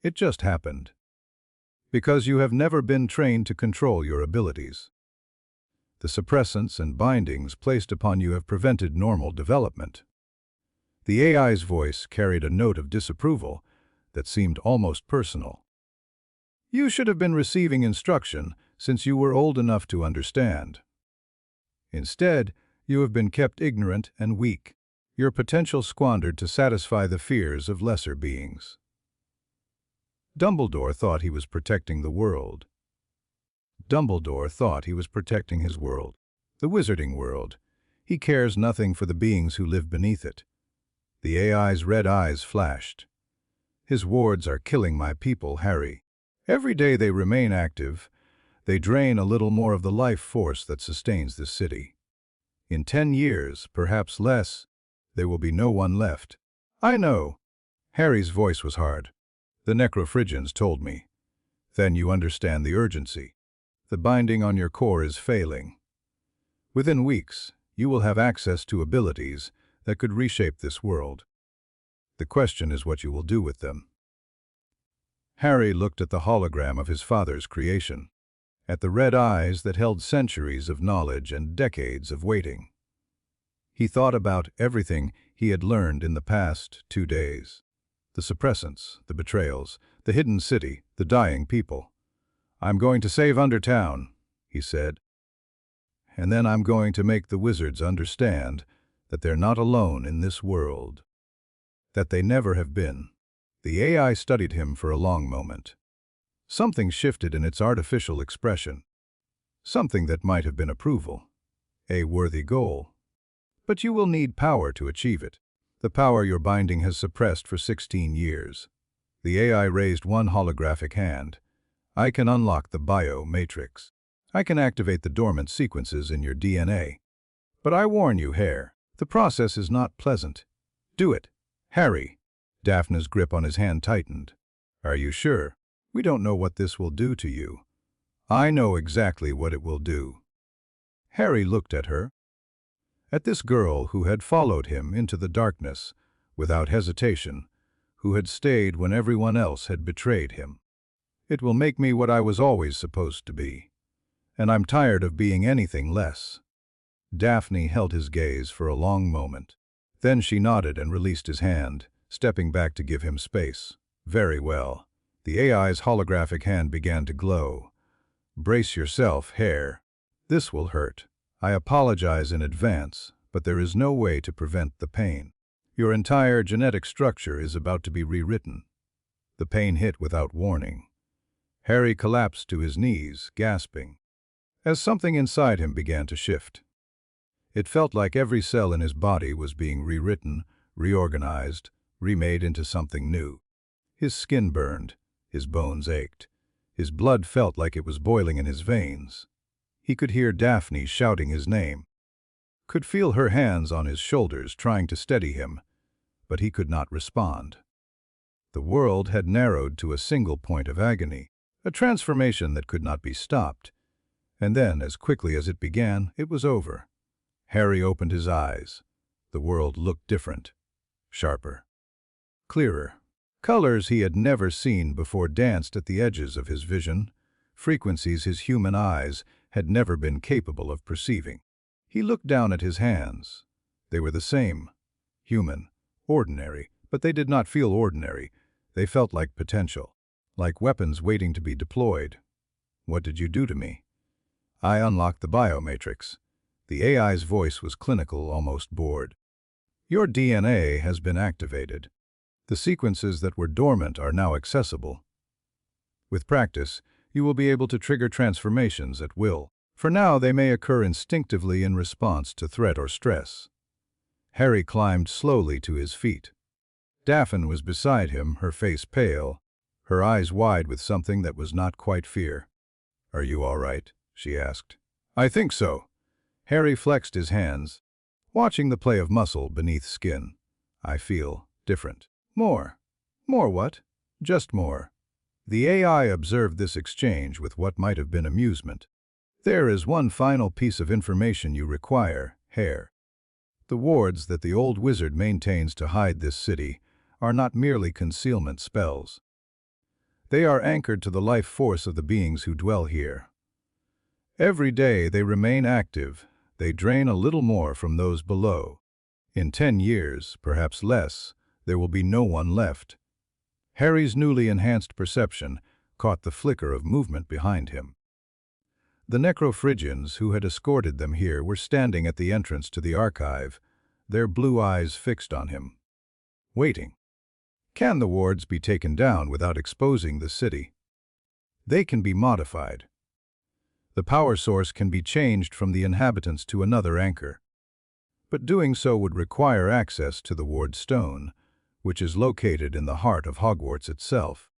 It just happened. Because you have never been trained to control your abilities. The suppressants and bindings placed upon you have prevented normal development. The AI's voice carried a note of disapproval that seemed almost personal. You should have been receiving instruction since you were old enough to understand. Instead, you have been kept ignorant and weak, your potential squandered to satisfy the fears of lesser beings. Dumbledore thought he was protecting the world. Dumbledore thought he was protecting his world, the wizarding world. He cares nothing for the beings who live beneath it. The AI's red eyes flashed. His wards are killing my people, Harry. Every day they remain active, they drain a little more of the life force that sustains this city. In 10 years, perhaps less, there will be no one left. I know. Harry's voice was hard. The Necrophrygians told me. Then you understand the urgency. The binding on your core is failing. Within weeks, you will have access to abilities that could reshape this world. The question is what you will do with them. Harry looked at the hologram of his father's creation, at the red eyes that held centuries of knowledge and decades of waiting. He thought about everything he had learned in the past 2 days. The suppressants, the betrayals, the hidden city, the dying people. I'm going to save Undertown, he said. And then I'm going to make the wizards understand that they're not alone in this world. That they never have been. The AI studied him for a long moment. Something shifted in its artificial expression. Something that might have been approval. A worthy goal. But you will need power to achieve it. The power your binding has suppressed for 16 years. The AI raised one holographic hand. I can unlock the bio-matrix. I can activate the dormant sequences in your DNA. But I warn you, Hare, the process is not pleasant. Do it. Harry. Daphne's grip on his hand tightened. Are you sure? We don't know what this will do to you. I know exactly what it will do. Harry looked at her. At this girl who had followed him into the darkness, without hesitation, who had stayed when everyone else had betrayed him. It will make me what I was always supposed to be. And I'm tired of being anything less. Daphne held his gaze for a long moment. Then she nodded and released his hand, stepping back to give him space. Very well. The AI's holographic hand began to glow. Brace yourself, Hare. This will hurt. I apologize in advance, but there is no way to prevent the pain. Your entire genetic structure is about to be rewritten. The pain hit without warning. Harry collapsed to his knees, gasping, as something inside him began to shift. It felt like every cell in his body was being rewritten, reorganized, remade into something new. His skin burned, his bones ached, his blood felt like it was boiling in his veins. He could hear Daphne shouting his name, could feel her hands on his shoulders trying to steady him, but he could not respond. The world had narrowed to a single point of agony, a transformation that could not be stopped. And then, as quickly as it began, it was over. Harry opened his eyes. The world looked different, sharper, clearer. Colors he had never seen before danced at the edges of his vision, frequencies his human eyes had never been capable of perceiving. He looked down at his hands. They were the same, human, ordinary, but they did not feel ordinary. They felt like potential, like weapons waiting to be deployed. What did you do to me? I unlocked the biomatrix. The AI's voice was clinical, almost bored. Your DNA has been activated. The sequences that were dormant are now accessible. With practice, you will be able to trigger transformations at will. For now, they may occur instinctively in response to threat or stress. Harry climbed slowly to his feet. Daphne was beside him, her face pale, her eyes wide with something that was not quite fear. Are you all right? She asked. I think so. Harry flexed his hands, watching the play of muscle beneath skin. I feel different. More. More what? Just more. The AI observed this exchange with what might have been amusement. There is one final piece of information you require, Hare. The wards that the old wizard maintains to hide this city are not merely concealment spells. They are anchored to the life force of the beings who dwell here. Every day they remain active, they drain a little more from those below. In 10 years, perhaps less, there will be no one left. Harry's newly enhanced perception caught the flicker of movement behind him. The Necrophrygians who had escorted them here were standing at the entrance to the archive, their blue eyes fixed on him. Waiting. Can the wards be taken down without exposing the city? They can be modified. The power source can be changed from the inhabitants to another anchor. But doing so would require access to the ward stone, which is located in the heart of Hogwarts itself,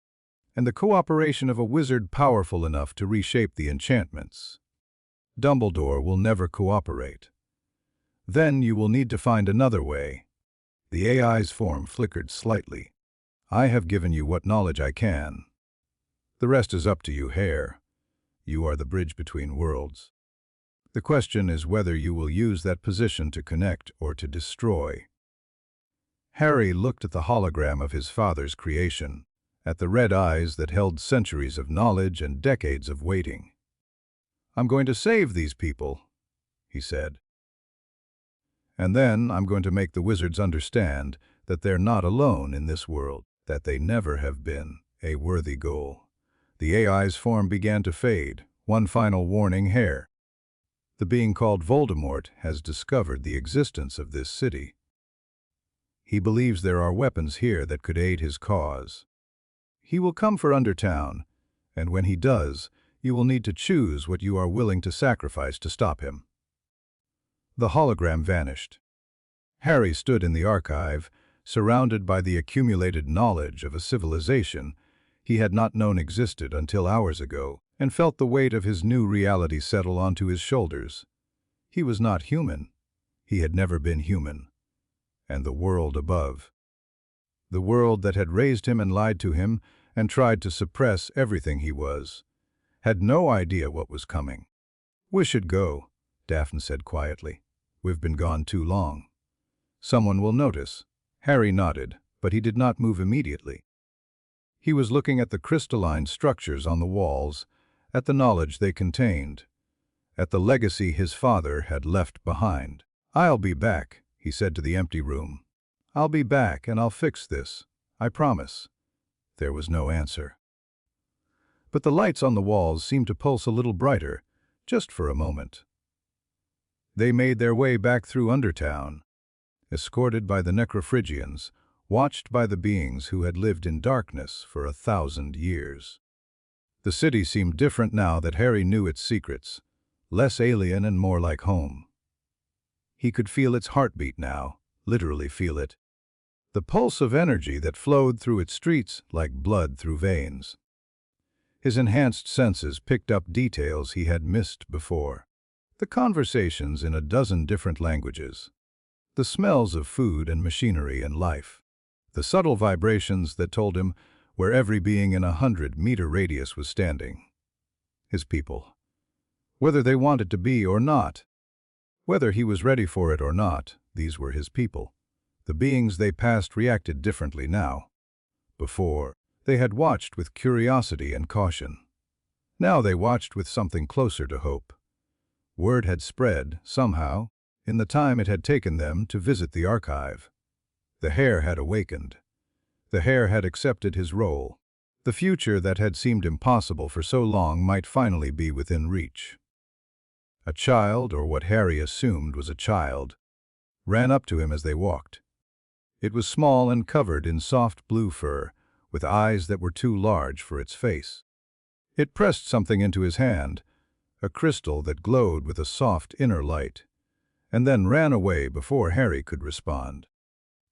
and the cooperation of a wizard powerful enough to reshape the enchantments. Dumbledore will never cooperate. Then you will need to find another way. The AI's form flickered slightly. I have given you what knowledge I can. The rest is up to you, Hare. You are the bridge between worlds. The question is whether you will use that position to connect or to destroy. Harry looked at the hologram of his father's creation, at the red eyes that held centuries of knowledge and decades of waiting. I'm going to save these people, he said. And then I'm going to make the wizards understand that they're not alone in this world, that they never have been a worthy goal. The AI's form began to fade. One final warning, Hare. The being called Voldemort has discovered the existence of this city. He believes there are weapons here that could aid his cause. He will come for Undertown, and when he does, you will need to choose what you are willing to sacrifice to stop him. The hologram vanished. Harry stood in the archive, surrounded by the accumulated knowledge of a civilization he had not known existed until hours ago, and felt the weight of his new reality settle onto his shoulders. He was not human. He had never been human. And the world above. The world that had raised him and lied to him and tried to suppress everything he was, had no idea what was coming. We should go, Daphne said quietly. We've been gone too long. Someone will notice. Harry nodded, but he did not move immediately. He was looking at the crystalline structures on the walls, at the knowledge they contained, at the legacy his father had left behind. I'll be back, he said to the empty room. I'll be back and I'll fix this. I promise. There was no answer. But the lights on the walls seemed to pulse a little brighter, just for a moment. They made their way back through Undertown, escorted by the Necrophrygians, watched by the beings who had lived in darkness for 1,000 years. The city seemed different now that Harry knew its secrets, less alien and more like home. He could feel its heartbeat now, literally feel it. The pulse of energy that flowed through its streets like blood through veins. His enhanced senses picked up details he had missed before. The conversations in a dozen different languages. The smells of food and machinery and life. The subtle vibrations that told him where every being in a 100-meter radius was standing. His people. Whether they wanted to be or not. Whether he was ready for it or not, these were his people. The beings they passed reacted differently now. Before, they had watched with curiosity and caution. Now they watched with something closer to hope. Word had spread, somehow, in the time it had taken them to visit the archive. The Hare had awakened. The Hare had accepted his role. The future that had seemed impossible for so long might finally be within reach. A child, or what Harry assumed was a child, ran up to him as they walked. It was small and covered in soft blue fur, with eyes that were too large for its face. It pressed something into his hand, a crystal that glowed with a soft inner light, and then ran away before Harry could respond.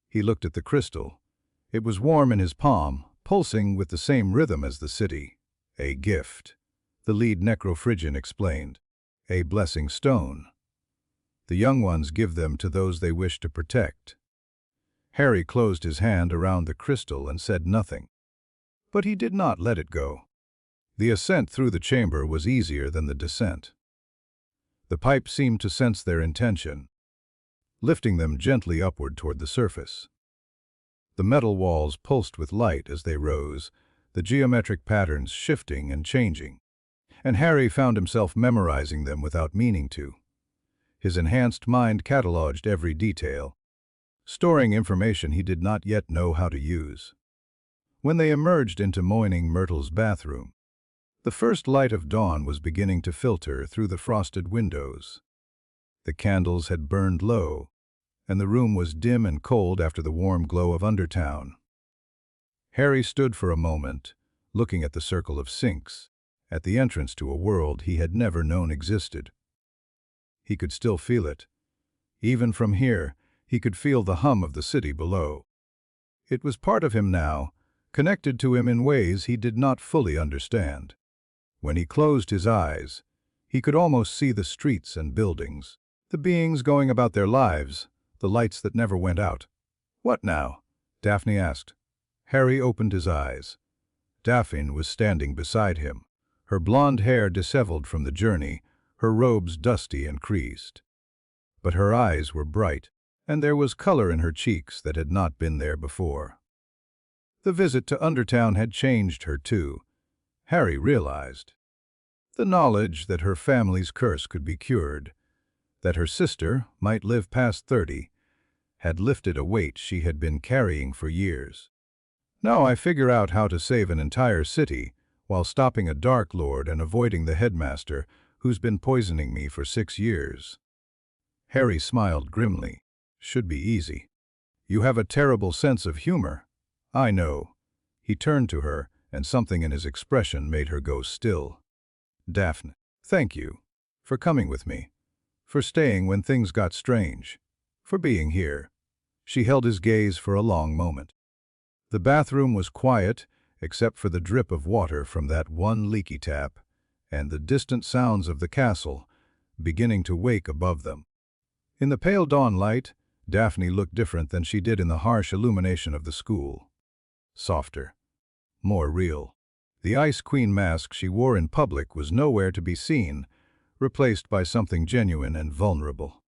He looked at the crystal. It was warm in his palm, pulsing with the same rhythm as the city. A gift, the lead Necrophrygian explained. A blessing stone. The young ones give them to those they wish to protect. Harry closed his hand around the crystal and said nothing. But he did not let it go. The ascent through the chamber was easier than the descent. The pipe seemed to sense their intention, lifting them gently upward toward the surface. The metal walls pulsed with light as they rose, the geometric patterns shifting and changing, and Harry found himself memorizing them without meaning to. His enhanced mind cataloged every detail, storing information he did not yet know how to use. When they emerged into Moaning Myrtle's bathroom, the first light of dawn was beginning to filter through the frosted windows. The candles had burned low, and the room was dim and cold after the warm glow of Undertown. Harry stood for a moment, looking at the circle of sinks, at the entrance to a world he had never known existed. He could still feel it. Even from here, he could feel the hum of the city below. It was part of him now, connected to him in ways he did not fully understand. When he closed his eyes, he could almost see the streets and buildings, the beings going about their lives, the lights that never went out. "What now?" Daphne asked. Harry opened his eyes. Daphne was standing beside him, her blonde hair disheveled from the journey, her robes dusty and creased. But her eyes were bright, and there was color in her cheeks that had not been there before. The visit to Undertown had changed her too, Harry realized. The knowledge that her family's curse could be cured, that her sister might live past 30, had lifted a weight she had been carrying for years. "Now I figure out how to save an entire city while stopping a Dark Lord and avoiding the headmaster who's been poisoning me for 6 years." Harry smiled grimly. "Should be easy. You have a terrible sense of humor." "I know." He turned to her, and something in his expression made her go still. "Daphne, thank you. For coming with me. For staying when things got strange. For being here." She held his gaze for a long moment. The bathroom was quiet, except for the drip of water from that one leaky tap, and the distant sounds of the castle beginning to wake above them. In the pale dawn light, Daphne looked different than she did in the harsh illumination of the school. Softer. More real. The Ice Queen mask she wore in public was nowhere to be seen, replaced by something genuine and vulnerable.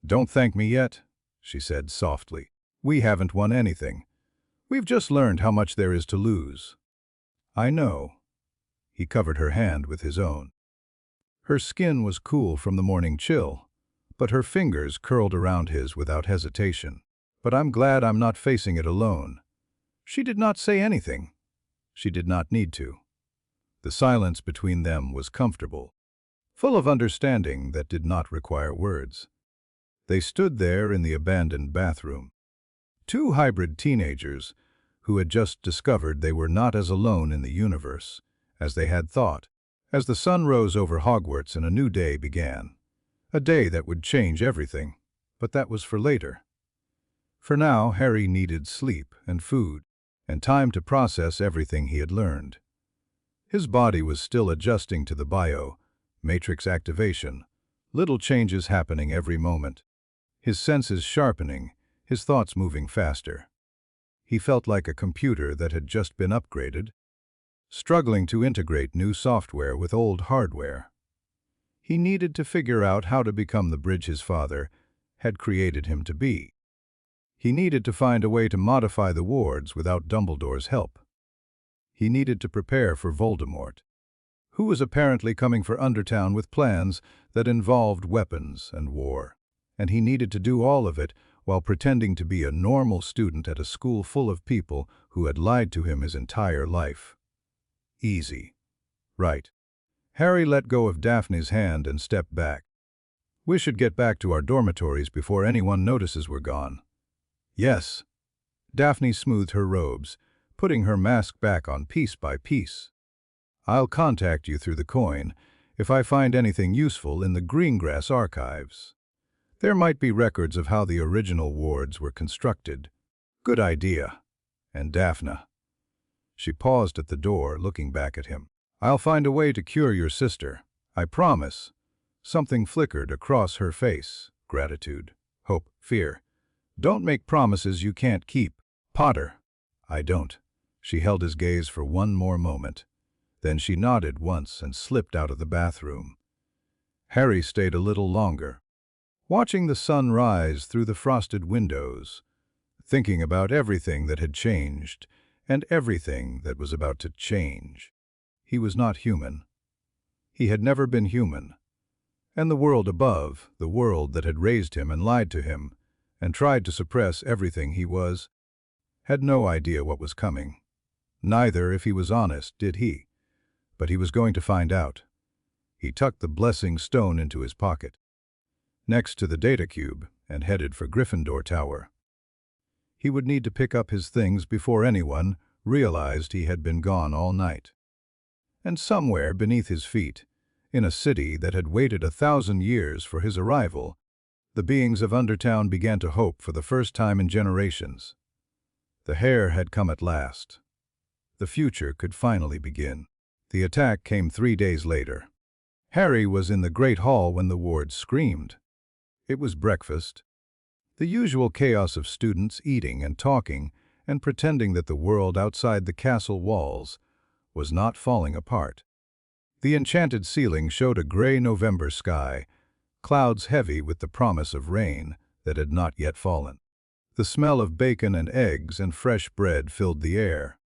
"Don't thank me yet," she said softly. "We haven't won anything. We've just learned how much there is to lose." "I know." He covered her hand with his own. Her skin was cool from the morning chill, but her fingers curled around his without hesitation. "But I'm glad I'm not facing it alone." She did not say anything. She did not need to. The silence between them was comfortable, full of understanding that did not require words. They stood there in the abandoned bathroom. Two hybrid teenagers who had just discovered they were not as alone in the universe as they had thought. As the sun rose over Hogwarts and a new day began. A day that would change everything, but that was for later. For now, Harry needed sleep and food, and time to process everything he had learned. His body was still adjusting to the matrix activation, little changes happening every moment. His senses sharpening, his thoughts moving faster. He felt like a computer that had just been upgraded, struggling to integrate new software with old hardware. He needed to figure out how to become the bridge his father had created him to be. He needed to find a way to modify the wards without Dumbledore's help. He needed to prepare for Voldemort, who was apparently coming for Undertown with plans that involved weapons and war. And he needed to do all of it while pretending to be a normal student at a school full of people who had lied to him his entire life. Easy. Right. Harry let go of Daphne's hand and stepped back. "We should get back to our dormitories before anyone notices we're gone." "Yes." Daphne smoothed her robes, putting her mask back on piece by piece. "I'll contact you through the coin if I find anything useful in the Greengrass archives. There might be records of how the original wards were constructed." "Good idea." "And Daphne." She paused at the door, looking back at him. "I'll find a way to cure your sister. I promise." Something flickered across her face. Gratitude, hope, fear. "Don't make promises you can't keep." "Potter." "I don't." She held his gaze for one more moment. Then she nodded once and slipped out of the bathroom. Harry stayed a little longer, watching the sun rise through the frosted windows, thinking about everything that had changed and everything that was about to change. He was not human. He had never been human. And the world above, the world that had raised him and lied to him and tried to suppress everything he was, had no idea what was coming. Neither, if he was honest, did he. But he was going to find out. He tucked the blessing stone into his pocket, next to the data cube, and headed for Gryffindor Tower. He would need to pick up his things before anyone, realized he had been gone all night. And somewhere beneath his feet, in a city that had waited 1,000 years for his arrival, the beings of Undertown began to hope for the first time in generations. The heir had come at last. The future could finally begin. The attack came 3 days later. Harry was in the great hall when the wards screamed. It was breakfast. The usual chaos of students eating and talking and pretending that the world outside the castle walls was not falling apart. The enchanted ceiling showed a gray November sky, clouds heavy with the promise of rain that had not yet fallen. The smell of bacon and eggs and fresh bread filled the air,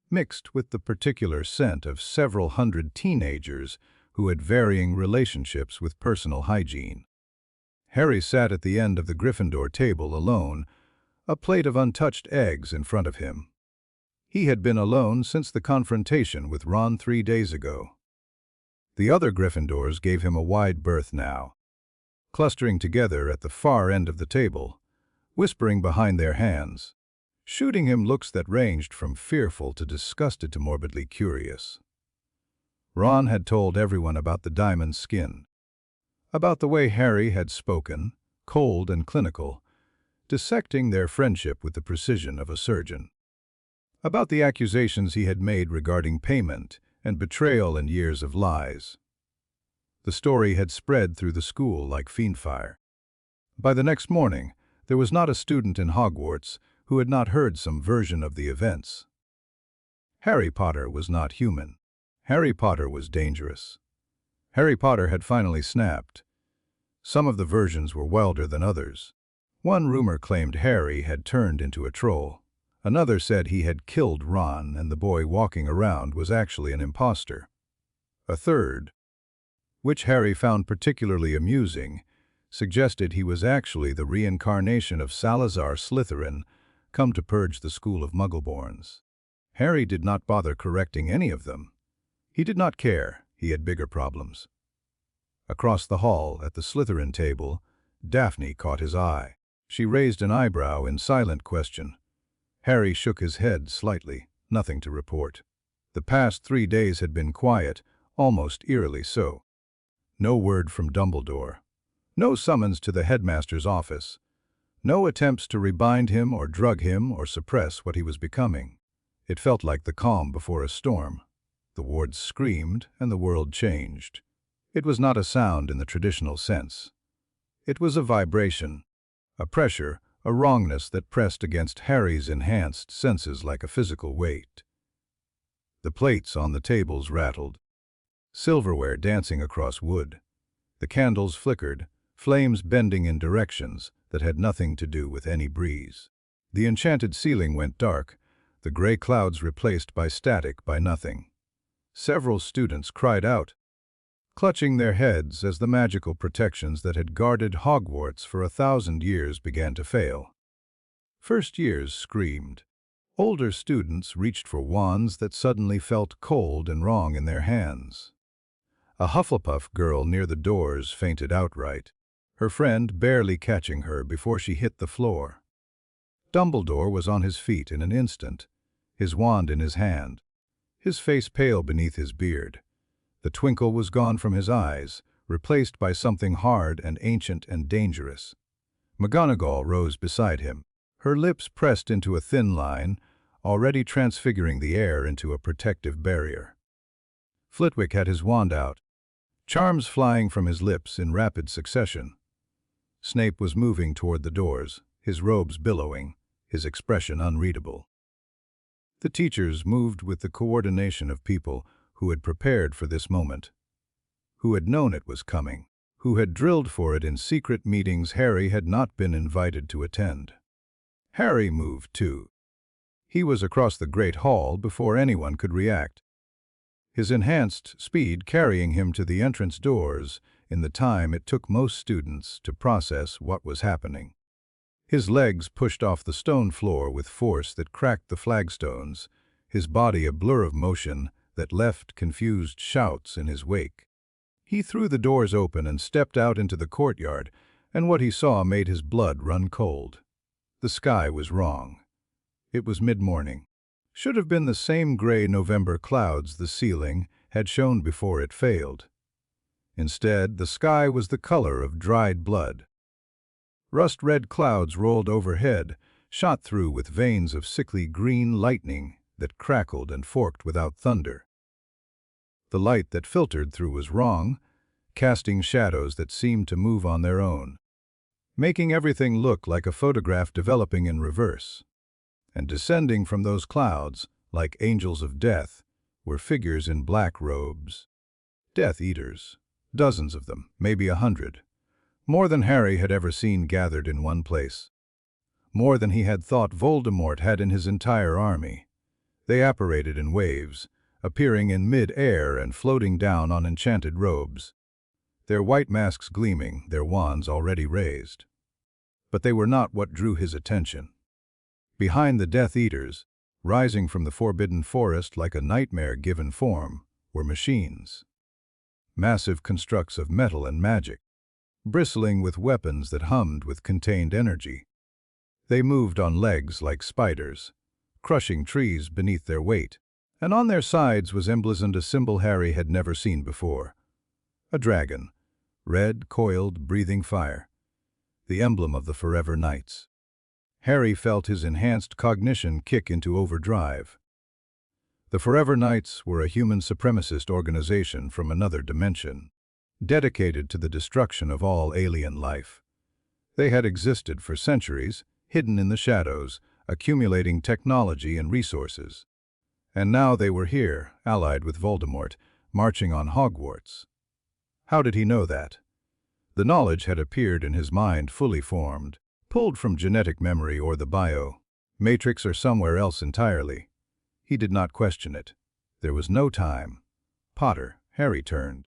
mixed with the particular scent of several hundred teenagers who had varying relationships with personal hygiene. Harry sat at the end of the Gryffindor table alone, a plate of untouched eggs in front of him. He had been alone since the confrontation with Ron 3 days ago. The other Gryffindors gave him a wide berth now, clustering together at the far end of the table, whispering behind their hands, shooting him looks that ranged from fearful to disgusted to morbidly curious. Ron had told everyone about the diamond skin, about the way Harry had spoken, cold and clinical, dissecting their friendship with the precision of a surgeon, about the accusations he had made regarding payment and betrayal and years of lies. The story had spread through the school like fiendfire. By the next morning, there was not a student in Hogwarts who had not heard some version of the events. Harry Potter was not human. Harry Potter was dangerous. Harry Potter had finally snapped. Some of the versions were wilder than others. One rumor claimed Harry had turned into a troll. Another said he had killed Ron and the boy walking around was actually an imposter. A third, which Harry found particularly amusing, suggested he was actually the reincarnation of Salazar Slytherin, come to purge the school of Muggleborns. Harry did not bother correcting any of them. He did not care, he had bigger problems. Across the hall, at the Slytherin table, Daphne caught his eye. She raised an eyebrow in silent question. Harry shook his head slightly, nothing to report. The past 3 days had been quiet, almost eerily so. No word from Dumbledore. No summons to the headmaster's office. No attempts to rebind him or drug him or suppress what he was becoming. It felt like the calm before a storm. The wards screamed and the world changed. It was not a sound in the traditional sense. It was a vibration, a pressure, a wrongness that pressed against Harry's enhanced senses like a physical weight. The plates on the tables rattled, silverware dancing across wood. The candles flickered, flames bending in directions that had nothing to do with any breeze. The enchanted ceiling went dark, the gray clouds replaced by static, by nothing. Several students cried out, clutching their heads as the magical protections that had guarded Hogwarts for 1,000 years began to fail. First years screamed. Older students reached for wands that suddenly felt cold and wrong in their hands. A Hufflepuff girl near the doors fainted outright, her friend barely catching her before she hit the floor. Dumbledore was on his feet in an instant, his wand in his hand, his face pale beneath his beard. The twinkle was gone from his eyes, replaced by something hard and ancient and dangerous. McGonagall rose beside him, her lips pressed into a thin line, already transfiguring the air into a protective barrier. Flitwick had his wand out, charms flying from his lips in rapid succession. Snape was moving toward the doors, his robes billowing, his expression unreadable. The teachers moved with the coordination of people who had prepared for this moment, who had known it was coming, who had drilled for it in secret meetings Harry had not been invited to attend. Harry moved too. He was across the great hall before anyone could react, his enhanced speed carrying him to the entrance doors in the time it took most students to process what was happening. His legs pushed off the stone floor with force that cracked the flagstones, his body a blur of motion that left confused shouts in his wake. He threw the doors open and stepped out into the courtyard, and what he saw made his blood run cold. The sky was wrong. It was mid-morning. should have been the same gray November clouds the ceiling had shown before it failed. Instead, the sky was the color of dried blood. Rust-red clouds rolled overhead, shot through with veins of sickly green lightning that crackled and forked without thunder. The light that filtered through was wrong, casting shadows that seemed to move on their own, making everything look like a photograph developing in reverse. And descending from those clouds, like angels of death, were figures in black robes. Death Eaters. Dozens of them, maybe 100. More than Harry had ever seen gathered in one place. More than he had thought Voldemort had in his entire army. They apparated in waves, appearing in mid-air and floating down on enchanted robes, their white masks gleaming, their wands already raised. But they were not what drew his attention. Behind the Death Eaters, rising from the forbidden forest like a nightmare-given form, were machines. Massive constructs of metal and magic, bristling with weapons that hummed with contained energy. They moved on legs like spiders, crushing trees beneath their weight, and on their sides was emblazoned a symbol Harry had never seen before. A dragon, red, coiled, breathing fire, the emblem of the Forever Knights. Harry felt his enhanced cognition kick into overdrive. The Forever Knights were a human supremacist organization from another dimension, dedicated to the destruction of all alien life. They had existed for centuries, hidden in the shadows, accumulating technology and resources. And now they were here, allied with Voldemort, marching on Hogwarts. How did he know that? The knowledge had appeared in his mind fully formed, pulled from genetic memory or the bio, matrix or somewhere else entirely. He did not question it. There was no time. Potter, Harry turned.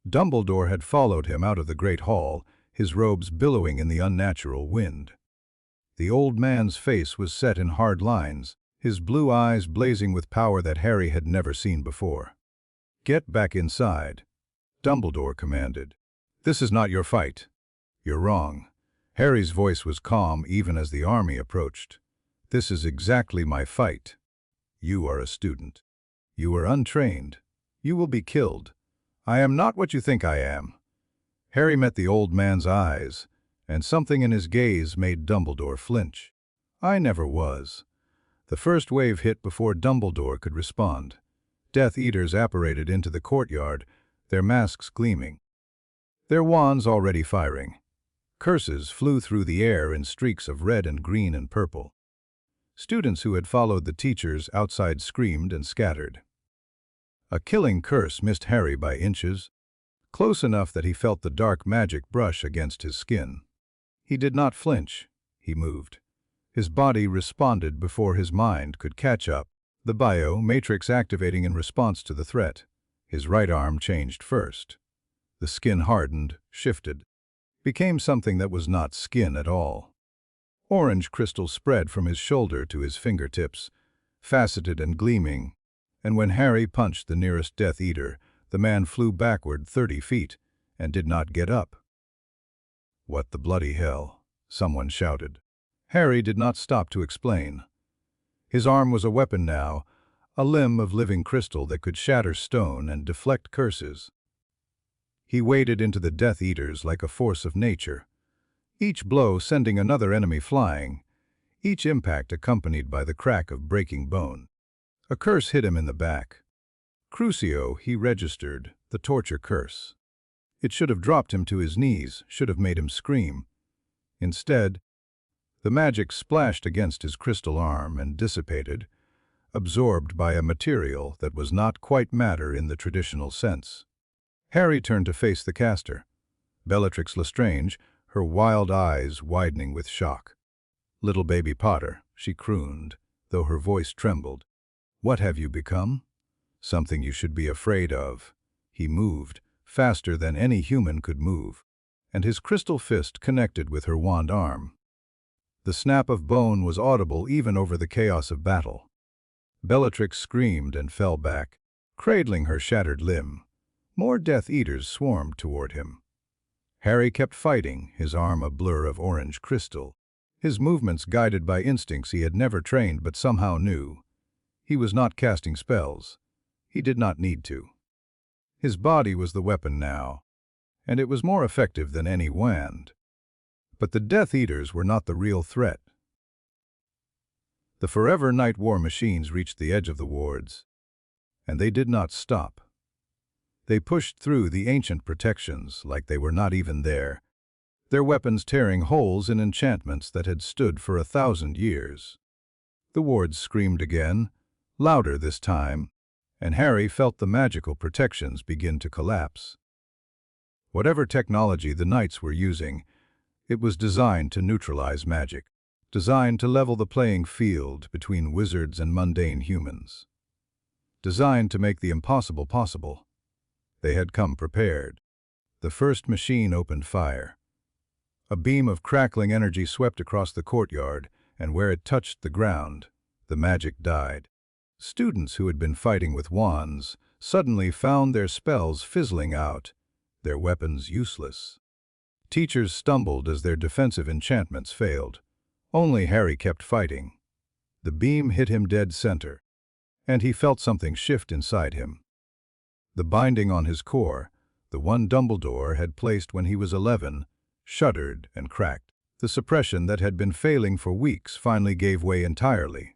Dumbledore had followed him out of the great hall, his robes billowing in the unnatural wind. The old man's face was set in hard lines, his blue eyes blazing with power that Harry had never seen before. "Get back inside," Dumbledore commanded. "This is not your fight. You're wrong." Harry's voice was calm even as the army approached. "This is exactly my fight. You are a student. You are untrained. You will be killed. I am not what you think I am." Harry met the old man's eyes, and something in his gaze made Dumbledore flinch. "I never was." The first wave hit before Dumbledore could respond. Death Eaters apparated into the courtyard, their masks gleaming, their wands already firing. Curses flew through the air in streaks of red and green and purple. Students who had followed the teachers outside screamed and scattered. A killing curse missed Harry by inches, close enough that he felt the dark magic brush against his skin. He did not flinch. He moved. His body responded before his mind could catch up, the bio matrix activating in response to the threat. His right arm changed first. The skin hardened, shifted, became something that was not skin at all. Orange crystal spread from his shoulder to his fingertips, faceted and gleaming, and when Harry punched the nearest Death Eater, the man flew backward 30 feet and did not get up. "What the bloody hell?" someone shouted. Harry did not stop to explain. His arm was a weapon now, a limb of living crystal that could shatter stone and deflect curses. He waded into the Death Eaters like a force of nature, each blow sending another enemy flying, each impact accompanied by the crack of breaking bone. A curse hit him in the back. Crucio, he registered, the torture curse. It should have dropped him to his knees, should have made him scream. Instead, the magic splashed against his crystal arm and dissipated, absorbed by a material that was not quite matter in the traditional sense. Harry turned to face the caster, Bellatrix Lestrange, her wild eyes widening with shock. "Little baby Potter," she crooned, though her voice trembled. "What have you become?" "Something you should be afraid of." He moved, faster than any human could move, and his crystal fist connected with her wand arm. The snap of bone was audible even over the chaos of battle. Bellatrix screamed and fell back, cradling her shattered limb. More Death Eaters swarmed toward him. Harry kept fighting, his arm a blur of orange crystal, his movements guided by instincts he had never trained but somehow knew. He was not casting spells. He did not need to. His body was the weapon now, and it was more effective than any wand. But the Death Eaters were not the real threat. The Forever Night War machines reached the edge of the wards, and they did not stop. They pushed through the ancient protections like they were not even there, their weapons tearing holes in enchantments that had stood for 1,000 years. The wards screamed again, louder this time, and Harry felt the magical protections begin to collapse. Whatever technology the knights were using, it was designed to neutralize magic, designed to level the playing field between wizards and mundane humans, designed to make the impossible possible. They had come prepared. The first machine opened fire. A beam of crackling energy swept across the courtyard, and where it touched the ground, the magic died. Students who had been fighting with wands suddenly found their spells fizzling out, their weapons useless. Teachers stumbled as their defensive enchantments failed. Only Harry kept fighting. The beam hit him dead center, and he felt something shift inside him. The binding on his core, the one Dumbledore had placed when he was 11, shuddered and cracked. The suppression that had been failing for weeks finally gave way entirely.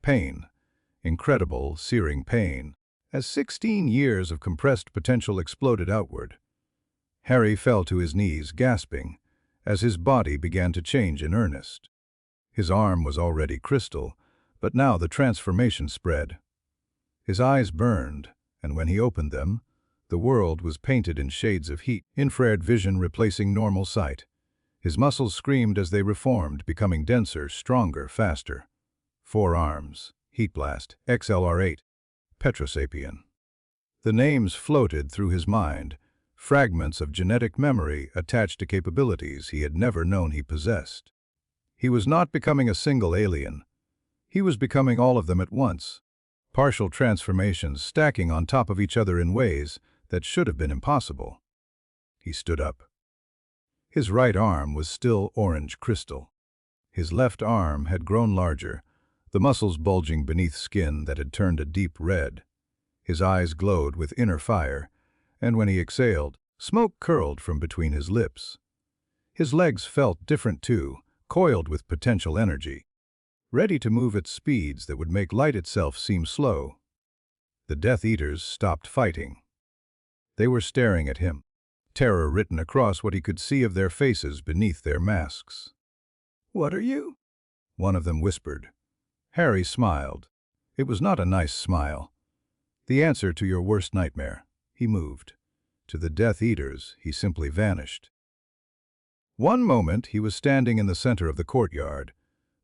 Pain, incredible, searing pain, as 16 years of compressed potential exploded outward. Harry fell to his knees, gasping, as his body began to change in earnest. His arm was already crystal, but now the transformation spread. His eyes burned, and when he opened them, the world was painted in shades of heat, infrared vision replacing normal sight. His muscles screamed as they reformed, becoming denser, stronger, faster. 4 arms, Heat Blast, XLR8, Petrosapien. The names floated through his mind, fragments of genetic memory attached to capabilities he had never known he possessed. He was not becoming a single alien. He was becoming all of them at once, partial transformations stacking on top of each other in ways that should have been impossible. He stood up. His right arm was still orange crystal. His left arm had grown larger, the muscles bulging beneath skin that had turned a deep red. His eyes glowed with inner fire, and when he exhaled, smoke curled from between his lips. His legs felt different too, coiled with potential energy, ready to move at speeds that would make light itself seem slow. The Death Eaters stopped fighting. They were staring at him, terror written across what he could see of their faces beneath their masks. "What are you?" one of them whispered. Harry smiled. It was not a nice smile. "The answer to your worst nightmare." He moved. To the Death Eaters, he simply vanished. One moment he was standing in the center of the courtyard.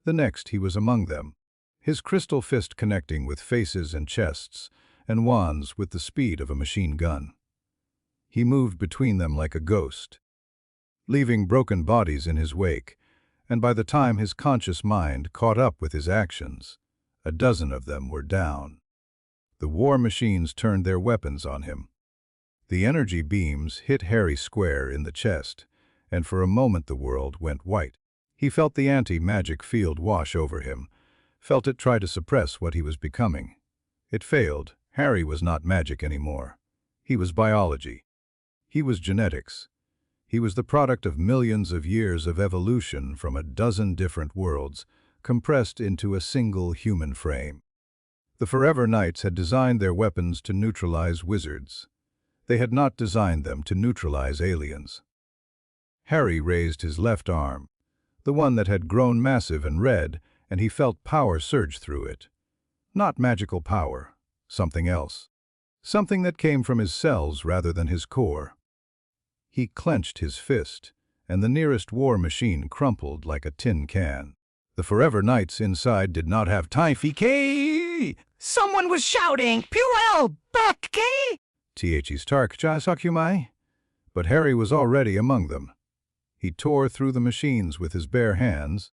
The next he was among them, his crystal fist connecting with faces and chests, and wands with the speed of a machine gun. He moved between them like a ghost, leaving broken bodies in his wake, and by the time his conscious mind caught up with his actions, a dozen of them were down. The war machines turned their weapons on him. The energy beams hit Harry square in the chest, and for a moment the world went white. He felt the anti-magic field wash over him, felt it try to suppress what he was becoming. It failed. Harry was not magic anymore. He was biology. He was genetics. He was the product of millions of years of evolution from a dozen different worlds, compressed into a single human frame. The Forever Knights had designed their weapons to neutralize wizards. They had not designed them to neutralize aliens. Harry raised his left arm, the one that had grown massive and red, and he felt power surge through it. Not magical power, something else. Something that came from his cells rather than his core. He clenched his fist, and the nearest war machine crumpled like a tin can. The Forever Knights inside did not have time. Someone was shouting, "Puel, back, K!" Th's Tark Jasakumai. But Harry was already among them. He tore through the machines with his bare hands,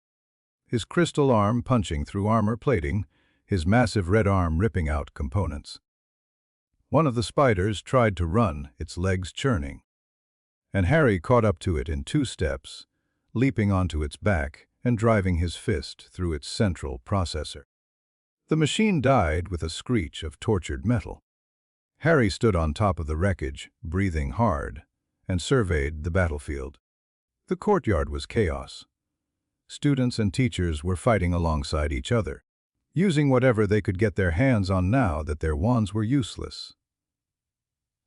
his crystal arm punching through armor plating, his massive red arm ripping out components. One of the spiders tried to run, its legs churning, and Harry caught up to it in 2 steps, leaping onto its back and driving his fist through its central processor. The machine died with a screech of tortured metal. Harry stood on top of the wreckage, breathing hard, and surveyed the battlefield. The courtyard was chaos. Students and teachers were fighting alongside each other, using whatever they could get their hands on now that their wands were useless.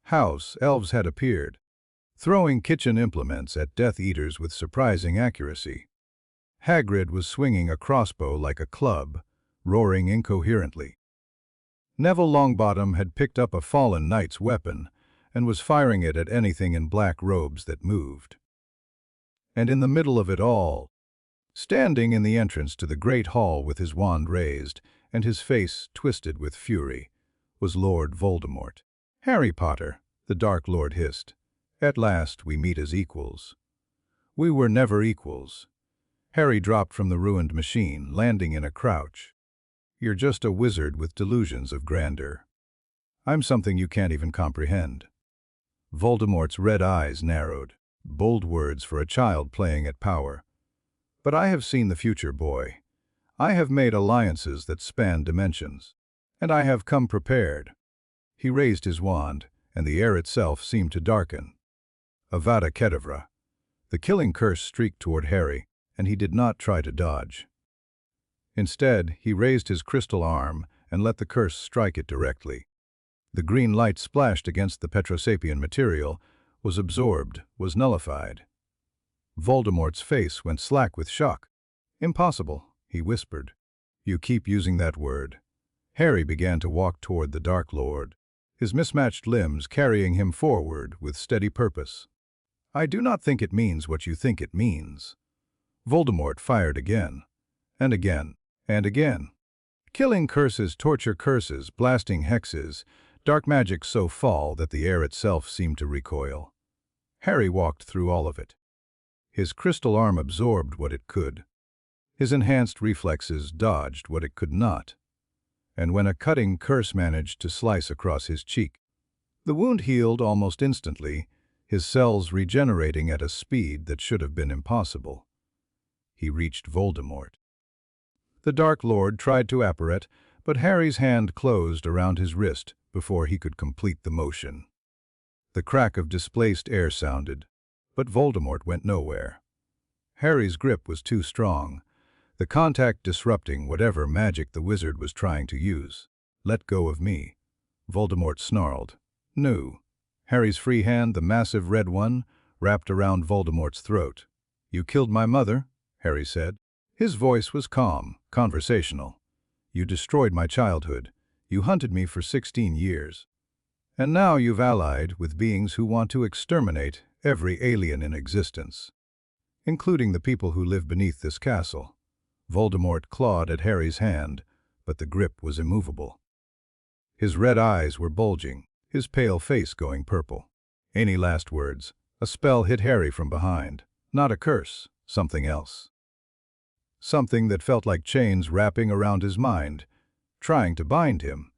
House elves had appeared, throwing kitchen implements at Death Eaters with surprising accuracy. Hagrid was swinging a crossbow like a club, roaring incoherently. Neville Longbottom had picked up a fallen knight's weapon and was firing it at anything in black robes that moved. And in the middle of it all, standing in the entrance to the great hall with his wand raised and his face twisted with fury, was Lord Voldemort. "Harry Potter," the Dark Lord hissed, "at last we meet as equals." "We were never equals." Harry dropped from the ruined machine, landing in a crouch. "You're just a wizard with delusions of grandeur. I'm something you can't even comprehend." Voldemort's red eyes narrowed. Bold words for a child playing at power. "But I have seen the future, boy. I have made alliances that span dimensions. And I have come prepared." He raised his wand, and the air itself seemed to darken. Avada Kedavra. The killing curse streaked toward Harry, and he did not try to dodge. Instead, he raised his crystal arm and let the curse strike it directly. The green light splashed against the Petrosapian material, was absorbed, was nullified. Voldemort's face went slack with shock. "Impossible," he whispered. "You keep using that word." Harry began to walk toward the Dark Lord, his mismatched limbs carrying him forward with steady purpose. "I do not think it means what you think it means." Voldemort fired again, and again, and again. Killing curses, torture curses, blasting hexes, dark magic so fall that the air itself seemed to recoil. Harry walked through all of it. His crystal arm absorbed what it could. His enhanced reflexes dodged what it could not. And when a cutting curse managed to slice across his cheek, the wound healed almost instantly, his cells regenerating at a speed that should have been impossible. He reached Voldemort. The Dark Lord tried to apparate, but Harry's hand closed around his wrist before he could complete the motion. The crack of displaced air sounded, but Voldemort went nowhere. Harry's grip was too strong, the contact disrupting whatever magic the wizard was trying to use. "Let go of me," Voldemort snarled. "No." Harry's free hand, the massive red one, wrapped around Voldemort's throat. "You killed my mother," Harry said. His voice was calm, conversational. "You destroyed my childhood. You hunted me for 16 years. And now you've allied with beings who want to exterminate every alien in existence, including the people who live beneath this castle." Voldemort clawed at Harry's hand, but the grip was immovable. His red eyes were bulging, his pale face going purple. "Any last words?" A spell hit Harry from behind. Not a curse, something else. Something that felt like chains wrapping around his mind, trying to bind him,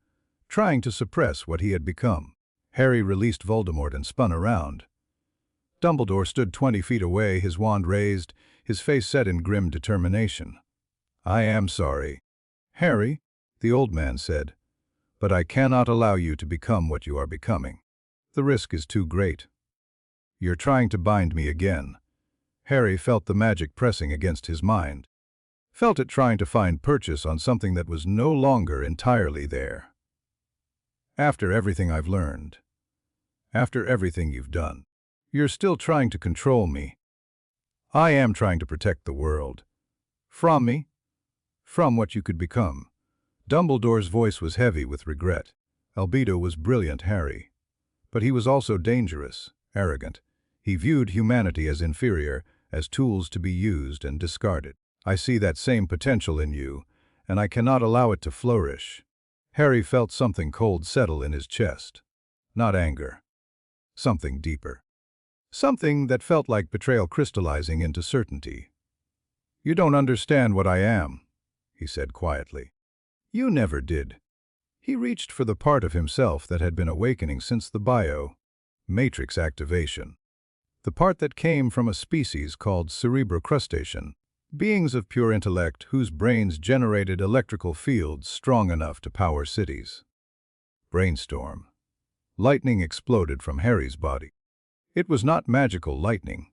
trying to suppress what he had become. Harry released Voldemort and spun around. Dumbledore stood 20 feet away, his wand raised, his face set in grim determination. "I am sorry, Harry," the old man said, "but I cannot allow you to become what you are becoming. The risk is too great. You're trying to bind me again." Harry felt the magic pressing against his mind, felt it trying to find purchase on something that was no longer entirely there. "After everything I've learned, after everything you've done, you're still trying to control me." "I am trying to protect the world. From me, from what you could become." Dumbledore's voice was heavy with regret. Albedo was brilliant, Harry. But he was also dangerous, arrogant. He viewed humanity as inferior, as tools to be used and discarded. "I see that same potential in you, and I cannot allow it to flourish." Harry felt something cold settle in his chest. Not anger. Something deeper. Something that felt like betrayal crystallizing into certainty. "You don't understand what I am," he said quietly. "You never did." He reached for the part of himself that had been awakening since the Matrix activation. The part that came from a species called cerebrocrustation, Beings of pure intellect whose brains generated electrical fields strong enough to power cities. Brainstorm. Lightning exploded from Harry's body. It was not magical lightning.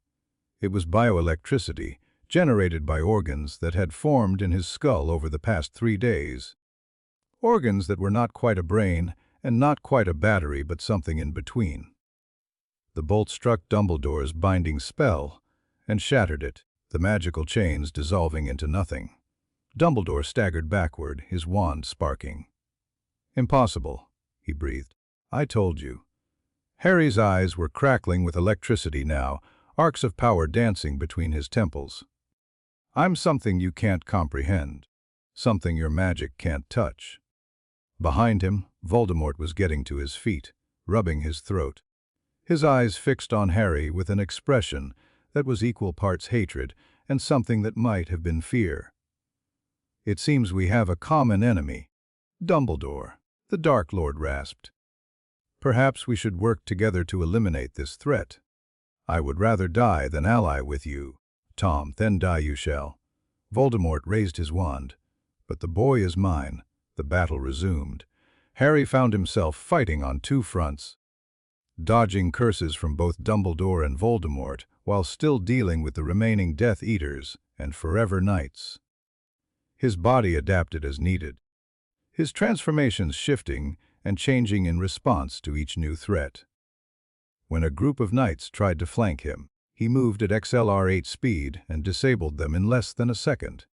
It was bioelectricity, generated by organs that had formed in his skull over the past 3 days. Organs that were not quite a brain and not quite a battery, but something in between. The bolt struck Dumbledore's binding spell and shattered it, the magical chains dissolving into nothing. Dumbledore staggered backward, his wand sparking. "Impossible," he breathed. "I told you." Harry's eyes were crackling with electricity now, arcs of power dancing between his temples. "I'm something you can't comprehend, something your magic can't touch." Behind him, Voldemort was getting to his feet, rubbing his throat. His eyes fixed on Harry with an expression that was equal parts hatred and something that might have been fear. "It seems we have a common enemy, Dumbledore," the Dark Lord rasped. "Perhaps we should work together to eliminate this threat." "I would rather die than ally with you, Tom. Then die you shall." Voldemort raised his wand. "But the boy is mine." The battle resumed. Harry found himself fighting on 2 fronts, dodging curses from both Dumbledore and Voldemort, while still dealing with the remaining Death Eaters and Forever Knights. His body adapted as needed, his transformations shifting and changing in response to each new threat. When a group of knights tried to flank him, he moved at XLR8 speed and disabled them in less than a second.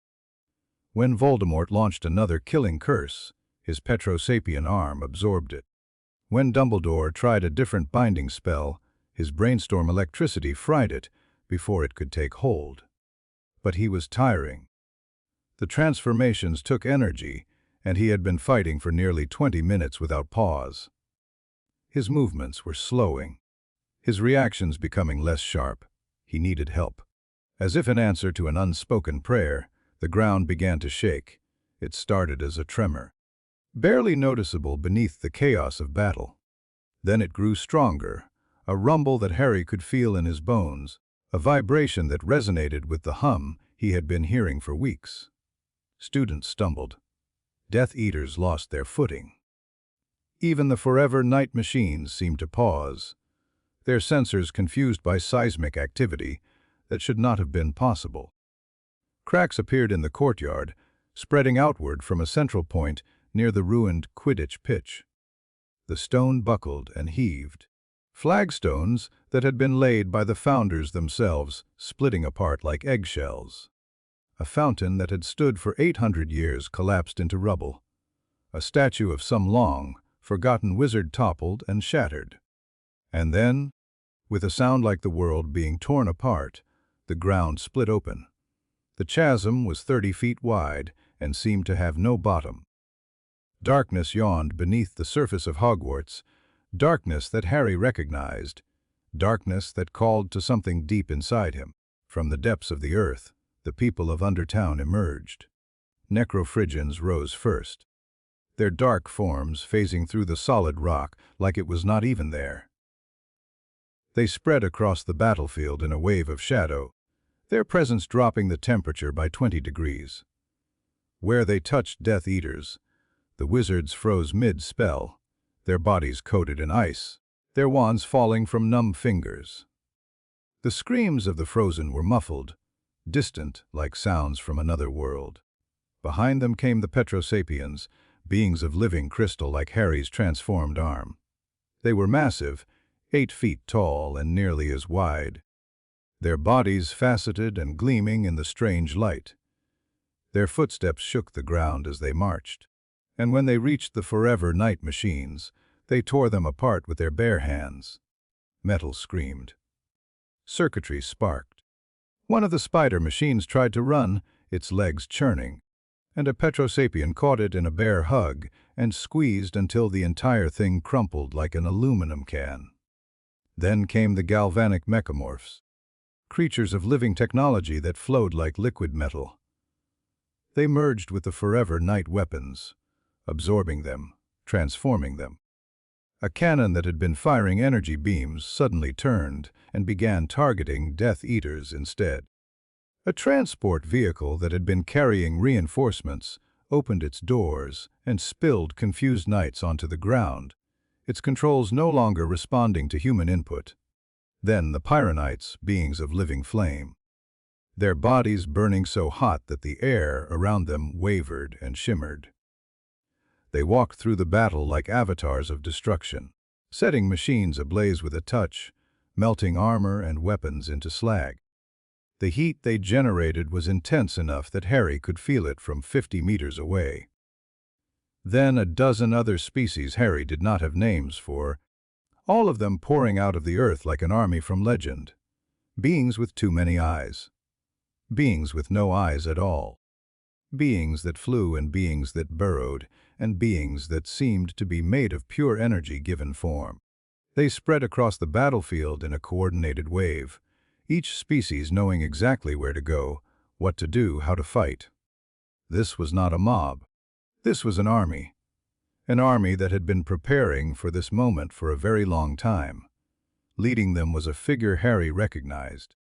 When Voldemort launched another killing curse, his Petrosapien arm absorbed it. When Dumbledore tried a different binding spell, his brainstorm electricity fried it before it could take hold. But he was tiring. The transformations took energy, and he had been fighting for nearly 20 minutes without pause. His movements were slowing, his reactions becoming less sharp. He needed help. As if in answer to an unspoken prayer, the ground began to shake. It started as a tremor, barely noticeable beneath the chaos of battle. Then it grew stronger, a rumble that Harry could feel in his bones, a vibration that resonated with the hum he had been hearing for weeks. Students stumbled. Death Eaters lost their footing. Even the Forever Knight machines seemed to pause, their sensors confused by seismic activity that should not have been possible. Cracks appeared in the courtyard, spreading outward from a central point near the ruined Quidditch pitch. The stone buckled and heaved, flagstones that had been laid by the founders themselves splitting apart like eggshells. A fountain that had stood for 800 years collapsed into rubble. A statue of some long, forgotten wizard toppled and shattered. And then, with a sound like the world being torn apart, the ground split open. The chasm was 30 feet wide and seemed to have no bottom. Darkness yawned beneath the surface of Hogwarts, darkness that Harry recognized, darkness that called to something deep inside him. From the depths of the earth, the people of Undertown emerged. Necrophrygians rose first, their dark forms phasing through the solid rock like it was not even there. They spread across the battlefield in a wave of shadow, their presence dropping the temperature by 20 degrees. Where they touched Death Eaters, the wizards froze mid-spell, their bodies coated in ice, their wands falling from numb fingers. The screams of the frozen were muffled, distant like sounds from another world. Behind them came the Petrosapiens, beings of living crystal like Harry's transformed arm. They were massive, 8 feet tall and nearly as wide, their bodies faceted and gleaming in the strange light. Their footsteps shook the ground as they marched, and when they reached the Forever Knight machines, they tore them apart with their bare hands. Metal screamed. Circuitry sparked. One of the spider machines tried to run, its legs churning, and a Petrosapien caught it in a bear hug and squeezed until the entire thing crumpled like an aluminum can. Then came the galvanic mechamorphs, creatures of living technology that flowed like liquid metal. They merged with the Forever Knight weapons, absorbing them, transforming them. A cannon that had been firing energy beams suddenly turned and began targeting Death Eaters instead. A transport vehicle that had been carrying reinforcements opened its doors and spilled confused knights onto the ground, its controls no longer responding to human input. Then the Pyronites, beings of living flame, their bodies burning so hot that the air around them wavered and shimmered. They walked through the battle like avatars of destruction, setting machines ablaze with a touch, melting armor and weapons into slag. The heat they generated was intense enough that Harry could feel it from 50 meters away. Then a dozen other species Harry did not have names for, all of them pouring out of the earth like an army from legend. Beings with too many eyes. Beings with no eyes at all. Beings that flew and beings that burrowed, and beings that seemed to be made of pure energy given form. They spread across the battlefield in a coordinated wave, each species knowing exactly where to go, what to do, how to fight. This was not a mob. This was an army. An army that had been preparing for this moment for a very long time. Leading them was a figure Harry recognized.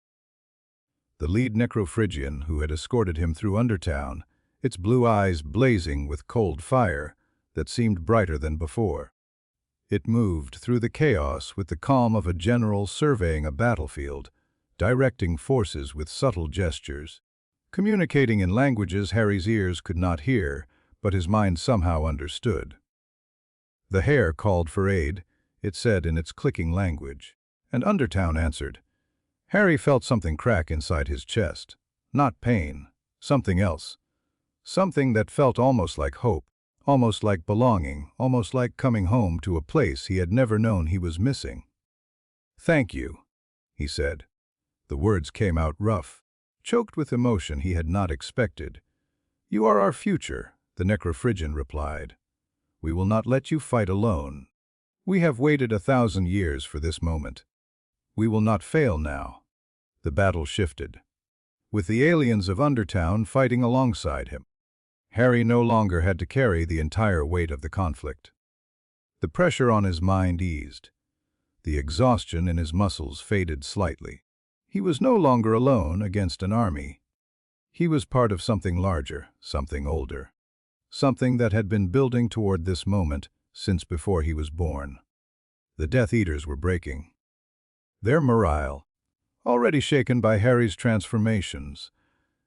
The lead Necrophrygian who had escorted him through Undertown, its blue eyes blazing with cold fire that seemed brighter than before. It moved through the chaos with the calm of a general surveying a battlefield, directing forces with subtle gestures, communicating in languages Harry's ears could not hear, but his mind somehow understood. The hare called for aid, it said in its clicking language, and Undertown answered. Harry felt something crack inside his chest. Not pain, something else. Something that felt almost like hope, almost like belonging, almost like coming home to a place he had never known he was missing. "Thank you," he said. The words came out rough, choked with emotion he had not expected. "You are our future," the Necrophrygian replied. "We will not let you fight alone. We have waited 1,000 years for this moment. We will not fail now." The battle shifted, with the aliens of Undertown fighting alongside him. Harry no longer had to carry the entire weight of the conflict. The pressure on his mind eased. The exhaustion in his muscles faded slightly. He was no longer alone against an army. He was part of something larger, something older. Something that had been building toward this moment since before he was born. The Death Eaters were breaking. Their morale, already shaken by Harry's transformations,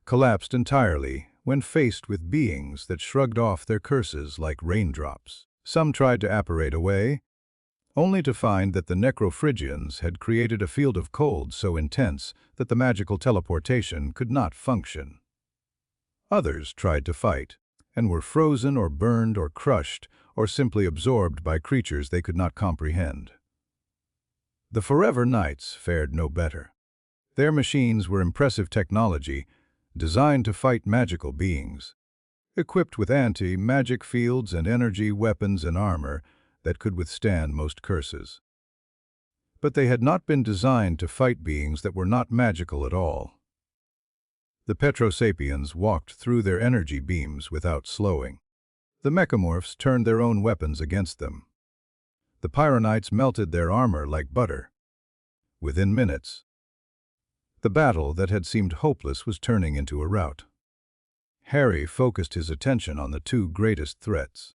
collapsed entirely when faced with beings that shrugged off their curses like raindrops. Some tried to apparate away, only to find that the Necrophrygians had created a field of cold so intense that the magical teleportation could not function. Others tried to fight, and were frozen or burned or crushed or simply absorbed by creatures they could not comprehend. The Forever Knights fared no better. Their machines were impressive technology, designed to fight magical beings, equipped with anti-magic fields and energy weapons and armor that could withstand most curses. But they had not been designed to fight beings that were not magical at all. The Petrosapiens walked through their energy beams without slowing. The Mechamorphs turned their own weapons against them. The Pyronites melted their armor like butter. Within minutes, the battle that had seemed hopeless was turning into a rout. Harry focused his attention on the two greatest threats.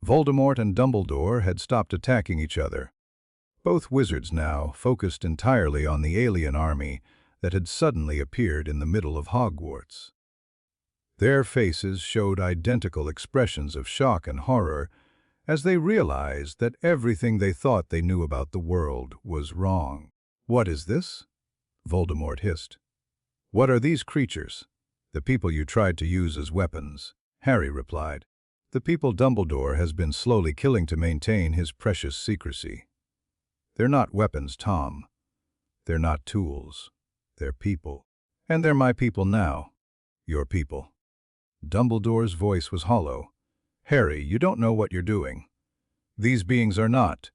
Voldemort and Dumbledore had stopped attacking each other. Both wizards now focused entirely on the alien army that had suddenly appeared in the middle of Hogwarts. Their faces showed identical expressions of shock and horror as they realized that everything they thought they knew about the world was wrong. "What is this?" Voldemort hissed. "What are these creatures?" "The people you tried to use as weapons," Harry replied. "The people Dumbledore has been slowly killing to maintain his precious secrecy. They're not weapons, Tom. They're not tools. They're people. And they're my people now. Your people." Dumbledore's voice was hollow. "Harry, you don't know what you're doing. These beings are not."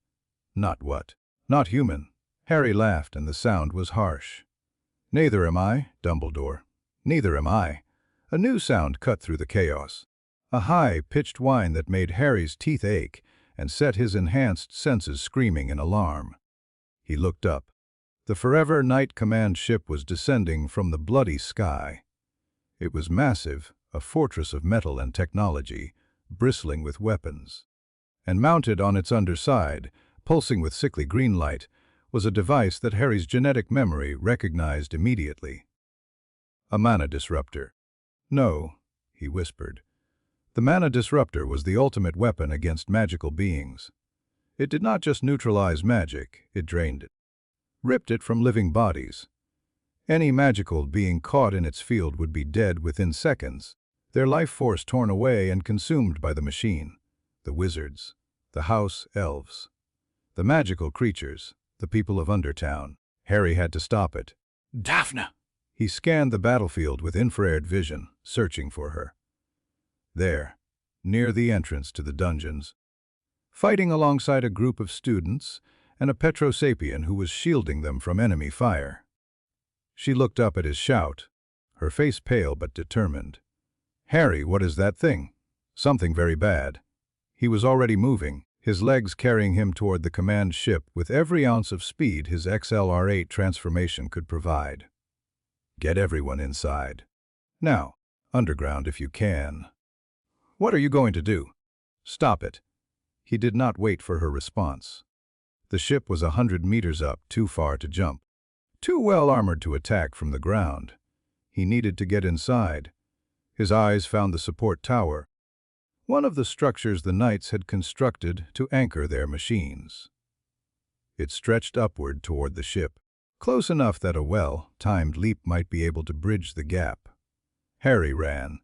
"Not what?" "Not human." Harry laughed, and the sound was harsh. "Neither am I, Dumbledore. Neither am I." A new sound cut through the chaos. A high-pitched whine that made Harry's teeth ache and set his enhanced senses screaming in alarm. He looked up. The Forever Night Command ship was descending from the bloody sky. It was massive, a fortress of metal and technology, bristling with weapons. And mounted on its underside, pulsing with sickly green light, was a device that Harry's genetic memory recognized immediately. A mana disruptor. No, he whispered. The mana disruptor was the ultimate weapon against magical beings. It did not just neutralize magic, it drained it. Ripped it from living bodies. Any magical being caught in its field would be dead within seconds, their life force torn away and consumed by the machine. The wizards, the house elves, the magical creatures, the people of Undertown. Harry had to stop it. Daphne! He scanned the battlefield with infrared vision, searching for her. There, near the entrance to the dungeons, fighting alongside a group of students and a Petrosapien who was shielding them from enemy fire. She looked up at his shout, her face pale but determined. "Harry, what is that thing?" "Something very bad." He was already moving, his legs carrying him toward the command ship with every ounce of speed his XLR8 transformation could provide. "Get everyone inside. Now, underground if you can." "What are you going to do?" "Stop it." He did not wait for her response. The ship was 100 meters up, too far to jump, too well armored to attack from the ground. He needed to get inside. His eyes found the support tower, one of the structures the Knights had constructed to anchor their machines. It stretched upward toward the ship, close enough that a well-timed leap might be able to bridge the gap. Harry ran.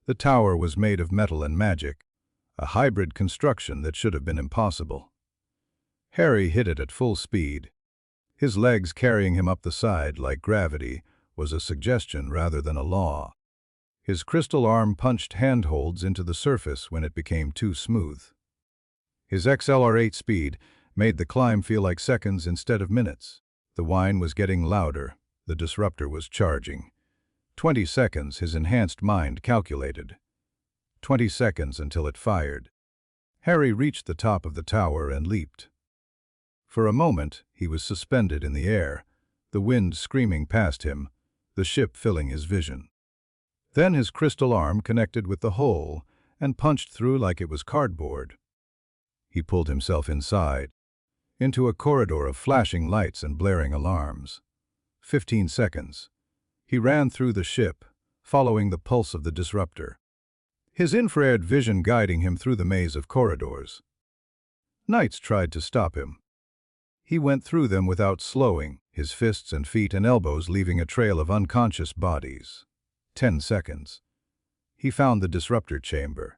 The tower was made of metal and magic, a hybrid construction that should have been impossible. Harry hit it at full speed. His legs carrying him up the side like gravity was a suggestion rather than a law. His crystal arm punched handholds into the surface when it became too smooth. His XLR8 speed made the climb feel like seconds instead of minutes. The whine was getting louder. The disruptor was charging. 20 seconds, his enhanced mind calculated. 20 seconds until it fired. Harry reached the top of the tower and leaped. For a moment, he was suspended in the air, the wind screaming past him, the ship filling his vision. Then his crystal arm connected with the hole and punched through like it was cardboard. He pulled himself inside, into a corridor of flashing lights and blaring alarms. 15 seconds. He ran through the ship, following the pulse of the disruptor, his infrared vision guiding him through the maze of corridors. Knights tried to stop him. He went through them without slowing, his fists and feet and elbows leaving a trail of unconscious bodies. 10 seconds. He found the disruptor chamber.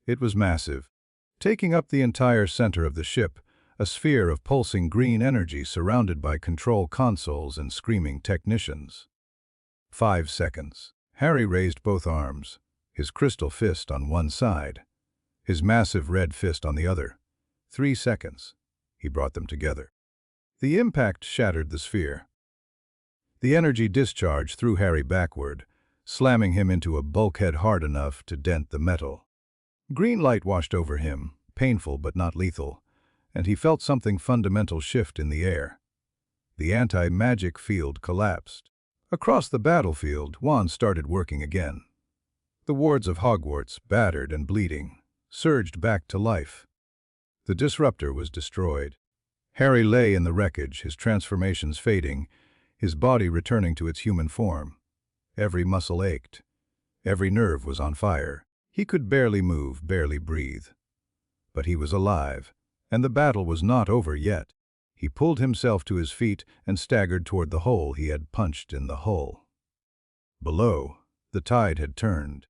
It was massive, taking up the entire center of the ship, a sphere of pulsing green energy surrounded by control consoles and screaming technicians. 5 seconds. Harry raised both arms, his crystal fist on one side, his massive red fist on the other. 3 seconds. He brought them together. The impact shattered the sphere. The energy discharge threw Harry backward, slamming him into a bulkhead hard enough to dent the metal. Green light washed over him, painful but not lethal, and he felt something fundamental shift in the air. The anti-magic field collapsed. Across the battlefield, wands started working again. The wards of Hogwarts, battered and bleeding, surged back to life. The disruptor was destroyed. Harry lay in the wreckage, his transformations fading, his body returning to its human form. Every muscle ached. Every nerve was on fire. He could barely move, barely breathe. But he was alive, and the battle was not over yet. He pulled himself to his feet and staggered toward the hole he had punched in the hull. Below, the tide had turned.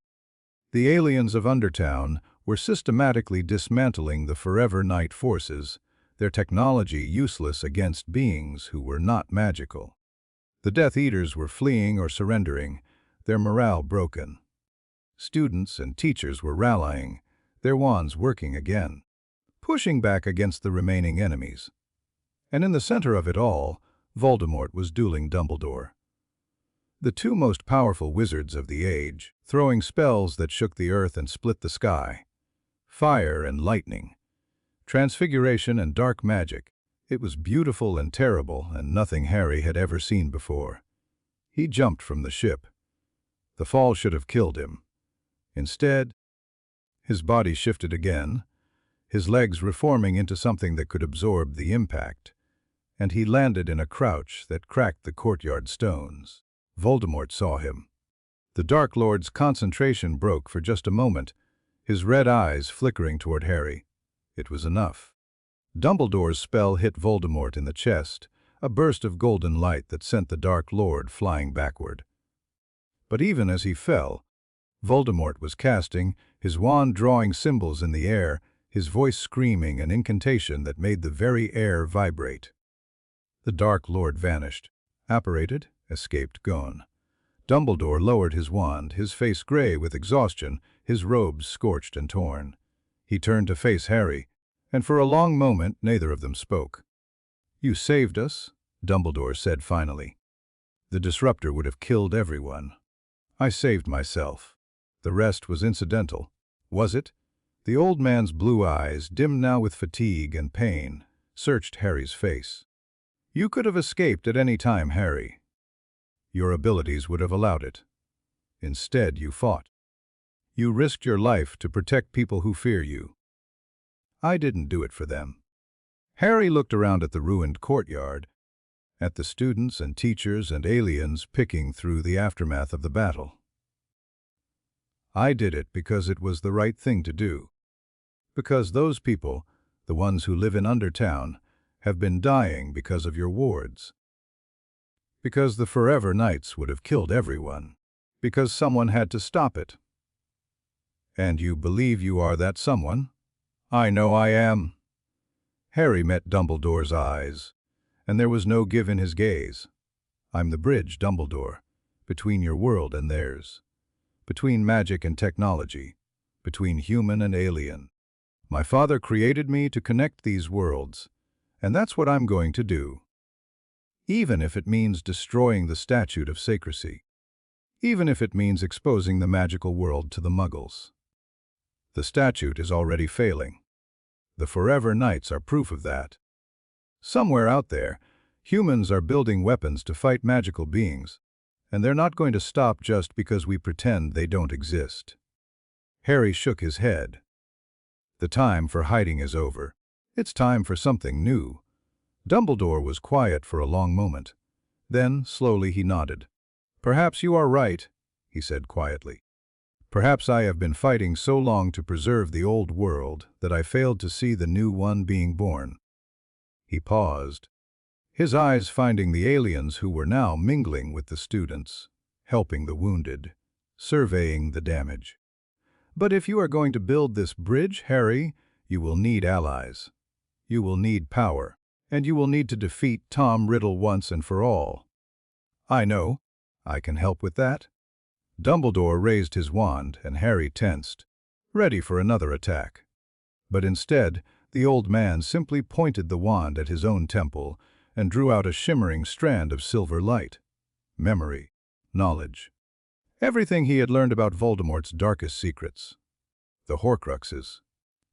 The aliens of Undertown were systematically dismantling the Forever Night forces, their technology useless against beings who were not magical. The Death Eaters were fleeing or surrendering, their morale broken. Students and teachers were rallying, their wands working again, pushing back against the remaining enemies. And in the center of it all, Voldemort was dueling Dumbledore. The two most powerful wizards of the age, throwing spells that shook the earth and split the sky. Fire and lightning. Transfiguration and dark magic, It was beautiful and terrible, and nothing Harry had ever seen before. He jumped from the ship. The fall should have killed him. Instead, his body shifted again, his legs reforming into something that could absorb the impact, and he landed in a crouch that cracked the courtyard stones. Voldemort saw him. The Dark Lord's concentration broke for just a moment, his red eyes flickering toward Harry. It was enough. Dumbledore's spell hit Voldemort in the chest, a burst of golden light that sent the Dark Lord flying backward. But even as he fell, Voldemort was casting, his wand drawing symbols in the air, his voice screaming an incantation that made the very air vibrate. The Dark Lord vanished, apparated, escaped, gone. Dumbledore lowered his wand, his face gray with exhaustion, his robes scorched and torn. He turned to face Harry, and for a long moment neither of them spoke. "You saved us," Dumbledore said finally. "The disruptor would have killed everyone. I saved myself. The rest was incidental." Was it? The old man's blue eyes, dimmed now with fatigue and pain, searched Harry's face. "You could have escaped at any time, Harry. Your abilities would have allowed it. Instead, you fought. You risked your life to protect people who fear you. I didn't do it for them." Harry looked around at the ruined courtyard, at the students and teachers and aliens picking through the aftermath of the battle. "I did it because it was the right thing to do. Because those people, the ones who live in Undertown, have been dying because of your wards. Because the Forever Knights would have killed everyone. Because someone had to stop it. And you believe you are that someone?" "I know I am." Harry met Dumbledore's eyes, and there was no give in his gaze. "I'm the bridge, Dumbledore, between your world and theirs. Between magic and technology. Between human and alien. My father created me to connect these worlds, and that's what I'm going to do. Even if it means destroying the Statute of Secrecy. Even if it means exposing the magical world to the Muggles. The statute is already failing. The Forever Knights are proof of that. Somewhere out there, humans are building weapons to fight magical beings, and they're not going to stop just because we pretend they don't exist." Harry shook his head. "The time for hiding is over. It's time for something new." Dumbledore was quiet for a long moment. Then, slowly, he nodded. "Perhaps you are right," he said quietly. "Perhaps I have been fighting so long to preserve the old world that I failed to see the new one being born." He paused, his eyes finding the aliens who were now mingling with the students, helping the wounded, surveying the damage. "But if you are going to build this bridge, Harry, you will need allies. You will need power, and you will need to defeat Tom Riddle once and for all." "I know. I can help with that." Dumbledore raised his wand, and Harry tensed, ready for another attack. But instead, the old man simply pointed the wand at his own temple and drew out a shimmering strand of silver light. Memory, knowledge. Everything he had learned about Voldemort's darkest secrets. "The Horcruxes,"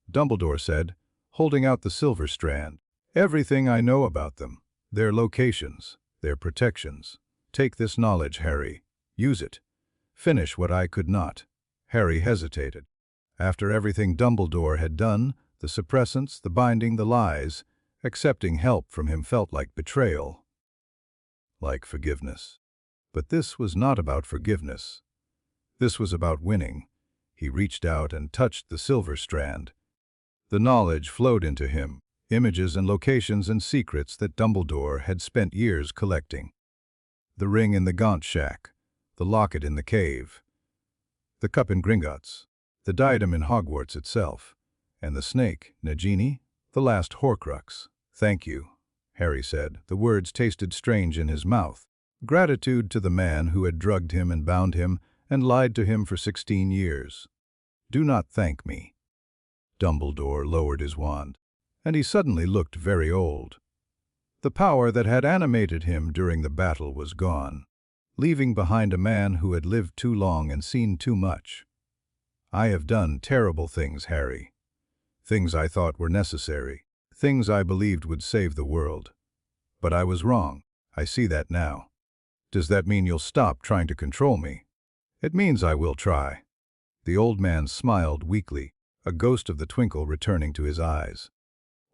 Dumbledore said, holding out the silver strand. "Everything I know about them, their locations, their protections. Take this knowledge, Harry. Use it. Finish what I could not." Harry hesitated. After everything Dumbledore had done, the suppressants, the binding, the lies, accepting help from him felt like betrayal. Like forgiveness. But this was not about forgiveness. This was about winning. He reached out and touched the silver strand. The knowledge flowed into him, images and locations and secrets that Dumbledore had spent years collecting. The ring in the Gaunt shack, the locket in the cave, the cup in Gringotts, the diadem in Hogwarts itself, and the snake, Nagini, the last Horcrux. "Thank you," Harry said. The words tasted strange in his mouth. Gratitude to the man who had drugged him and bound him and lied to him for 16 years. "Do not thank me." Dumbledore lowered his wand, and he suddenly looked very old. The power that had animated him during the battle was gone, leaving behind a man who had lived too long and seen too much. "I have done terrible things, Harry. Things I thought were necessary. things I believed would save the world. But I was wrong. I see that now. Does that mean you'll stop trying to control me? It means I will try. The old man smiled weakly, a ghost of the twinkle returning to his eyes.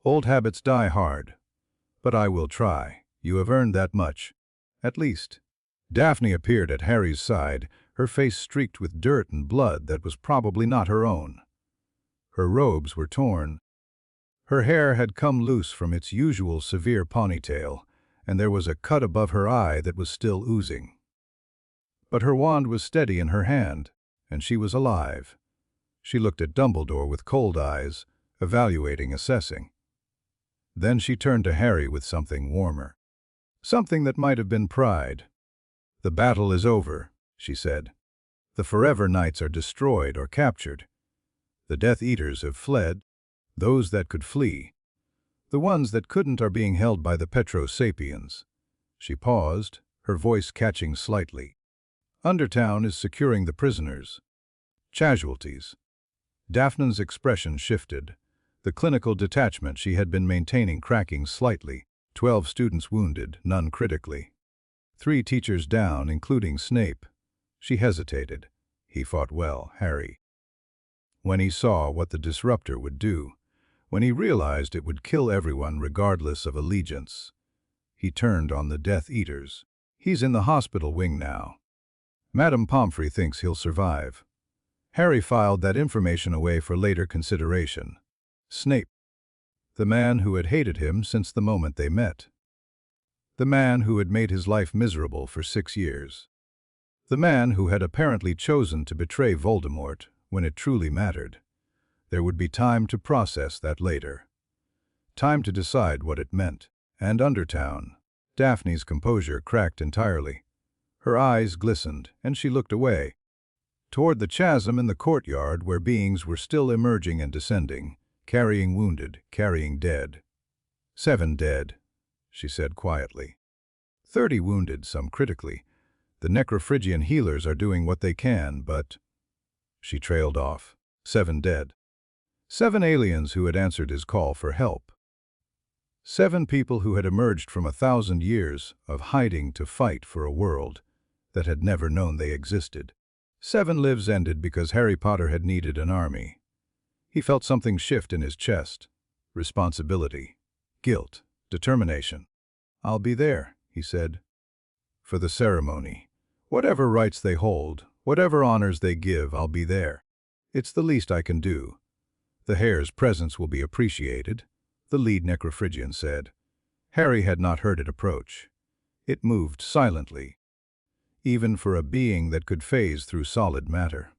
Old habits die hard. But I will try. You have earned that much. At least. Daphne appeared at Harry's side, her face streaked with dirt and blood that was probably not her own. Her robes were torn. Her hair had come loose from its usual severe ponytail, and there was a cut above her eye that was still oozing. But her wand was steady in her hand, and she was alive. She looked at Dumbledore with cold eyes, evaluating, assessing. Then she turned to Harry with something warmer. Something that might have been pride. "The battle is over," she said. "The Forever Knights are destroyed or captured. The Death Eaters have fled, those that could flee. The ones that couldn't are being held by the Petro-Sapiens." She paused, her voice catching slightly. "Undertown is securing the prisoners. Casualties." Daphne's expression shifted, the clinical detachment she had been maintaining cracking slightly. 12 students wounded, none critically. 3 teachers down, including Snape. She hesitated. He fought well, Harry. When he saw what the disruptor would do, when he realized it would kill everyone regardless of allegiance, he turned on the Death Eaters. "He's in the hospital wing now. Madame Pomfrey thinks he'll survive." Harry filed that information away for later consideration. Snape. The man who had hated him since the moment they met. The man who had made his life miserable for 6 years. The man who had apparently chosen to betray Voldemort when it truly mattered. There would be time to process that later. Time to decide what it meant. And Undertown. Daphne's composure cracked entirely. Her eyes glistened, and she looked away. Toward the chasm in the courtyard where beings were still emerging and descending, carrying wounded, carrying dead. 7 dead, she said quietly. 30 wounded, some critically. The Necrophrygian healers are doing what they can, but... She trailed off. 7 dead. 7 aliens who had answered his call for help. 7 people who had emerged from 1,000 years of hiding to fight for a world that had never known they existed. 7 lives ended because Harry Potter had needed an army. He felt something shift in his chest. Responsibility. Guilt. Determination. "I'll be there," he said. "For the ceremony. Whatever rights they hold, whatever honors they give, I'll be there. It's the least I can do. The Hare's presence will be appreciated," the lead Necrophrygian said. Harry had not heard it approach. It moved silently, even for a being that could phase through solid matter.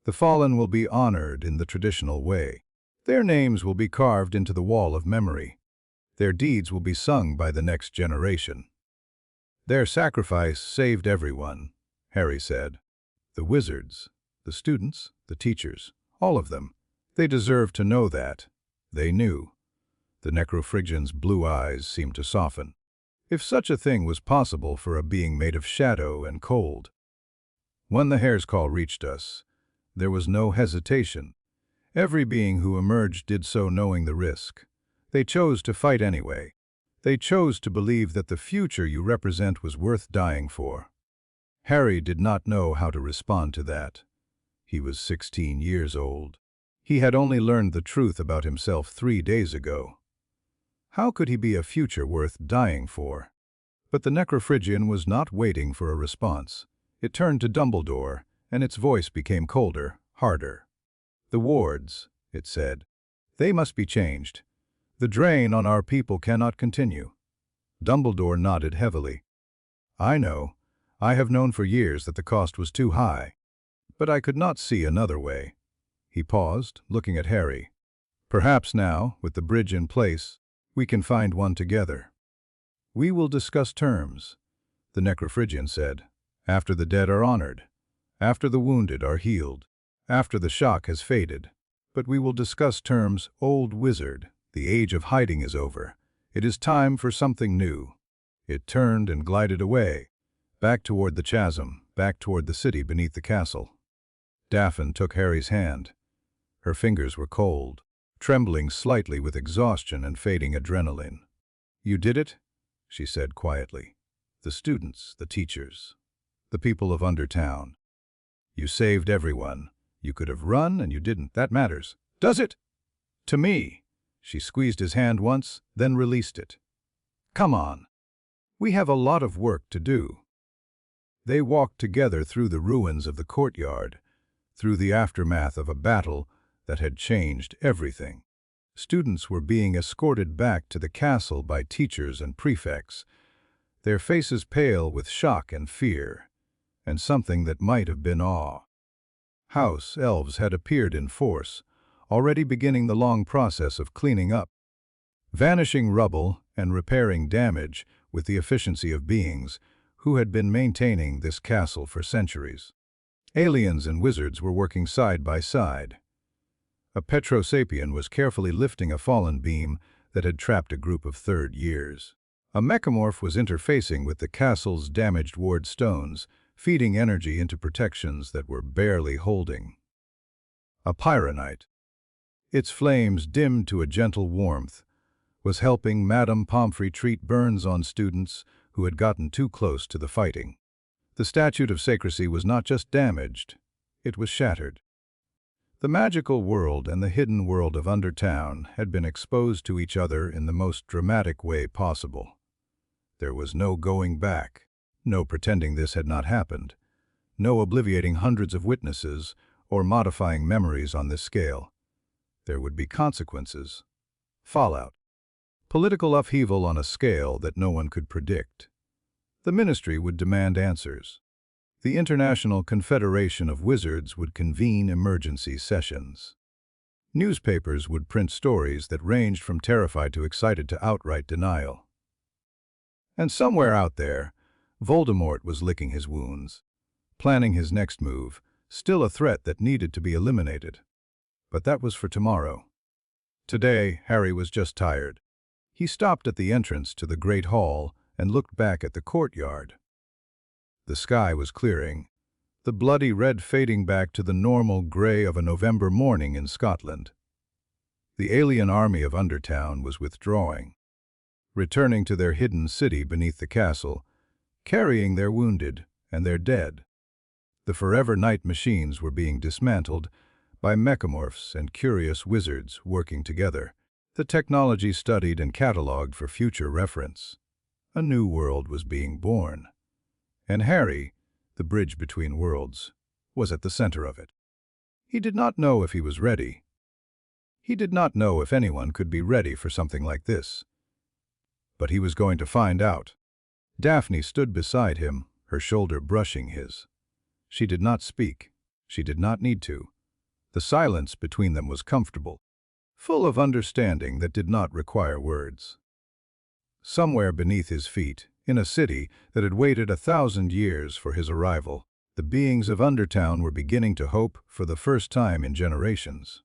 "The fallen will be honored in the traditional way. Their names will be carved into the wall of memory. Their deeds will be sung by the next generation. Their sacrifice saved everyone," Harry said. "The wizards, the students, the teachers, all of them. They deserve to know that." They knew. The Necrophrygian's blue eyes seemed to soften. If such a thing was possible for a being made of shadow and cold. When the Hare's call reached us, there was no hesitation. Every being who emerged did so knowing the risk. They chose to fight anyway. They chose to believe that the future you represent was worth dying for. Harry did not know how to respond to that. He was 16 years old. He had only learned the truth about himself 3 days ago. How could he be a future worth dying for? But the Necrophrygian was not waiting for a response. It turned to Dumbledore, and its voice became colder, harder. "The wards," it said. "They must be changed. The drain on our people cannot continue." Dumbledore nodded heavily. "I know. I have known for years that the cost was too high. But I could not see another way." He paused, looking at Harry. "Perhaps now, with the bridge in place, we can find one together." "We will discuss terms," the Necrophrygian said. "After the dead are honored. After the wounded are healed. After the shock has faded. But we will discuss terms, old wizard. The age of hiding is over. It is time for something new." It turned and glided away, back toward the chasm, back toward the city beneath the castle. Daphne took Harry's hand. Her fingers were cold. trembling slightly with exhaustion and fading adrenaline. "You did it?" she said quietly. "The students, the teachers, the people of Undertown. You saved everyone. You could have run and you didn't. That matters. Does it? To me." She squeezed his hand once, then released it. "Come on. We have a lot of work to do." They walked together through the ruins of the courtyard, through the aftermath of a battle that had changed everything. Students were being escorted back to the castle by teachers and prefects, their faces pale with shock and fear, and something that might have been awe. House elves had appeared in force, already beginning the long process of cleaning up, vanishing rubble and repairing damage with the efficiency of beings who had been maintaining this castle for centuries. Aliens and wizards were working side by side. A Petrosapien was carefully lifting a fallen beam that had trapped a group of third years. A mechamorph was interfacing with the castle's damaged ward stones, feeding energy into protections that were barely holding. A pyronite, its flames dimmed to a gentle warmth, was helping Madame Pomfrey treat burns on students who had gotten too close to the fighting. The statute of secrecy was not just damaged, it was shattered. The magical world and the hidden world of Undertown had been exposed to each other in the most dramatic way possible. There was no going back, no pretending this had not happened, no obliviating hundreds of witnesses or modifying memories on this scale. There would be consequences, fallout, political upheaval on a scale that no one could predict. The ministry would demand answers. The International Confederation of Wizards would convene emergency sessions. Newspapers would print stories that ranged from terrified to excited to outright denial. And somewhere out there, Voldemort was licking his wounds, planning his next move, still a threat that needed to be eliminated. But that was for tomorrow. Today, Harry was just tired. He stopped at the entrance to the Great Hall and looked back at the courtyard. The sky was clearing, the bloody red fading back to the normal gray of a November morning in Scotland. The alien army of Undertown was withdrawing, returning to their hidden city beneath the castle, carrying their wounded and their dead. The Forever Night machines were being dismantled by mechamorphs and curious wizards working together, the technology studied and catalogued for future reference. A new world was being born. And Harry, the bridge between worlds, was at the center of it. He did not know if he was ready. He did not know if anyone could be ready for something like this. But he was going to find out. Daphne stood beside him, her shoulder brushing his. She did not speak. She did not need to. The silence between them was comfortable, full of understanding that did not require words. Somewhere beneath his feet, in a city that had waited 1,000 years for his arrival, the beings of Undertown were beginning to hope for the first time in generations.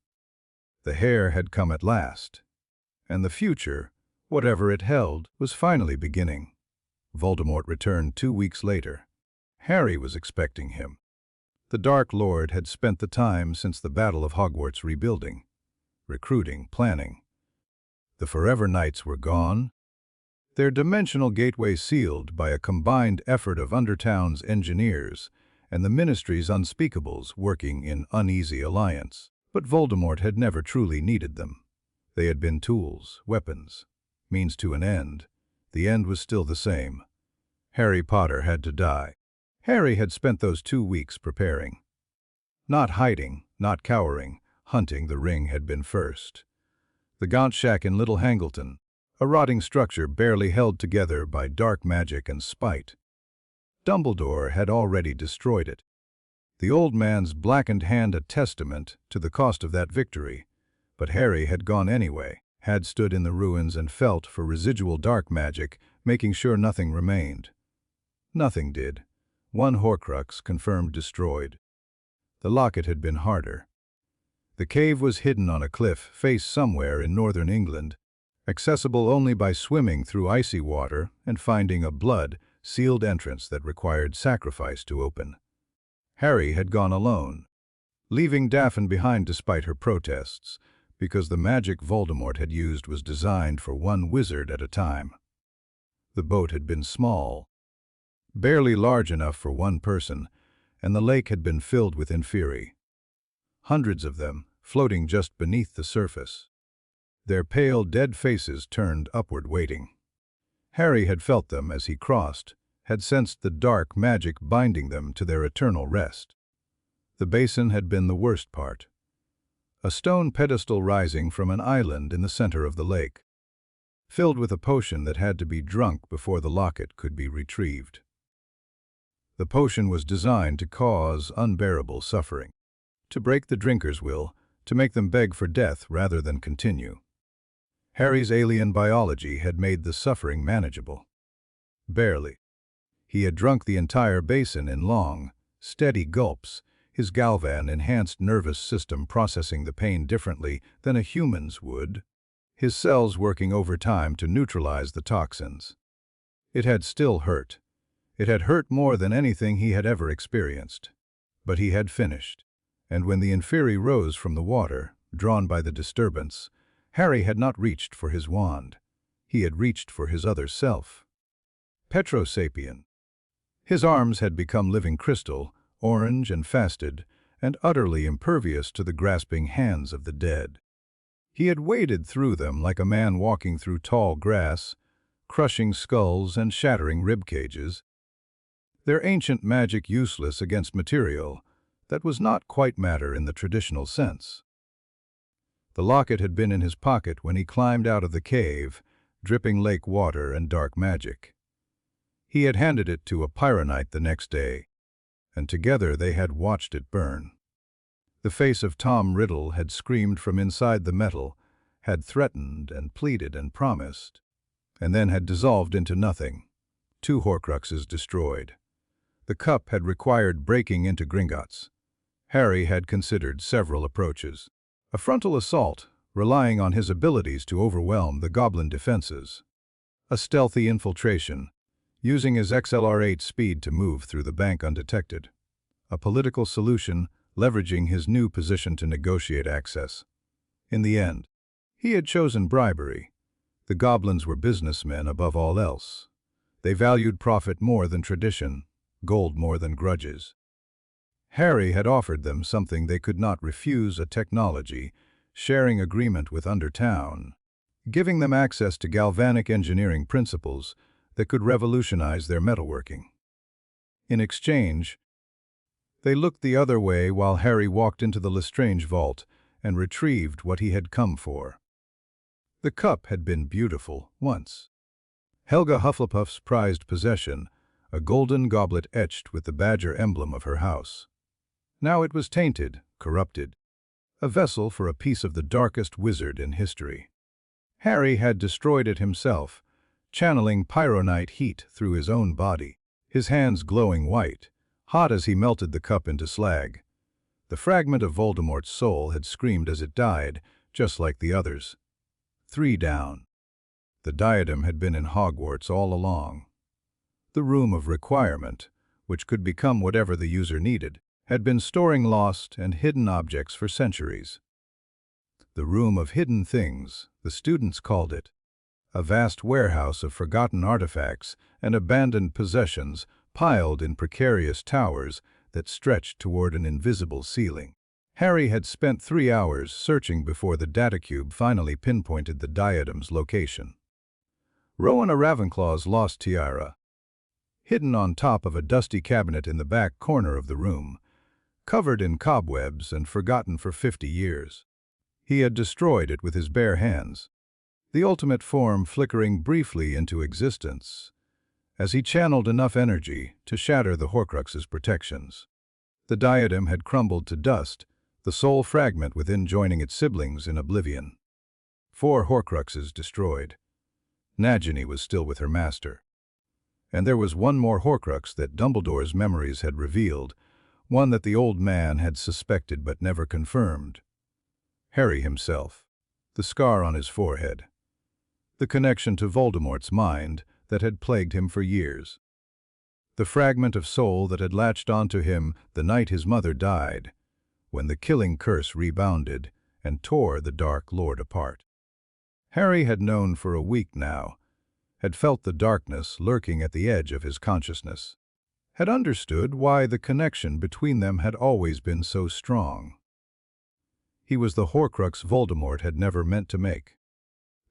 The heir had come at last, and the future, whatever it held, was finally beginning. Voldemort returned 2 weeks later. Harry was expecting him. The Dark Lord had spent the time since the Battle of Hogwarts rebuilding, recruiting, planning. The Forever Knights were gone, their dimensional gateway sealed by a combined effort of Undertown's engineers and the Ministry's unspeakables working in uneasy alliance. But Voldemort had never truly needed them. They had been tools, weapons, means to an end. The end was still the same. Harry Potter had to die. Harry had spent those 2 weeks preparing. Not hiding, not cowering, hunting the ring had been first. The Gaunt Shack in Little Hangleton, a rotting structure barely held together by dark magic and spite. Dumbledore had already destroyed it. The old man's blackened hand a testament to the cost of that victory, but Harry had gone anyway, had stood in the ruins and felt for residual dark magic, making sure nothing remained. Nothing did. One Horcrux confirmed destroyed. The locket had been harder. The cave was hidden on a cliff face somewhere in northern England, accessible only by swimming through icy water and finding a blood-sealed entrance that required sacrifice to open. Harry had gone alone, leaving Daphne behind despite her protests, because the magic Voldemort had used was designed for one wizard at a time. The boat had been small, barely large enough for one person, and the lake had been filled with inferi. Hundreds of them, floating just beneath the surface. Their pale, dead faces turned upward waiting. Harry had felt them as he crossed, had sensed the dark magic binding them to their eternal rest. The basin had been the worst part. A stone pedestal rising from an island in the center of the lake, filled with a potion that had to be drunk before the locket could be retrieved. The potion was designed to cause unbearable suffering, to break the drinker's will, to make them beg for death rather than continue. Harry's alien biology had made the suffering manageable. Barely. He had drunk the entire basin in long, steady gulps, his Galvan-enhanced nervous system processing the pain differently than a human's would, his cells working overtime to neutralize the toxins. It had still hurt. It had hurt more than anything he had ever experienced. But he had finished, and when the inferi rose from the water, drawn by the disturbance, Harry had not reached for his wand. He had reached for his other self. Petrosapien. His arms had become living crystal, orange and fasted, and utterly impervious to the grasping hands of the dead. He had waded through them like a man walking through tall grass, crushing skulls and shattering rib cages. Their ancient magic useless against material that was not quite matter in the traditional sense. The locket had been in his pocket when he climbed out of the cave, dripping lake water and dark magic. He had handed it to a pyronite the next day, and together they had watched it burn. The face of Tom Riddle had screamed from inside the metal, had threatened and pleaded and promised, and then had dissolved into nothing. 2 Horcruxes destroyed. The cup had required breaking into Gringotts. Harry had considered several approaches. A frontal assault, relying on his abilities to overwhelm the goblin defenses. A stealthy infiltration, using his XLR-8 speed to move through the bank undetected. A political solution, leveraging his new position to negotiate access. In the end, he had chosen bribery. The goblins were businessmen above all else. They valued profit more than tradition, gold more than grudges. Harry had offered them something they could not refuse: a technology, sharing agreement with Undertown, giving them access to galvanic engineering principles that could revolutionize their metalworking. In exchange, they looked the other way while Harry walked into the Lestrange vault and retrieved what he had come for. The cup had been beautiful once. Helga Hufflepuff's prized possession, a golden goblet etched with the badger emblem of her house. Now it was tainted, corrupted, a vessel for a piece of the darkest wizard in history. Harry had destroyed it himself, channeling pyronite heat through his own body, his hands glowing white, hot as he melted the cup into slag. The fragment of Voldemort's soul had screamed as it died, just like the others. 3 down. The diadem had been in Hogwarts all along. The room of requirement, which could become whatever the user needed, had been storing lost and hidden objects for centuries. The room of hidden things, the students called it, a vast warehouse of forgotten artifacts and abandoned possessions piled in precarious towers that stretched toward an invisible ceiling. Harry had spent 3 hours searching before the datacube finally pinpointed the diadem's location. Rowena Ravenclaw's lost tiara, hidden on top of a dusty cabinet in the back corner of the room, covered in cobwebs and forgotten for 50 years. He had destroyed it with his bare hands, the ultimate form flickering briefly into existence, as he channeled enough energy to shatter the Horcrux's protections. The diadem had crumbled to dust, the sole fragment within joining its siblings in oblivion. 4 Horcruxes destroyed. Nagini was still with her master. And there was one more Horcrux that Dumbledore's memories had revealed, one that the old man had suspected but never confirmed. Harry himself, the scar on his forehead, the connection to Voldemort's mind that had plagued him for years, the fragment of soul that had latched onto him the night his mother died, when the killing curse rebounded and tore the Dark Lord apart. Harry had known for a week now, had felt the darkness lurking at the edge of his consciousness, had understood why the connection between them had always been so strong. He was the Horcrux Voldemort had never meant to make.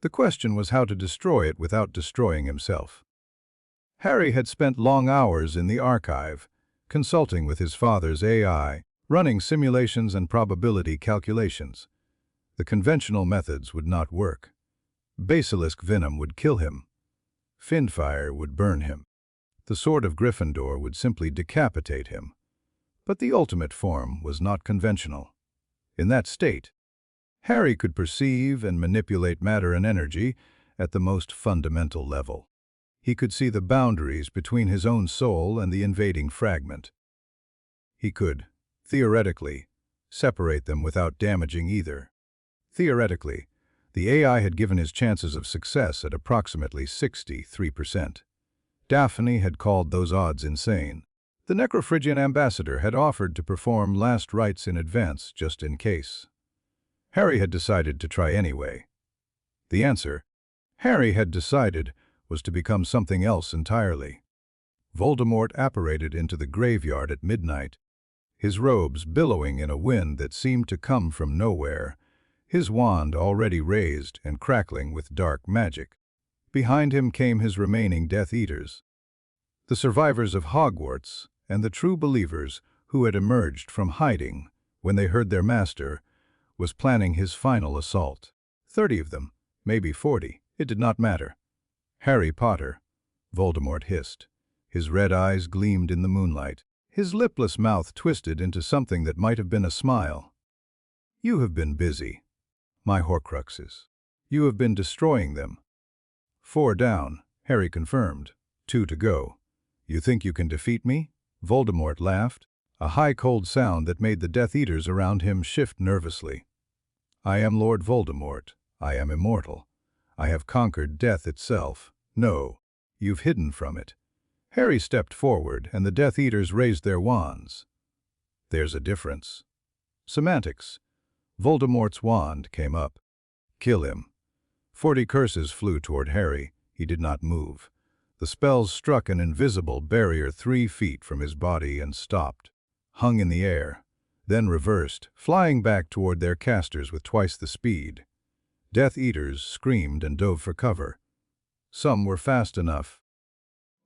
The question was how to destroy it without destroying himself. Harry had spent long hours in the archive, consulting with his father's AI, running simulations and probability calculations. The conventional methods would not work. Basilisk venom would kill him. Fiendfire would burn him. The sword of Gryffindor would simply decapitate him. But the ultimate form was not conventional. In that state, Harry could perceive and manipulate matter and energy at the most fundamental level. He could see the boundaries between his own soul and the invading fragment. He could, theoretically, separate them without damaging either. Theoretically, the AI had given his chances of success at approximately 63%. Daphne had called those odds insane. The Necrophrygian ambassador had offered to perform last rites in advance just in case. Harry had decided to try anyway. The answer, Harry had decided, was to become something else entirely. Voldemort apparated into the graveyard at midnight, his robes billowing in a wind that seemed to come from nowhere, his wand already raised and crackling with dark magic. Behind him came his remaining Death Eaters, the survivors of Hogwarts and the true believers who had emerged from hiding when they heard their master was planning his final assault. 30 of them, maybe 40, it did not matter. Harry Potter, Voldemort hissed. His red eyes gleamed in the moonlight. His lipless mouth twisted into something that might have been a smile. You have been busy, my Horcruxes. You have been destroying them. 4 down, Harry confirmed. 2 to go. You think you can defeat me? Voldemort laughed, a high cold sound that made the Death Eaters around him shift nervously. I am Lord Voldemort. I am immortal. I have conquered death itself. No, you've hidden from it. Harry stepped forward, and the Death Eaters raised their wands. There's a difference. Semantics. Voldemort's wand came up. Kill him. 40 curses flew toward Harry. He did not move. The spells struck an invisible barrier 3 feet from his body and stopped, hung in the air, then reversed, flying back toward their casters with twice the speed. Death Eaters screamed and dove for cover. Some were fast enough.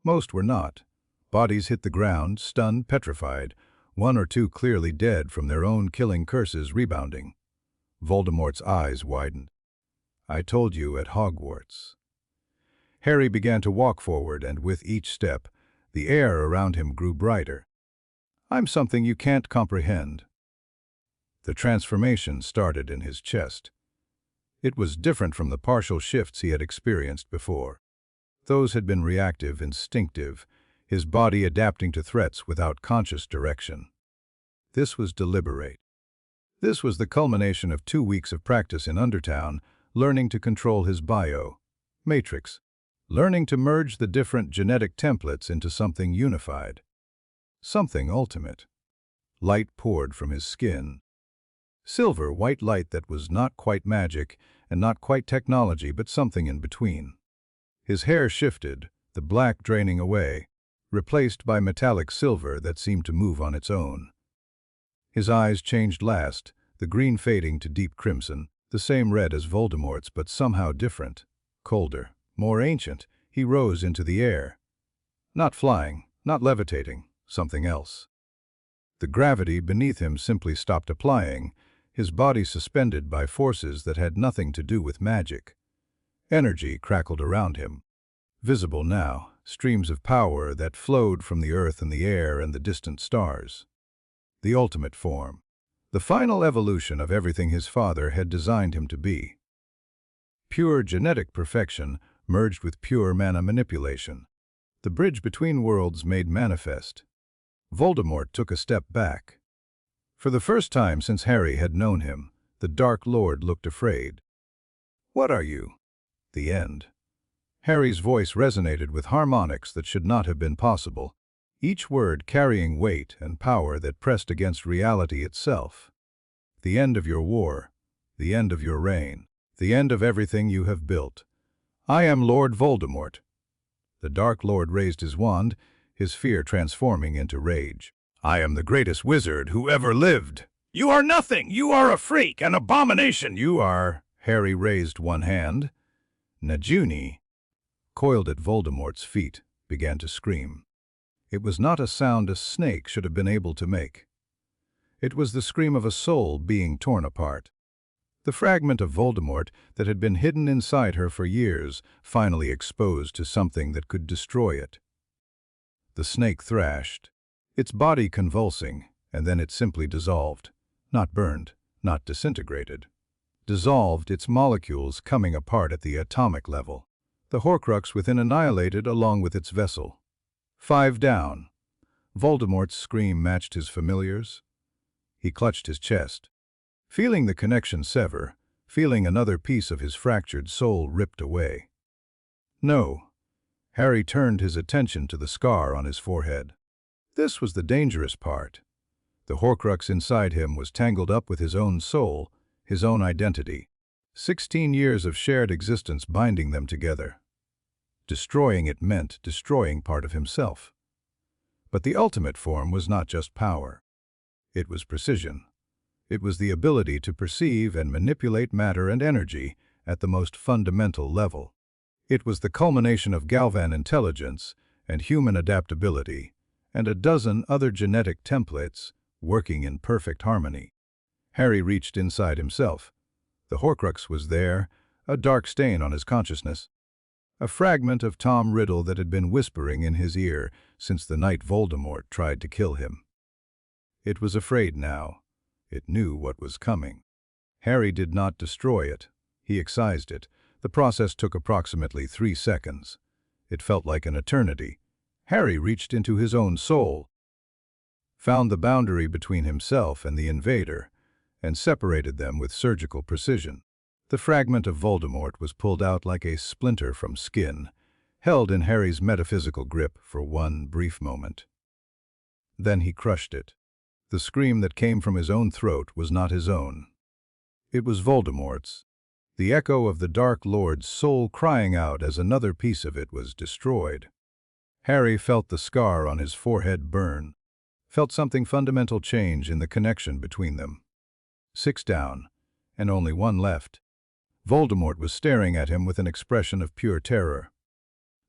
Most were not. Bodies hit the ground, stunned, petrified, 1 or 2 clearly dead from their own killing curses rebounding. Voldemort's eyes widened. I told you at Hogwarts. Harry began to walk forward, and with each step, the air around him grew brighter. I'm something you can't comprehend. The transformation started in his chest. It was different from the partial shifts he had experienced before. Those had been reactive, instinctive, his body adapting to threats without conscious direction. This was deliberate. This was the culmination of 2 weeks of practice in Undertown, learning to control his matrix, learning to merge the different genetic templates into something unified, something ultimate. Light poured from his skin. Silver, white light that was not quite magic and not quite technology, but something in between. His hair shifted, the black draining away, replaced by metallic silver that seemed to move on its own. His eyes changed last, the green fading to deep crimson, the same red as Voldemort's, but somehow different, colder, more ancient. He rose into the air. Not flying, not levitating, something else. The gravity beneath him simply stopped applying, his body suspended by forces that had nothing to do with magic. Energy crackled around him. Visible now, streams of power that flowed from the earth and the air and the distant stars. The ultimate form. The final evolution of everything his father had designed him to be. Pure genetic perfection merged with pure mana manipulation. The bridge between worlds made manifest. Voldemort took a step back. For the first time since Harry had known him, the Dark Lord looked afraid. What are you? The end. Harry's voice resonated with harmonics that should not have been possible, each word carrying weight and power that pressed against reality itself. The end of your war, The end of your reign. The end of everything you have built. I am Lord Voldemort." The Dark Lord raised his wand, his fear transforming into rage. "I am the greatest wizard who ever lived." You are nothing! You are a freak, an abomination! "You are—" Harry raised one hand. Najuni, coiled at Voldemort's feet, began to scream. It was not a sound a snake should have been able to make. It was the scream of a soul being torn apart. The fragment of Voldemort that had been hidden inside her for years, finally exposed to something that could destroy it. The snake thrashed, its body convulsing, and then it simply dissolved. Not burned, not disintegrated. Dissolved, its molecules coming apart at the atomic level. The Horcrux within annihilated along with its vessel. 5 down. Voldemort's scream matched his familiar's. He clutched his chest, feeling the connection sever, feeling another piece of his fractured soul ripped away. No. Harry turned his attention to the scar on his forehead. This was the dangerous part. The Horcrux inside him was tangled up with his own soul, his own identity. 16 years of shared existence binding them together. Destroying it meant destroying part of himself. But the ultimate form was not just power. It was precision. It was the ability to perceive and manipulate matter and energy at the most fundamental level. It was the culmination of Galvan intelligence and human adaptability, and a dozen other genetic templates working in perfect harmony. Harry reached inside himself. The Horcrux was there, a dark stain on his consciousness. A fragment of Tom Riddle that had been whispering in his ear since the night Voldemort tried to kill him. It was afraid now. It knew what was coming. Harry did not destroy it. He excised it. The process took approximately 3 seconds. It felt like an eternity. Harry reached into his own soul, found the boundary between himself and the invader, and separated them with surgical precision. The fragment of Voldemort was pulled out like a splinter from skin, held in Harry's metaphysical grip for one brief moment. Then he crushed it. The scream that came from his own throat was not his own. It was Voldemort's, the echo of the Dark Lord's soul crying out as another piece of it was destroyed. Harry felt the scar on his forehead burn, felt something fundamental change in the connection between them. 6 down, and only 1 left. Voldemort was staring at him with an expression of pure terror.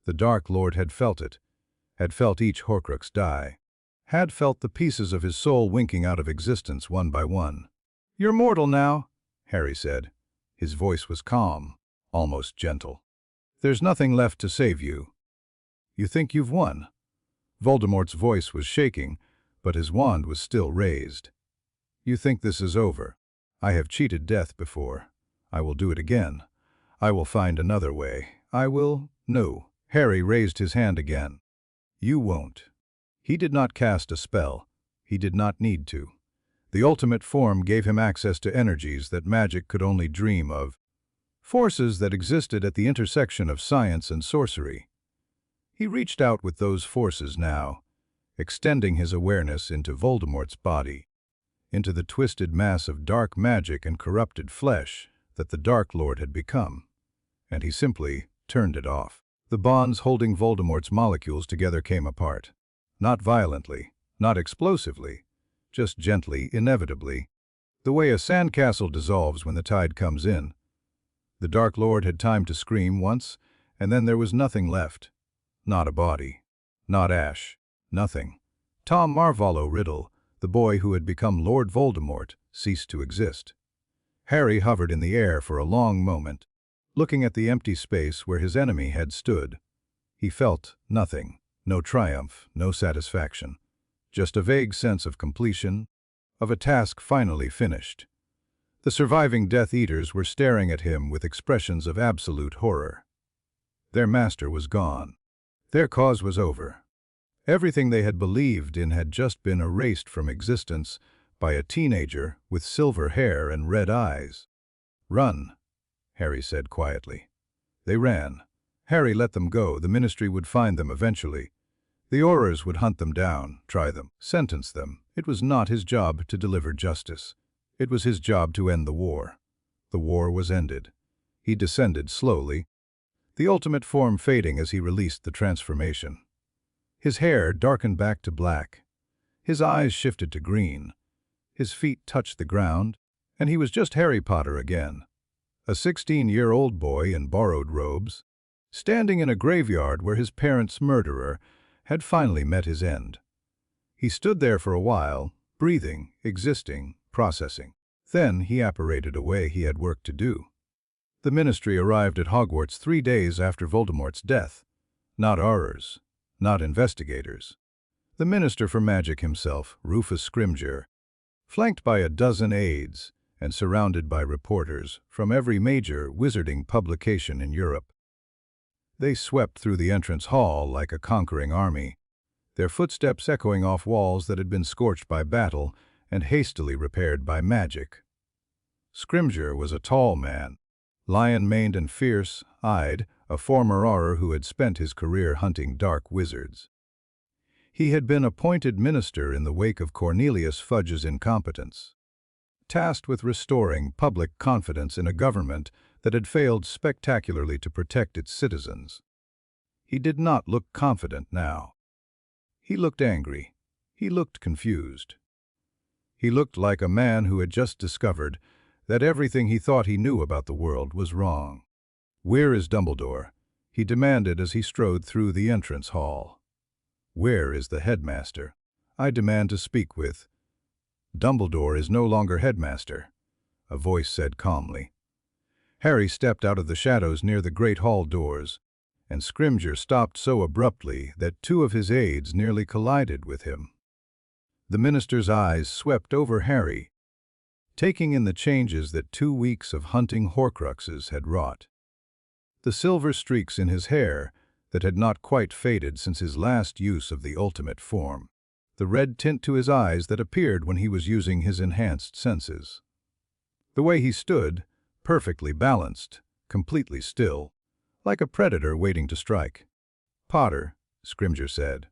The Dark Lord had felt it, had felt each Horcrux die, had felt the pieces of his soul winking out of existence one by one. "You're mortal now," Harry said. His voice was calm, almost gentle. "There's nothing left to save you. You think you've won?" Voldemort's voice was shaking, but his wand was still raised. "You think this is over? I have cheated death before. I will do it again. I will find another way. I will—" "No." Harry raised his hand again. "You won't." He did not cast a spell. He did not need to. The ultimate form gave him access to energies that magic could only dream of, forces that existed at the intersection of science and sorcery. He reached out with those forces now, extending his awareness into Voldemort's body, into the twisted mass of dark magic and corrupted flesh that the Dark Lord had become, and he simply turned it off. The bonds holding Voldemort's molecules together came apart. Not violently, not explosively, just gently, inevitably, the way a sandcastle dissolves when the tide comes in. The Dark Lord had time to scream once, and then there was nothing left. Not a body, not ash, nothing. Tom Marvolo Riddle, the boy who had become Lord Voldemort, ceased to exist. Harry hovered in the air for a long moment, looking at the empty space where his enemy had stood. He felt nothing, no triumph, no satisfaction, just a vague sense of completion, of a task finally finished. The surviving Death Eaters were staring at him with expressions of absolute horror. Their master was gone. Their cause was over. Everything they had believed in had just been erased from existence by a teenager with silver hair and red eyes. "Run," Harry said quietly. They ran. Harry let them go. The Ministry would find them eventually. The Aurors would hunt them down, try them, sentence them. It was not his job to deliver justice. It was his job to end the war. The war was ended. He descended slowly, the ultimate form fading as he released the transformation. His hair darkened back to black. His eyes shifted to green. His feet touched the ground, and he was just Harry Potter again. A 16-year-old boy in borrowed robes, standing in a graveyard where his parents' murderer had finally met his end. He stood there for a while, breathing, existing, processing. Then he apparated away he had work to do. The Ministry arrived at Hogwarts 3 days after Voldemort's death. Not Aurors, not investigators. The Minister for Magic himself, Rufus Scrimgeour, flanked by a dozen aides and surrounded by reporters from every major wizarding publication in Europe. They swept through the entrance hall like a conquering army, their footsteps echoing off walls that had been scorched by battle and hastily repaired by magic. Scrimgeour was a tall man, lion-maned and fierce-eyed, a former Auror who had spent his career hunting dark wizards. He had been appointed minister in the wake of Cornelius Fudge's incompetence, tasked with restoring public confidence in a government that had failed spectacularly to protect its citizens. He did not look confident now. He looked angry. He looked confused. He looked like a man who had just discovered that everything he thought he knew about the world was wrong. "Where is Dumbledore?" he demanded as he strode through the entrance hall. "Where is the headmaster? I demand to speak with—" "Dumbledore is no longer headmaster," a voice said calmly. Harry stepped out of the shadows near the great hall doors, and Scrimgeour stopped so abruptly that 2 of his aides nearly collided with him. The minister's eyes swept over Harry, taking in the changes that 2 weeks of hunting Horcruxes had wrought. The silver streaks in his hair that had not quite faded since his last use of the ultimate form. The red tint to his eyes that appeared when he was using his enhanced senses. The way he stood, perfectly balanced, completely still, like a predator waiting to strike. "Potter," Scrimgeour said.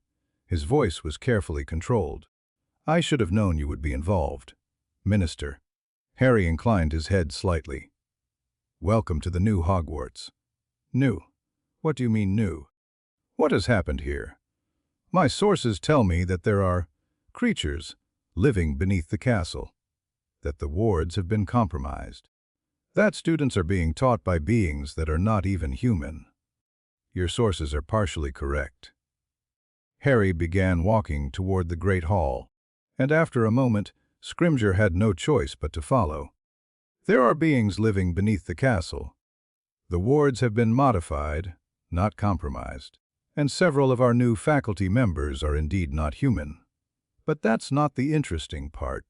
His voice was carefully controlled. "I should have known you would be involved." "Minister." Harry inclined his head slightly. "Welcome to the new Hogwarts." "New? What do you mean new? What has happened here? My sources tell me that there are creatures living beneath the castle, that the wards have been compromised, that students are being taught by beings that are not even human." "Your sources are partially correct." Harry began walking toward the great hall, and after a moment, Scrimgeour had no choice but to follow. "There are beings living beneath the castle. The wards have been modified, not compromised, and several of our new faculty members are indeed not human. But that's not the interesting part."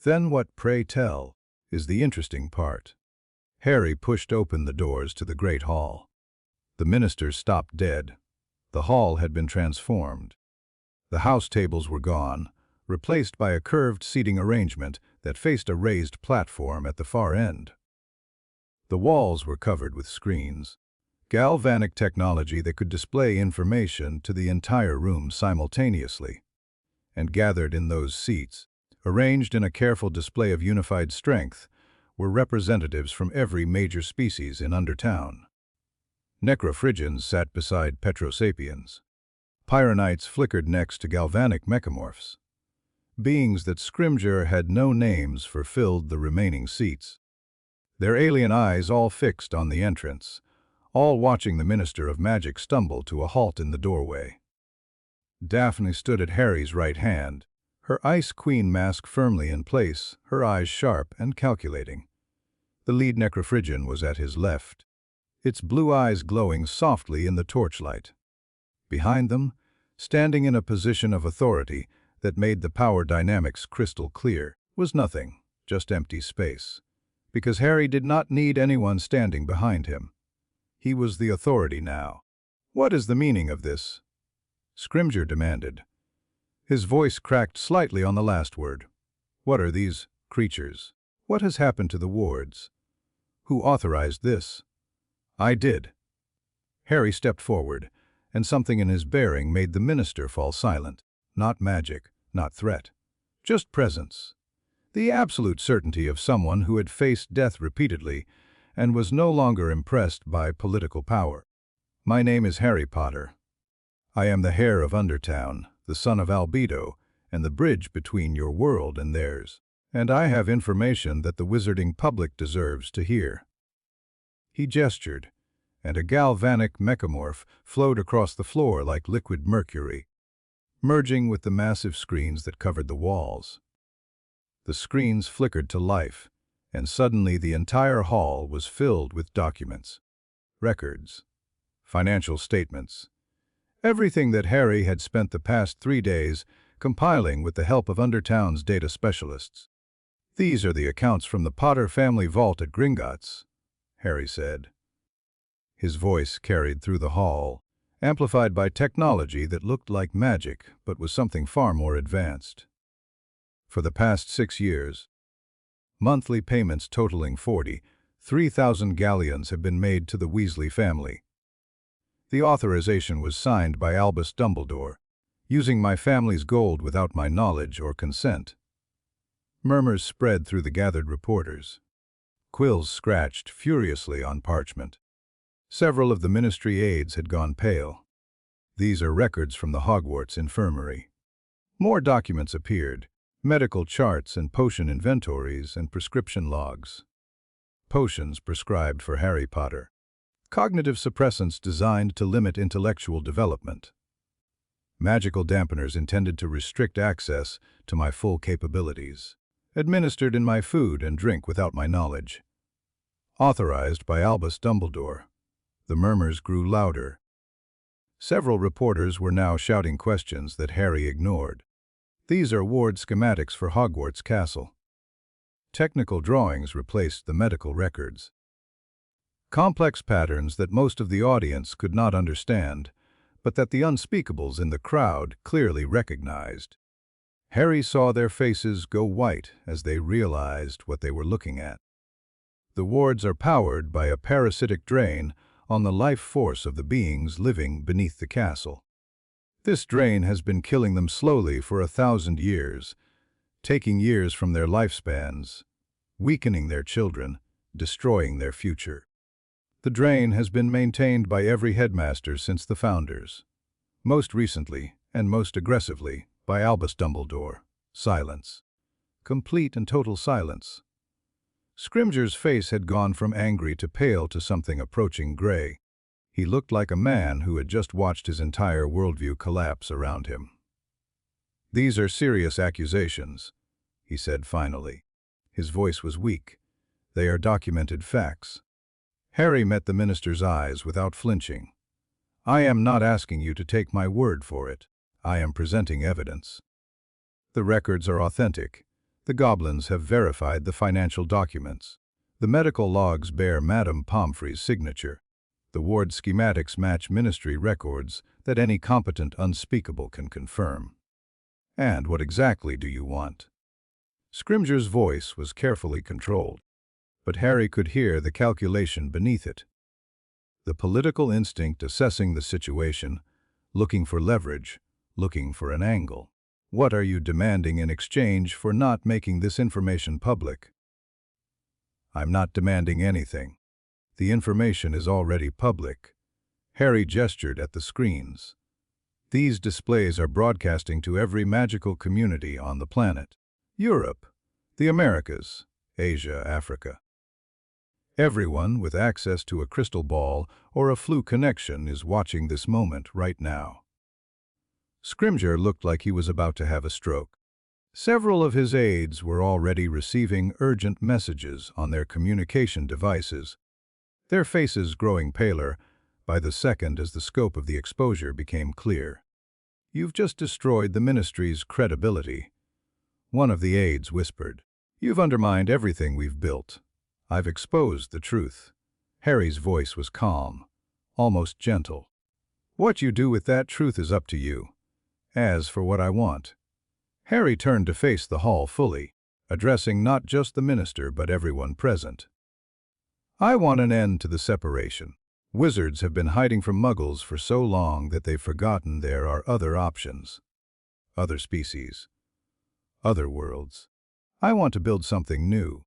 "Then what, pray tell, is the interesting part?" Harry pushed open the doors to the great hall. The ministers stopped dead. The hall had been transformed. The house tables were gone, replaced by a curved seating arrangement that faced a raised platform at the far end. The walls were covered with screens, galvanic technology that could display information to the entire room simultaneously. And gathered in those seats, arranged in a careful display of unified strength, were representatives from every major species in Undertown. Necrophrygians sat beside Petrosapiens. Pyronites flickered next to galvanic mechamorphs. Beings that Scrimgeour had no names for filled the remaining seats, their alien eyes all fixed on the entrance, all watching the Minister of Magic stumble to a halt in the doorway. Daphne stood at Harry's right hand, her Ice Queen mask firmly in place, her eyes sharp and calculating. The lead Necrophrygian was at his left, its blue eyes glowing softly in the torchlight. Behind them, standing in a position of authority that made the power dynamics crystal clear, was nothing, just empty space. Because Harry did not need anyone standing behind him. He was the authority now. "What is the meaning of this?" Scrimgeour demanded. His voice cracked slightly on the last word. "What are these creatures? What has happened to the wards? Who authorized this?" "I did." Harry stepped forward, and something in his bearing made the minister fall silent. Not magic, not threat. Just presence. The absolute certainty of someone who had faced death repeatedly and was no longer impressed by political power. My name is Harry Potter. I am the heir of Undertown, the son of ALBEDO, and the bridge between your world and theirs. And I have information that the wizarding public deserves to hear. He gestured, and a galvanic mechamorph flowed across the floor like liquid mercury, merging with the massive screens that covered the walls. The screens flickered to life, and suddenly the entire hall was filled with documents, records, financial statements, everything that Harry had spent the past 3 days compiling with the help of Undertown's data specialists. These are the accounts from the Potter family vault at Gringotts, Harry said. His voice carried through the hall, amplified by technology that looked like magic but was something far more advanced. For the past 6 years, monthly payments totaling 43,000 galleons have been made to the Weasley family. The authorization was signed by Albus Dumbledore, using my family's gold without my knowledge or consent. Murmurs spread through the gathered reporters. Quills scratched furiously on parchment. Several of the ministry aides had gone pale. These are records from the Hogwarts infirmary. More documents appeared, medical charts and potion inventories and prescription logs. Potions prescribed for Harry Potter. Cognitive suppressants designed to limit intellectual development. Magical dampeners intended to restrict access to my full capabilities. Administered in my food and drink without my knowledge. Authorized by Albus Dumbledore. The murmurs grew louder. Several reporters were now shouting questions that Harry ignored. These are ward schematics for Hogwarts Castle. Technical drawings replaced the medical records. Complex patterns that most of the audience could not understand, but that the unspeakables in the crowd clearly recognized. Harry saw their faces go white as they realized what they were looking at. The wards are powered by a parasitic drain on the life force of the beings living beneath the castle. This drain has been killing them slowly for 1,000 years, taking years from their lifespans, weakening their children, destroying their future. The drain has been maintained by every headmaster since the founders. Most recently, and most aggressively, by Albus Dumbledore. Silence. Complete and total silence. Scrimgeour's face had gone from angry to pale to something approaching gray. He looked like a man who had just watched his entire worldview collapse around him. "These are serious accusations," he said finally. His voice was weak. "They are documented facts." Harry met the minister's eyes without flinching. "I am not asking you to take my word for it. I am presenting evidence. The records are authentic. The goblins have verified the financial documents. The medical logs bear Madame Pomfrey's signature. The ward schematics match ministry records that any competent unspeakable can confirm. And what exactly do you want?" Scrimgeour's voice was carefully controlled, but Harry could hear the calculation beneath it. The political instinct assessing the situation, looking for leverage, looking for an angle. "What are you demanding in exchange for not making this information public?" "I'm not demanding anything. The information is already public." Harry gestured at the screens. "These displays are broadcasting to every magical community on the planet. Europe, the Americas, Asia, Africa. Everyone with access to a crystal ball or a flu connection is watching this moment right now." Scrimgeour looked like he was about to have a stroke. Several of his aides were already receiving urgent messages on their communication devices, their faces growing paler by the second as the scope of the exposure became clear. "You've just destroyed the ministry's credibility," one of the aides whispered. "You've undermined everything we've built. I've exposed the truth." Harry's voice was calm, almost gentle. "What you do with that truth is up to you. As for what I want..." Harry turned to face the hall fully, addressing not just the minister but everyone present. "I want an end to the separation. Wizards have been hiding from muggles for so long that they've forgotten there are other options. Other species. Other worlds. I want to build something new.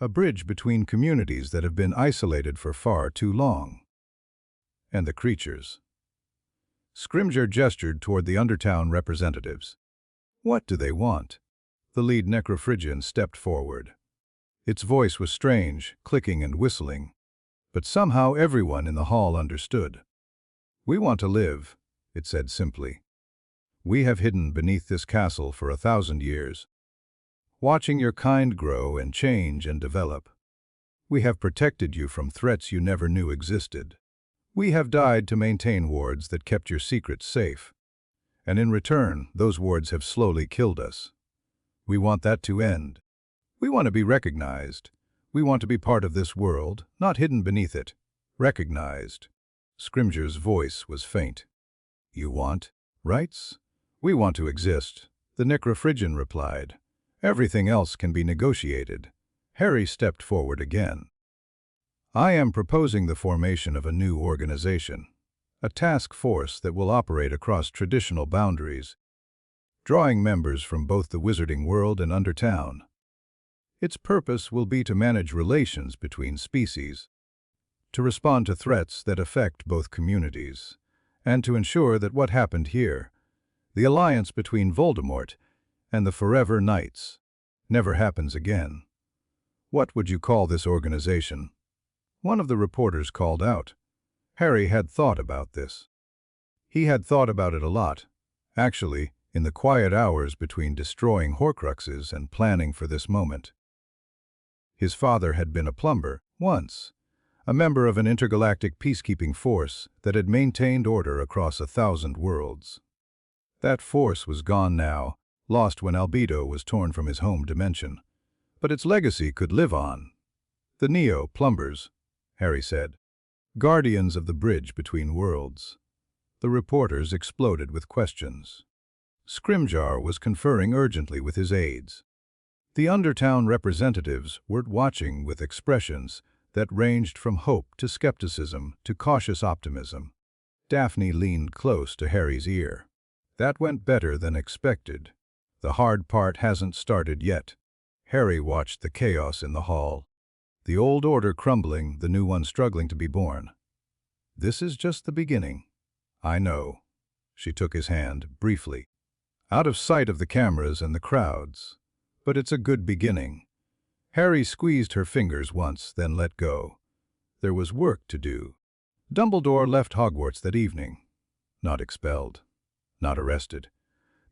A bridge between communities that have been isolated for far too long. And the creatures. Scrimgeour gestured toward the Undertown representatives. What do they want? The lead Necrophrygian stepped forward. Its voice was strange, clicking and whistling. But somehow everyone in the hall understood. We want to live, it said simply. We have hidden beneath this castle for 1,000 years, watching your kind grow and change and develop. We have protected you from threats you never knew existed. We have died to maintain wards that kept your secrets safe. And in return, those wards have slowly killed us. We want that to end. We want to be recognized. We want to be part of this world, not hidden beneath it. Recognized. Scrimgeour's voice was faint. You want rights? We want to exist, the Necrophrygian replied. Everything else can be negotiated. Harry stepped forward again. I am proposing the formation of a new organization, a task force that will operate across traditional boundaries, drawing members from both the wizarding world and Undertown. Its purpose will be to manage relations between species, to respond to threats that affect both communities, and to ensure that what happened here, the alliance between Voldemort and the Forever Knights, never happens again. What would you call this organization? One of the reporters called out. Harry had thought about this. He had thought about it a lot, actually, in the quiet hours between destroying Horcruxes and planning for this moment. His father had been a plumber, once, a member of an intergalactic peacekeeping force that had maintained order across 1,000 worlds. That force was gone now, lost when ALBEDO was torn from his home dimension. But its legacy could live on. The Neo-Plumbers, Harry said. Guardians of the bridge between worlds. The reporters exploded with questions. Scrimgeour was conferring urgently with his aides. The Undertown representatives were watching with expressions that ranged from hope to skepticism to cautious optimism. Daphne leaned close to Harry's ear. That went better than expected. The hard part hasn't started yet. Harry watched the chaos in the hall. The old order crumbling, the new one struggling to be born. This is just the beginning. I know. She took his hand, briefly. Out of sight of the cameras and the crowds. But it's a good beginning. Harry squeezed her fingers once, then let go. There was work to do. Dumbledore left Hogwarts that evening. Not expelled. Not arrested.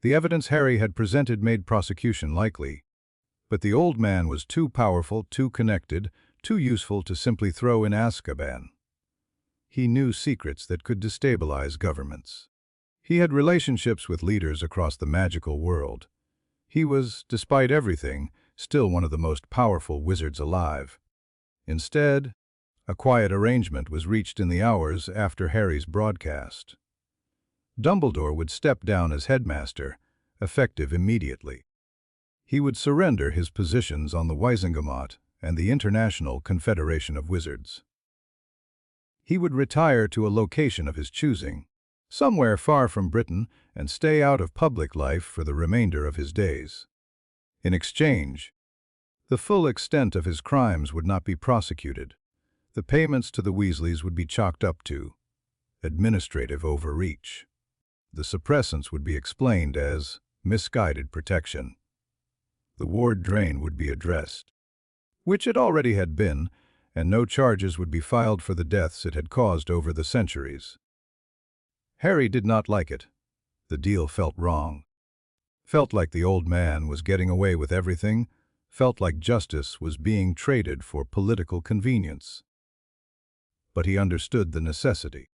The evidence Harry had presented made prosecution likely. But the old man was too powerful, too connected, too useful to simply throw in Azkaban. He knew secrets that could destabilize governments. He had relationships with leaders across the magical world. He was, despite everything, still one of the most powerful wizards alive. Instead, a quiet arrangement was reached in the hours after Harry's broadcast. Dumbledore would step down as headmaster, effective immediately. He would surrender his positions on the Wizengamot and the International Confederation of Wizards. He would retire to a location of his choosing, somewhere far from Britain, and stay out of public life for the remainder of his days. In exchange, the full extent of his crimes would not be prosecuted. The payments to the Weasleys would be chalked up to administrative overreach. The suppressants would be explained as misguided protection. The ward drain would be addressed, which it already had been, and no charges would be filed for the deaths it had caused over the centuries. Harry did not like it. The deal felt wrong. Felt like the old man was getting away with everything, felt like justice was being traded for political convenience. But he understood the necessity.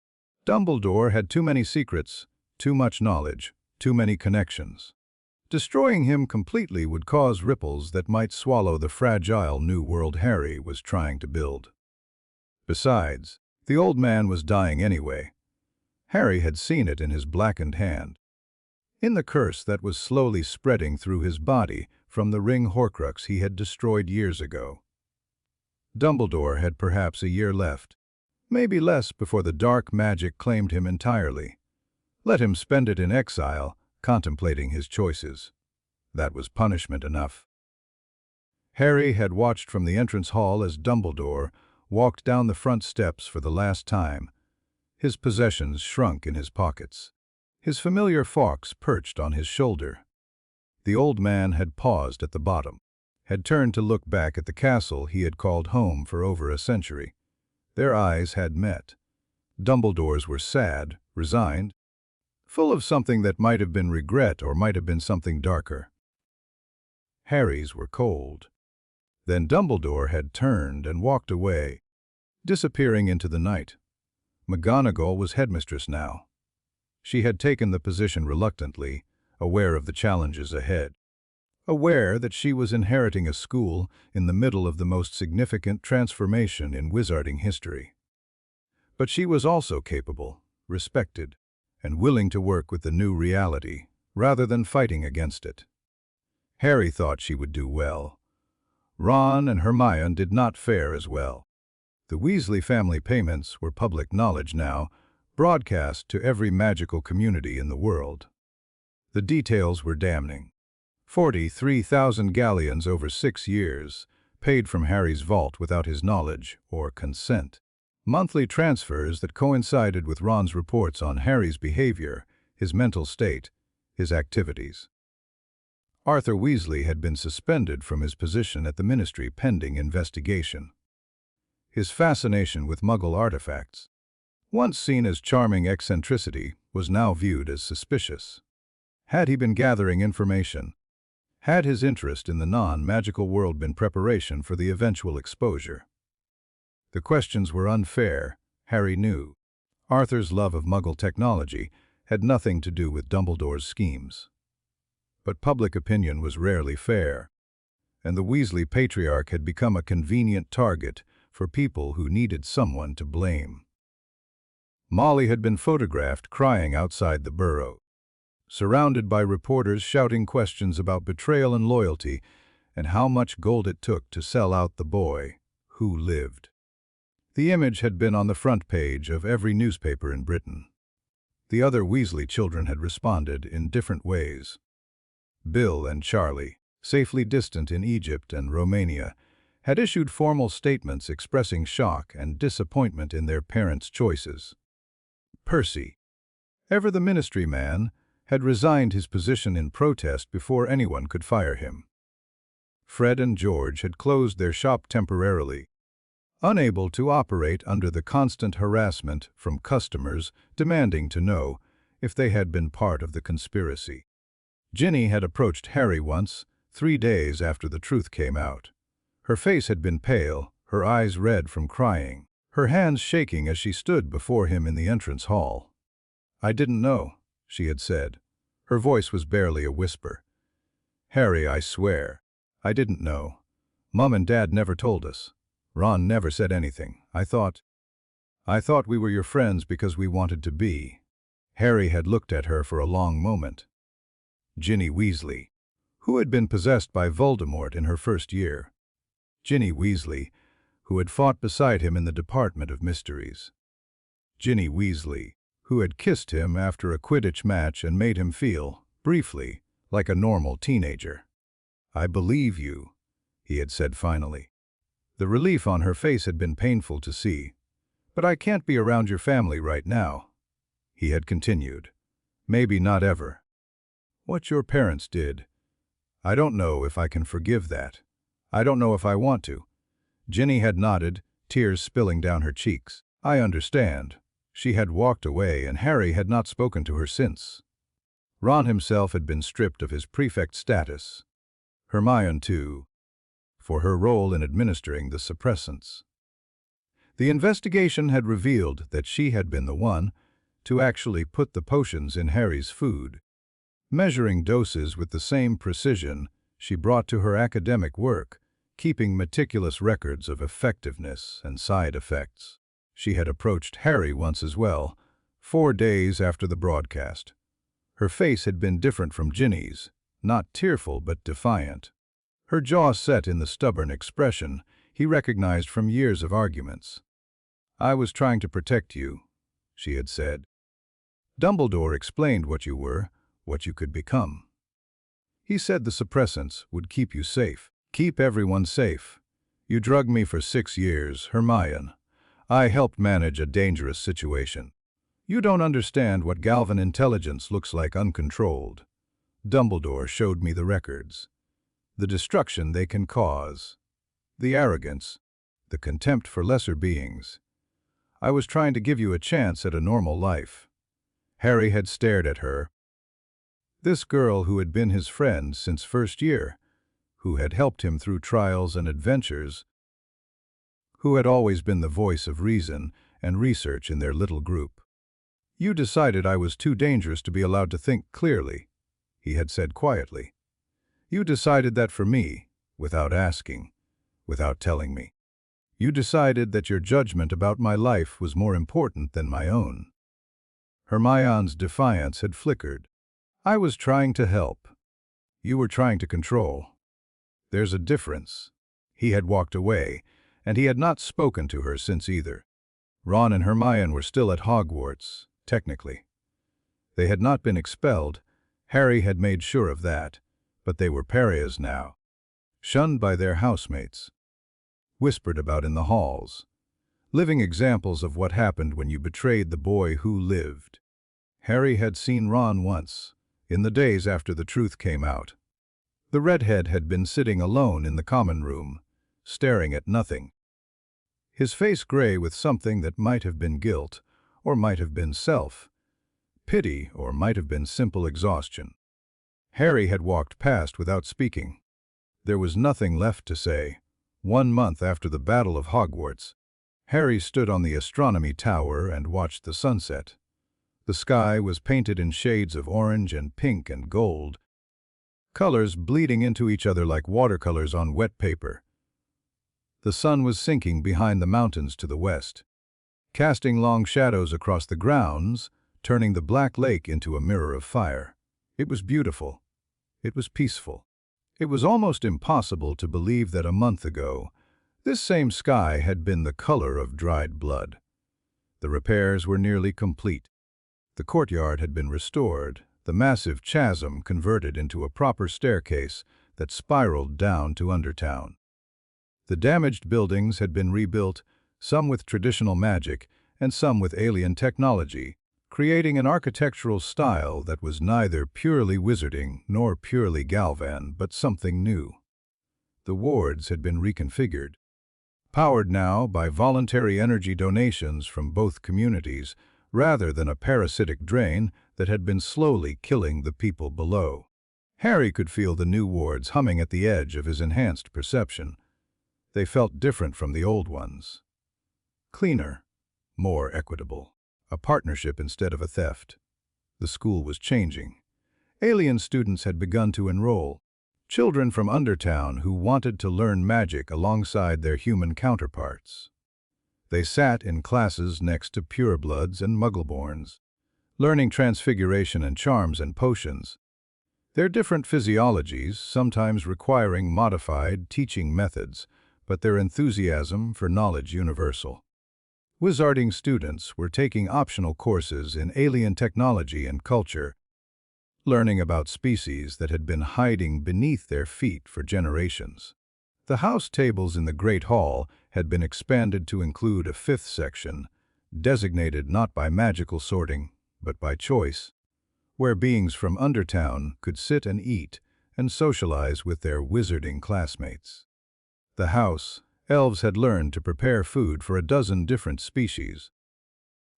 Dumbledore had too many secrets, too much knowledge, too many connections. Destroying him completely would cause ripples that might swallow the fragile new world Harry was trying to build. Besides, the old man was dying anyway. Harry had seen it in his blackened hand, in the curse that was slowly spreading through his body from the ring Horcrux he had destroyed years ago. Dumbledore had perhaps a year left, maybe less before the dark magic claimed him entirely. Let him spend it in exile, contemplating his choices. That was punishment enough. Harry had watched from the entrance hall as Dumbledore walked down the front steps for the last time. His possessions shrunk in his pockets. His familiar Fawkes perched on his shoulder. The old man had paused at the bottom, had turned to look back at the castle he had called home for over a century. Their eyes had met. Dumbledore's were sad, resigned, full of something that might have been regret or might have been something darker. Harry's were cold. Then Dumbledore had turned and walked away, disappearing into the night. McGonagall was headmistress now. She had taken the position reluctantly, aware of the challenges ahead, aware that she was inheriting a school in the middle of the most significant transformation in wizarding history. But she was also capable, respected, and willing to work with the new reality, rather than fighting against it. Harry thought she would do well. Ron and Hermione did not fare as well. The Weasley family payments were public knowledge now, broadcast to every magical community in the world. The details were damning. 43,000 galleons over 6 years, paid from Harry's vault without his knowledge or consent. Monthly transfers that coincided with Ron's reports on Harry's behavior, his mental state, his activities. Arthur Weasley had been suspended from his position at the Ministry pending investigation. His fascination with Muggle artifacts, once seen as charming eccentricity, was now viewed as suspicious. Had he been gathering information? Had his interest in the non-magical world been preparation for the eventual exposure? The questions were unfair, Harry knew. Arthur's love of Muggle technology had nothing to do with Dumbledore's schemes. But public opinion was rarely fair, and the Weasley patriarch had become a convenient target for people who needed someone to blame. Molly had been photographed crying outside the burrow, surrounded by reporters shouting questions about betrayal and loyalty and how much gold it took to sell out the boy who lived. The image had been on the front page of every newspaper in Britain. The other Weasley children had responded in different ways. Bill and Charlie, safely distant in Egypt and Romania, had issued formal statements expressing shock and disappointment in their parents' choices. Percy, ever the ministry man, had resigned his position in protest before anyone could fire him. Fred and George had closed their shop temporarily, unable to operate under the constant harassment from customers demanding to know if they had been part of the conspiracy. Ginny had approached Harry once, 3 days after the truth came out. Her face had been pale, her eyes red from crying, her hands shaking as she stood before him in the entrance hall. "I didn't know," she had said. Her voice was barely a whisper. "Harry, I swear, I didn't know. Mum and Dad never told us. Ron never said anything. I thought we were your friends because we wanted to be." Harry had looked at her for a long moment. Ginny Weasley, who had been possessed by Voldemort in her first year. Ginny Weasley, who had fought beside him in the Department of Mysteries. Ginny Weasley, who had kissed him after a Quidditch match and made him feel, briefly, like a normal teenager. "I believe you," he had said finally. The relief on her face had been painful to see. "But I can't be around your family right now," he had continued. "Maybe not ever. What your parents did, I don't know if I can forgive that. I don't know if I want to." Ginny had nodded, tears spilling down her cheeks. "I understand." She had walked away, and Harry had not spoken to her since. Ron himself had been stripped of his prefect status. Hermione, too, for her role in administering the suppressants. The investigation had revealed that she had been the one to actually put the potions in Harry's food. Measuring doses with the same precision she brought to her academic work, keeping meticulous records of effectiveness and side effects. She had approached Harry once as well, 4 days after the broadcast. Her face had been different from Ginny's, not tearful but defiant. Her jaw set in the stubborn expression he recognized from years of arguments. "I was trying to protect you," she had said. "Dumbledore explained what you were, what you could become. He said the suppressants would keep you safe." Keep everyone safe. You drugged me for 6 years, Hermione. I helped manage a dangerous situation. You don't understand what Galvan intelligence looks like uncontrolled. Dumbledore showed me the records. The destruction they can cause. The arrogance. The contempt for lesser beings. I was trying to give you a chance at a normal life. Harry had stared at her. This girl who had been his friend since first year, who had helped him through trials and adventures, who had always been the voice of reason and research in their little group. You decided I was too dangerous to be allowed to think clearly, he had said quietly. You decided that for me, without asking, without telling me. You decided that your judgment about my life was more important than my own. Hermione's defiance had flickered. I was trying to help. You were trying to control. There's a difference. He had walked away, and he had not spoken to her since either. Ron and Hermione were still at Hogwarts, technically. They had not been expelled. Harry had made sure of that, but they were pariahs now. Shunned by their housemates. Whispered about in the halls. Living examples of what happened when you betrayed the boy who lived. Harry had seen Ron once, in the days after the truth came out. The redhead had been sitting alone in the common room, staring at nothing. His face gray with something that might have been guilt, or might have been self, pity, or might have been simple exhaustion. Harry had walked past without speaking. There was nothing left to say. 1 month after the Battle of Hogwarts, Harry stood on the astronomy tower and watched the sunset. The sky was painted in shades of orange and pink and gold, colors bleeding into each other like watercolors on wet paper. The sun was sinking behind the mountains to the west, casting long shadows across the grounds, turning the black lake into a mirror of fire. It was beautiful. It was peaceful. It was almost impossible to believe that a month ago, this same sky had been the color of dried blood. The repairs were nearly complete. The courtyard had been restored, the massive chasm converted into a proper staircase that spiraled down to Undertown. The damaged buildings had been rebuilt, some with traditional magic and some with alien technology, creating an architectural style that was neither purely wizarding nor purely Galvan, but something new. The wards had been reconfigured. Powered now by voluntary energy donations from both communities, rather than a parasitic drain that had been slowly killing the people below. Harry could feel the new wards humming at the edge of his enhanced perception. They felt different from the old ones. Cleaner, more equitable. A partnership instead of a theft. The school was changing. Alien students had begun to enroll. Children from Undertown who wanted to learn magic alongside their human counterparts. They sat in classes next to purebloods and muggleborns, learning transfiguration and charms and potions. Their different physiologies, sometimes requiring modified teaching methods, but their enthusiasm for knowledge universal. Wizarding students were taking optional courses in alien technology and culture, learning about species that had been hiding beneath their feet for generations. The house tables in the Great Hall had been expanded to include a 5th section, designated not by magical sorting, but by choice, where beings from Undertown could sit and eat and socialize with their wizarding classmates. The house, elves had learned to prepare food for a dozen different species,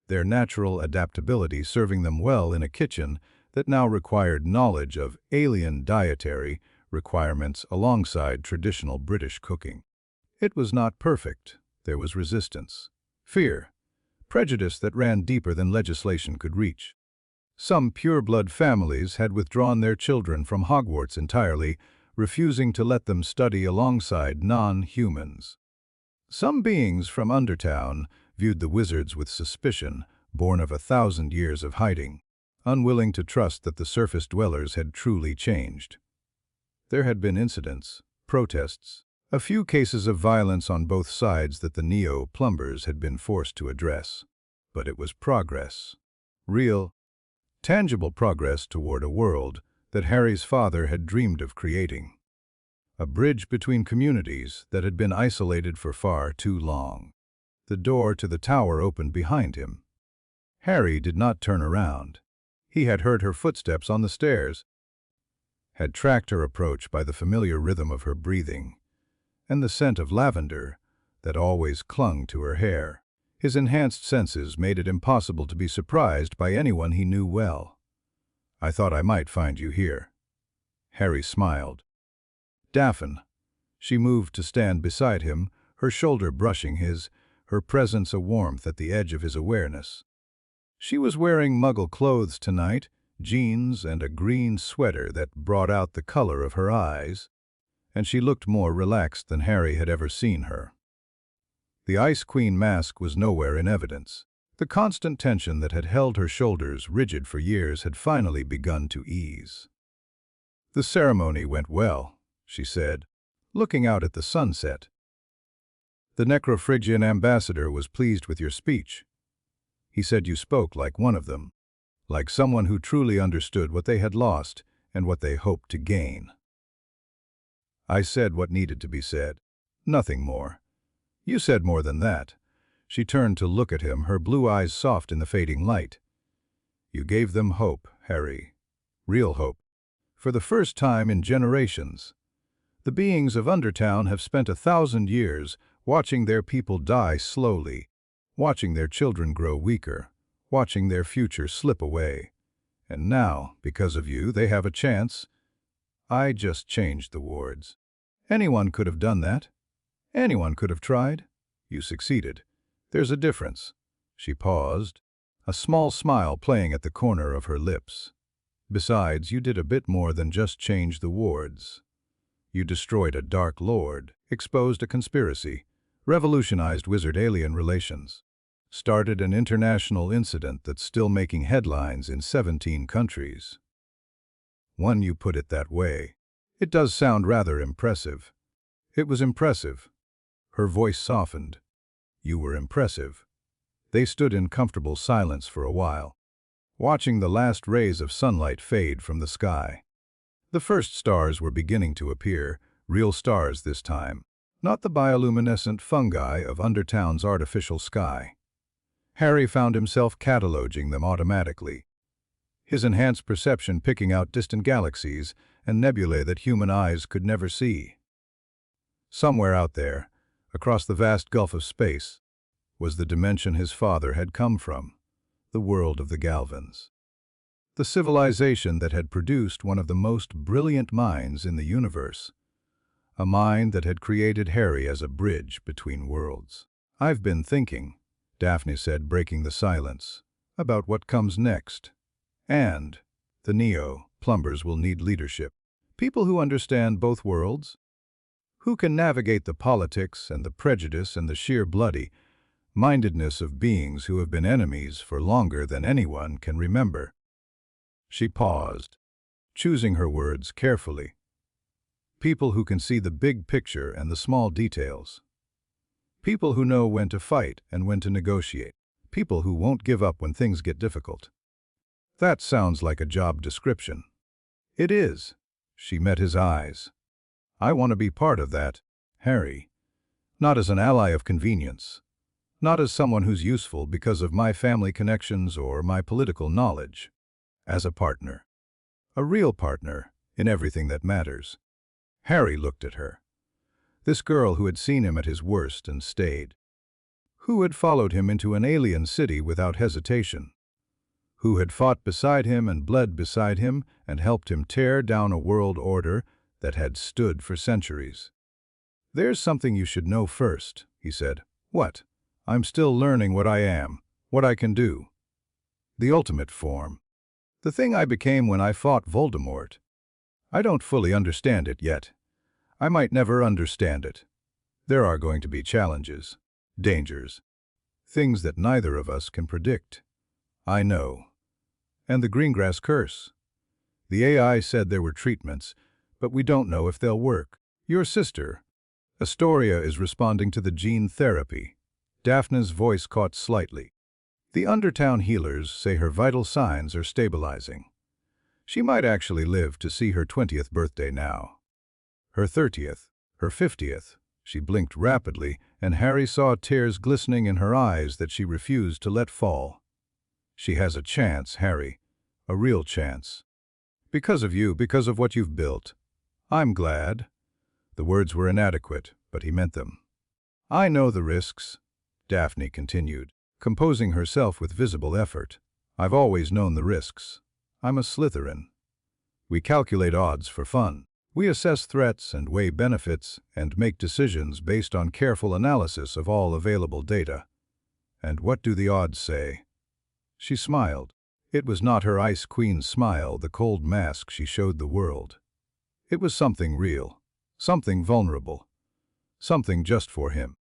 their natural adaptability serving them well in a kitchen that now required knowledge of alien dietary requirements alongside traditional British cooking. It was not perfect. There was resistance, fear, prejudice that ran deeper than legislation could reach. Some pure-blood families had withdrawn their children from Hogwarts entirely, refusing to let them study alongside non-humans. Some beings from Undertown viewed the wizards with suspicion, born of 1,000 years of hiding, unwilling to trust that the surface dwellers had truly changed. There had been incidents, protests, a few cases of violence on both sides that the neo-plumbers had been forced to address. But it was progress. Real, tangible progress toward a world that Harry's father had dreamed of creating. a bridge between communities that had been isolated for far too long. The door to the tower opened behind him. Harry did not turn around. He had heard her footsteps on the stairs, had tracked her approach by the familiar rhythm of her breathing, and the scent of lavender that always clung to her hair. His enhanced senses made it impossible to be surprised by anyone he knew well. "I thought I might find you here." Harry smiled. "Daphne." She moved to stand beside him, her shoulder brushing his, her presence a warmth at the edge of his awareness. She was wearing Muggle clothes tonight, jeans and a green sweater that brought out the color of her eyes, and she looked more relaxed than Harry had ever seen her. The Ice Queen mask was nowhere in evidence. The constant tension that had held her shoulders rigid for years had finally begun to ease. "The ceremony went well," she said, looking out at the sunset. "The Necrophrygian ambassador was pleased with your speech. He said you spoke like one of them, like someone who truly understood what they had lost and what they hoped to gain." "I said what needed to be said. Nothing more." "You said more than that." She turned to look at him, her blue eyes soft in the fading light. "You gave them hope, Harry. Real hope. For the first time in generations. The beings of Undertown have spent 1,000 years watching their people die slowly, watching their children grow weaker, watching their future slip away. And now, because of you, they have a chance." "I just changed the wards. Anyone could have done that. Anyone could have tried. You succeeded. There's a difference." She paused, a small smile playing at the corner of her lips. "Besides, you did a bit more than just change the wards. You destroyed a Dark Lord, exposed a conspiracy, revolutionized wizard-alien relations, started an international incident that's still making headlines in 17 countries. When you put it that way, it does sound rather impressive." "It was impressive." Her voice softened. "You were impressive." They stood in comfortable silence for a while, watching the last rays of sunlight fade from the sky. The first stars were beginning to appear, real stars this time, not the bioluminescent fungi of Undertown's artificial sky. Harry found himself cataloging them automatically, his enhanced perception picking out distant galaxies and nebulae that human eyes could never see. Somewhere out there, across the vast gulf of space, was the dimension his father had come from, the world of the Galvans. The civilization that had produced one of the most brilliant minds in the universe, a mind that had created Harry as a bridge between worlds. "I've been thinking," Daphne said, breaking the silence, "about what comes next. And the Neo-Plumbers will need leadership. People who understand both worlds, who can navigate the politics and the prejudice and the sheer bloody-mindedness of beings who have been enemies for longer than anyone can remember." She paused, choosing her words carefully. "People who can see the big picture and the small details. People who know when to fight and when to negotiate. People who won't give up when things get difficult." "That sounds like a job description." "It is." She met his eyes. "I want to be part of that, Harry. Not as an ally of convenience. Not as someone who's useful because of my family connections or my political knowledge. As a partner. A real partner in everything that matters." Harry looked at her. This girl who had seen him at his worst and stayed. Who had followed him into an alien city without hesitation. Who had fought beside him and bled beside him and helped him tear down a world order that had stood for centuries. "There's something you should know first," he said. "What?" "I'm still learning what I am, what I can do. The ultimate form. The thing I became when I fought Voldemort. I don't fully understand it yet. I might never understand it. There are going to be challenges, dangers, things that neither of us can predict. I know. And the Greengrass curse. The AI said there were treatments, but we don't know if they'll work. Your sister, Astoria, is responding to the gene therapy." Daphne's voice caught slightly. "The Undertown healers say her vital signs are stabilizing. She might actually live to see her 20th birthday now." Her 30th, her 50th. She blinked rapidly, and Harry saw tears glistening in her eyes that she refused to let fall. She has a chance, Harry. A real chance. Because of you, because of what you've built. I'm glad. The words were inadequate, but he meant them. I know the risks, Daphne continued, composing herself with visible effort. I've always known the risks. I'm a Slytherin. We calculate odds for fun. We assess threats and weigh benefits and make decisions based on careful analysis of all available data. And what do the odds say? She smiled. It was not her Ice Queen smile, the cold mask she showed the world. It was something real, something vulnerable, something just for him.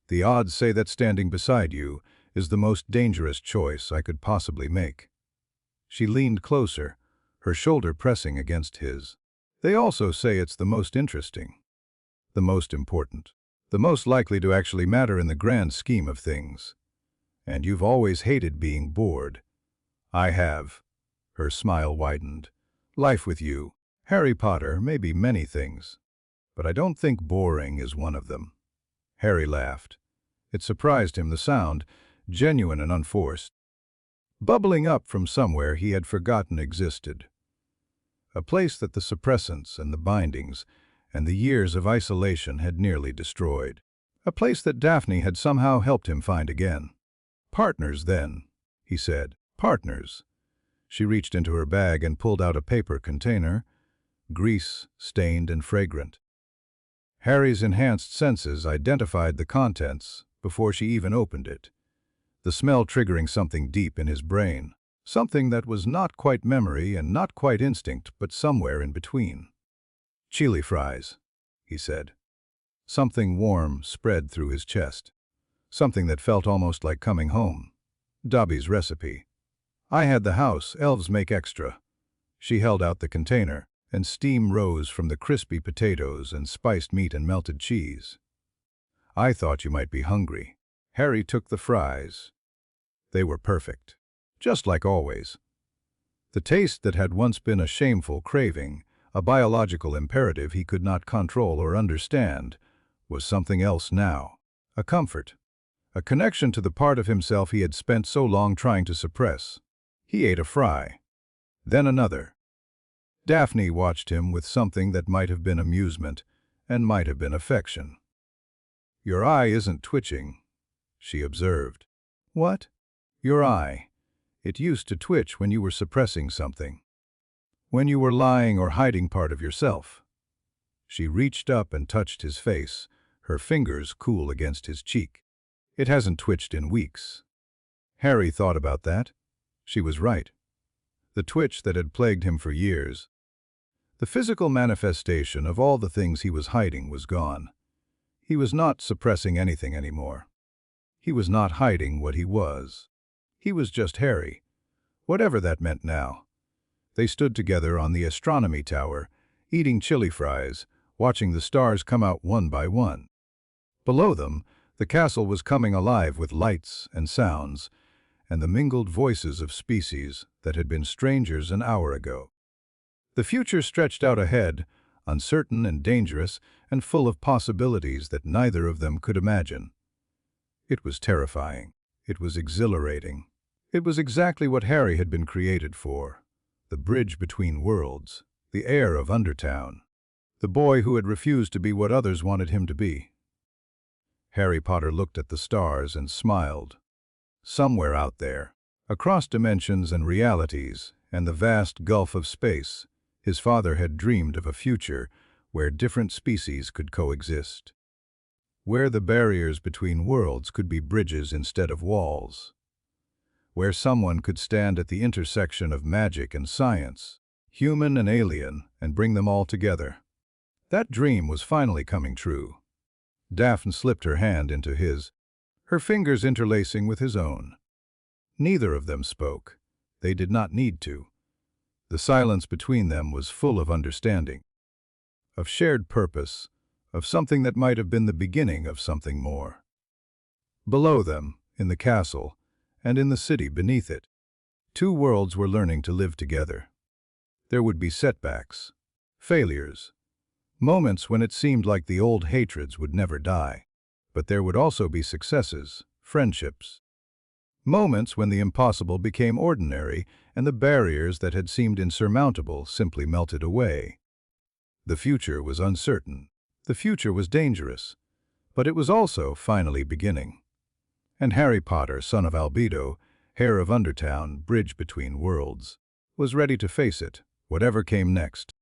The odds say that standing beside you is the most dangerous choice I could possibly make. She leaned closer, her shoulder pressing against his. They also say it's the most interesting, the most important, the most likely to actually matter in the grand scheme of things. And you've always hated being bored. I have. Her smile widened. Life with you, Harry Potter, may be many things, but I don't think boring is one of them. Harry laughed. It surprised him, the sound, genuine and unforced, bubbling up from somewhere he had forgotten existed. A place that the suppressants and the bindings and the years of isolation had nearly destroyed. A place that Daphne had somehow helped him find again. Partners, then, he said. Partners. She reached into her bag and pulled out a paper container, grease-stained and fragrant. Harry's enhanced senses identified the contents before she even opened it, the smell triggering something deep in his brain, something that was not quite memory and not quite instinct, but somewhere in between. Chili fries, he said. Something warm spread through his chest, something that felt almost like coming home. Dobby's recipe. I had the house, elves make extra. She held out the container, and steam rose from the crispy potatoes and spiced meat and melted cheese. I thought you might be hungry. Harry took the fries. They were perfect, just like always. The taste that had once been a shameful craving, a biological imperative he could not control or understand, was something else now. A comfort, a connection to the part of himself he had spent so long trying to suppress. He ate a fry, then another. Daphne watched him with something that might have been amusement and might have been affection. Your eye isn't twitching, she observed. What? Your eye. It used to twitch when you were suppressing something, when you were lying or hiding part of yourself. She reached up and touched his face, her fingers cool against his cheek. It hasn't twitched in weeks. Harry thought about that. She was right. The twitch that had plagued him for years, the physical manifestation of all the things he was hiding, was gone. He was not suppressing anything anymore. He was not hiding what he was. He was just Harry, whatever that meant now. They stood together on the astronomy tower, eating chili fries, watching the stars come out one by one. Below them, the castle was coming alive with lights and sounds, and the mingled voices of species that had been strangers an hour ago. The future stretched out ahead, uncertain and dangerous, and full of possibilities that neither of them could imagine. It was terrifying. It was exhilarating. It was exactly what Harry had been created for. The bridge between worlds, the heir of Undertown, the boy who had refused to be what others wanted him to be. Harry Potter looked at the stars and smiled. Somewhere out there, across dimensions and realities and the vast gulf of space, his father had dreamed of a future where different species could coexist, where the barriers between worlds could be bridges instead of walls, where someone could stand at the intersection of magic and science, human and alien, and bring them all together. That dream was finally coming true. Daphne slipped her hand into his, her fingers interlacing with his own. Neither of them spoke. They did not need to. The silence between them was full of understanding, of shared purpose, of something that might have been the beginning of something more. Below them, in the castle, and in the city beneath it, two worlds were learning to live together. There would be setbacks, failures, Moments when it seemed like the old hatreds would never die. But there would also be successes, friendships. Moments when the impossible became ordinary and the barriers that had seemed insurmountable simply melted away. The future was uncertain. The future was dangerous. But it was also finally beginning. And Harry Potter, son of ALBEDO, heir of Undertown, bridge between worlds, was ready to face it, whatever came next.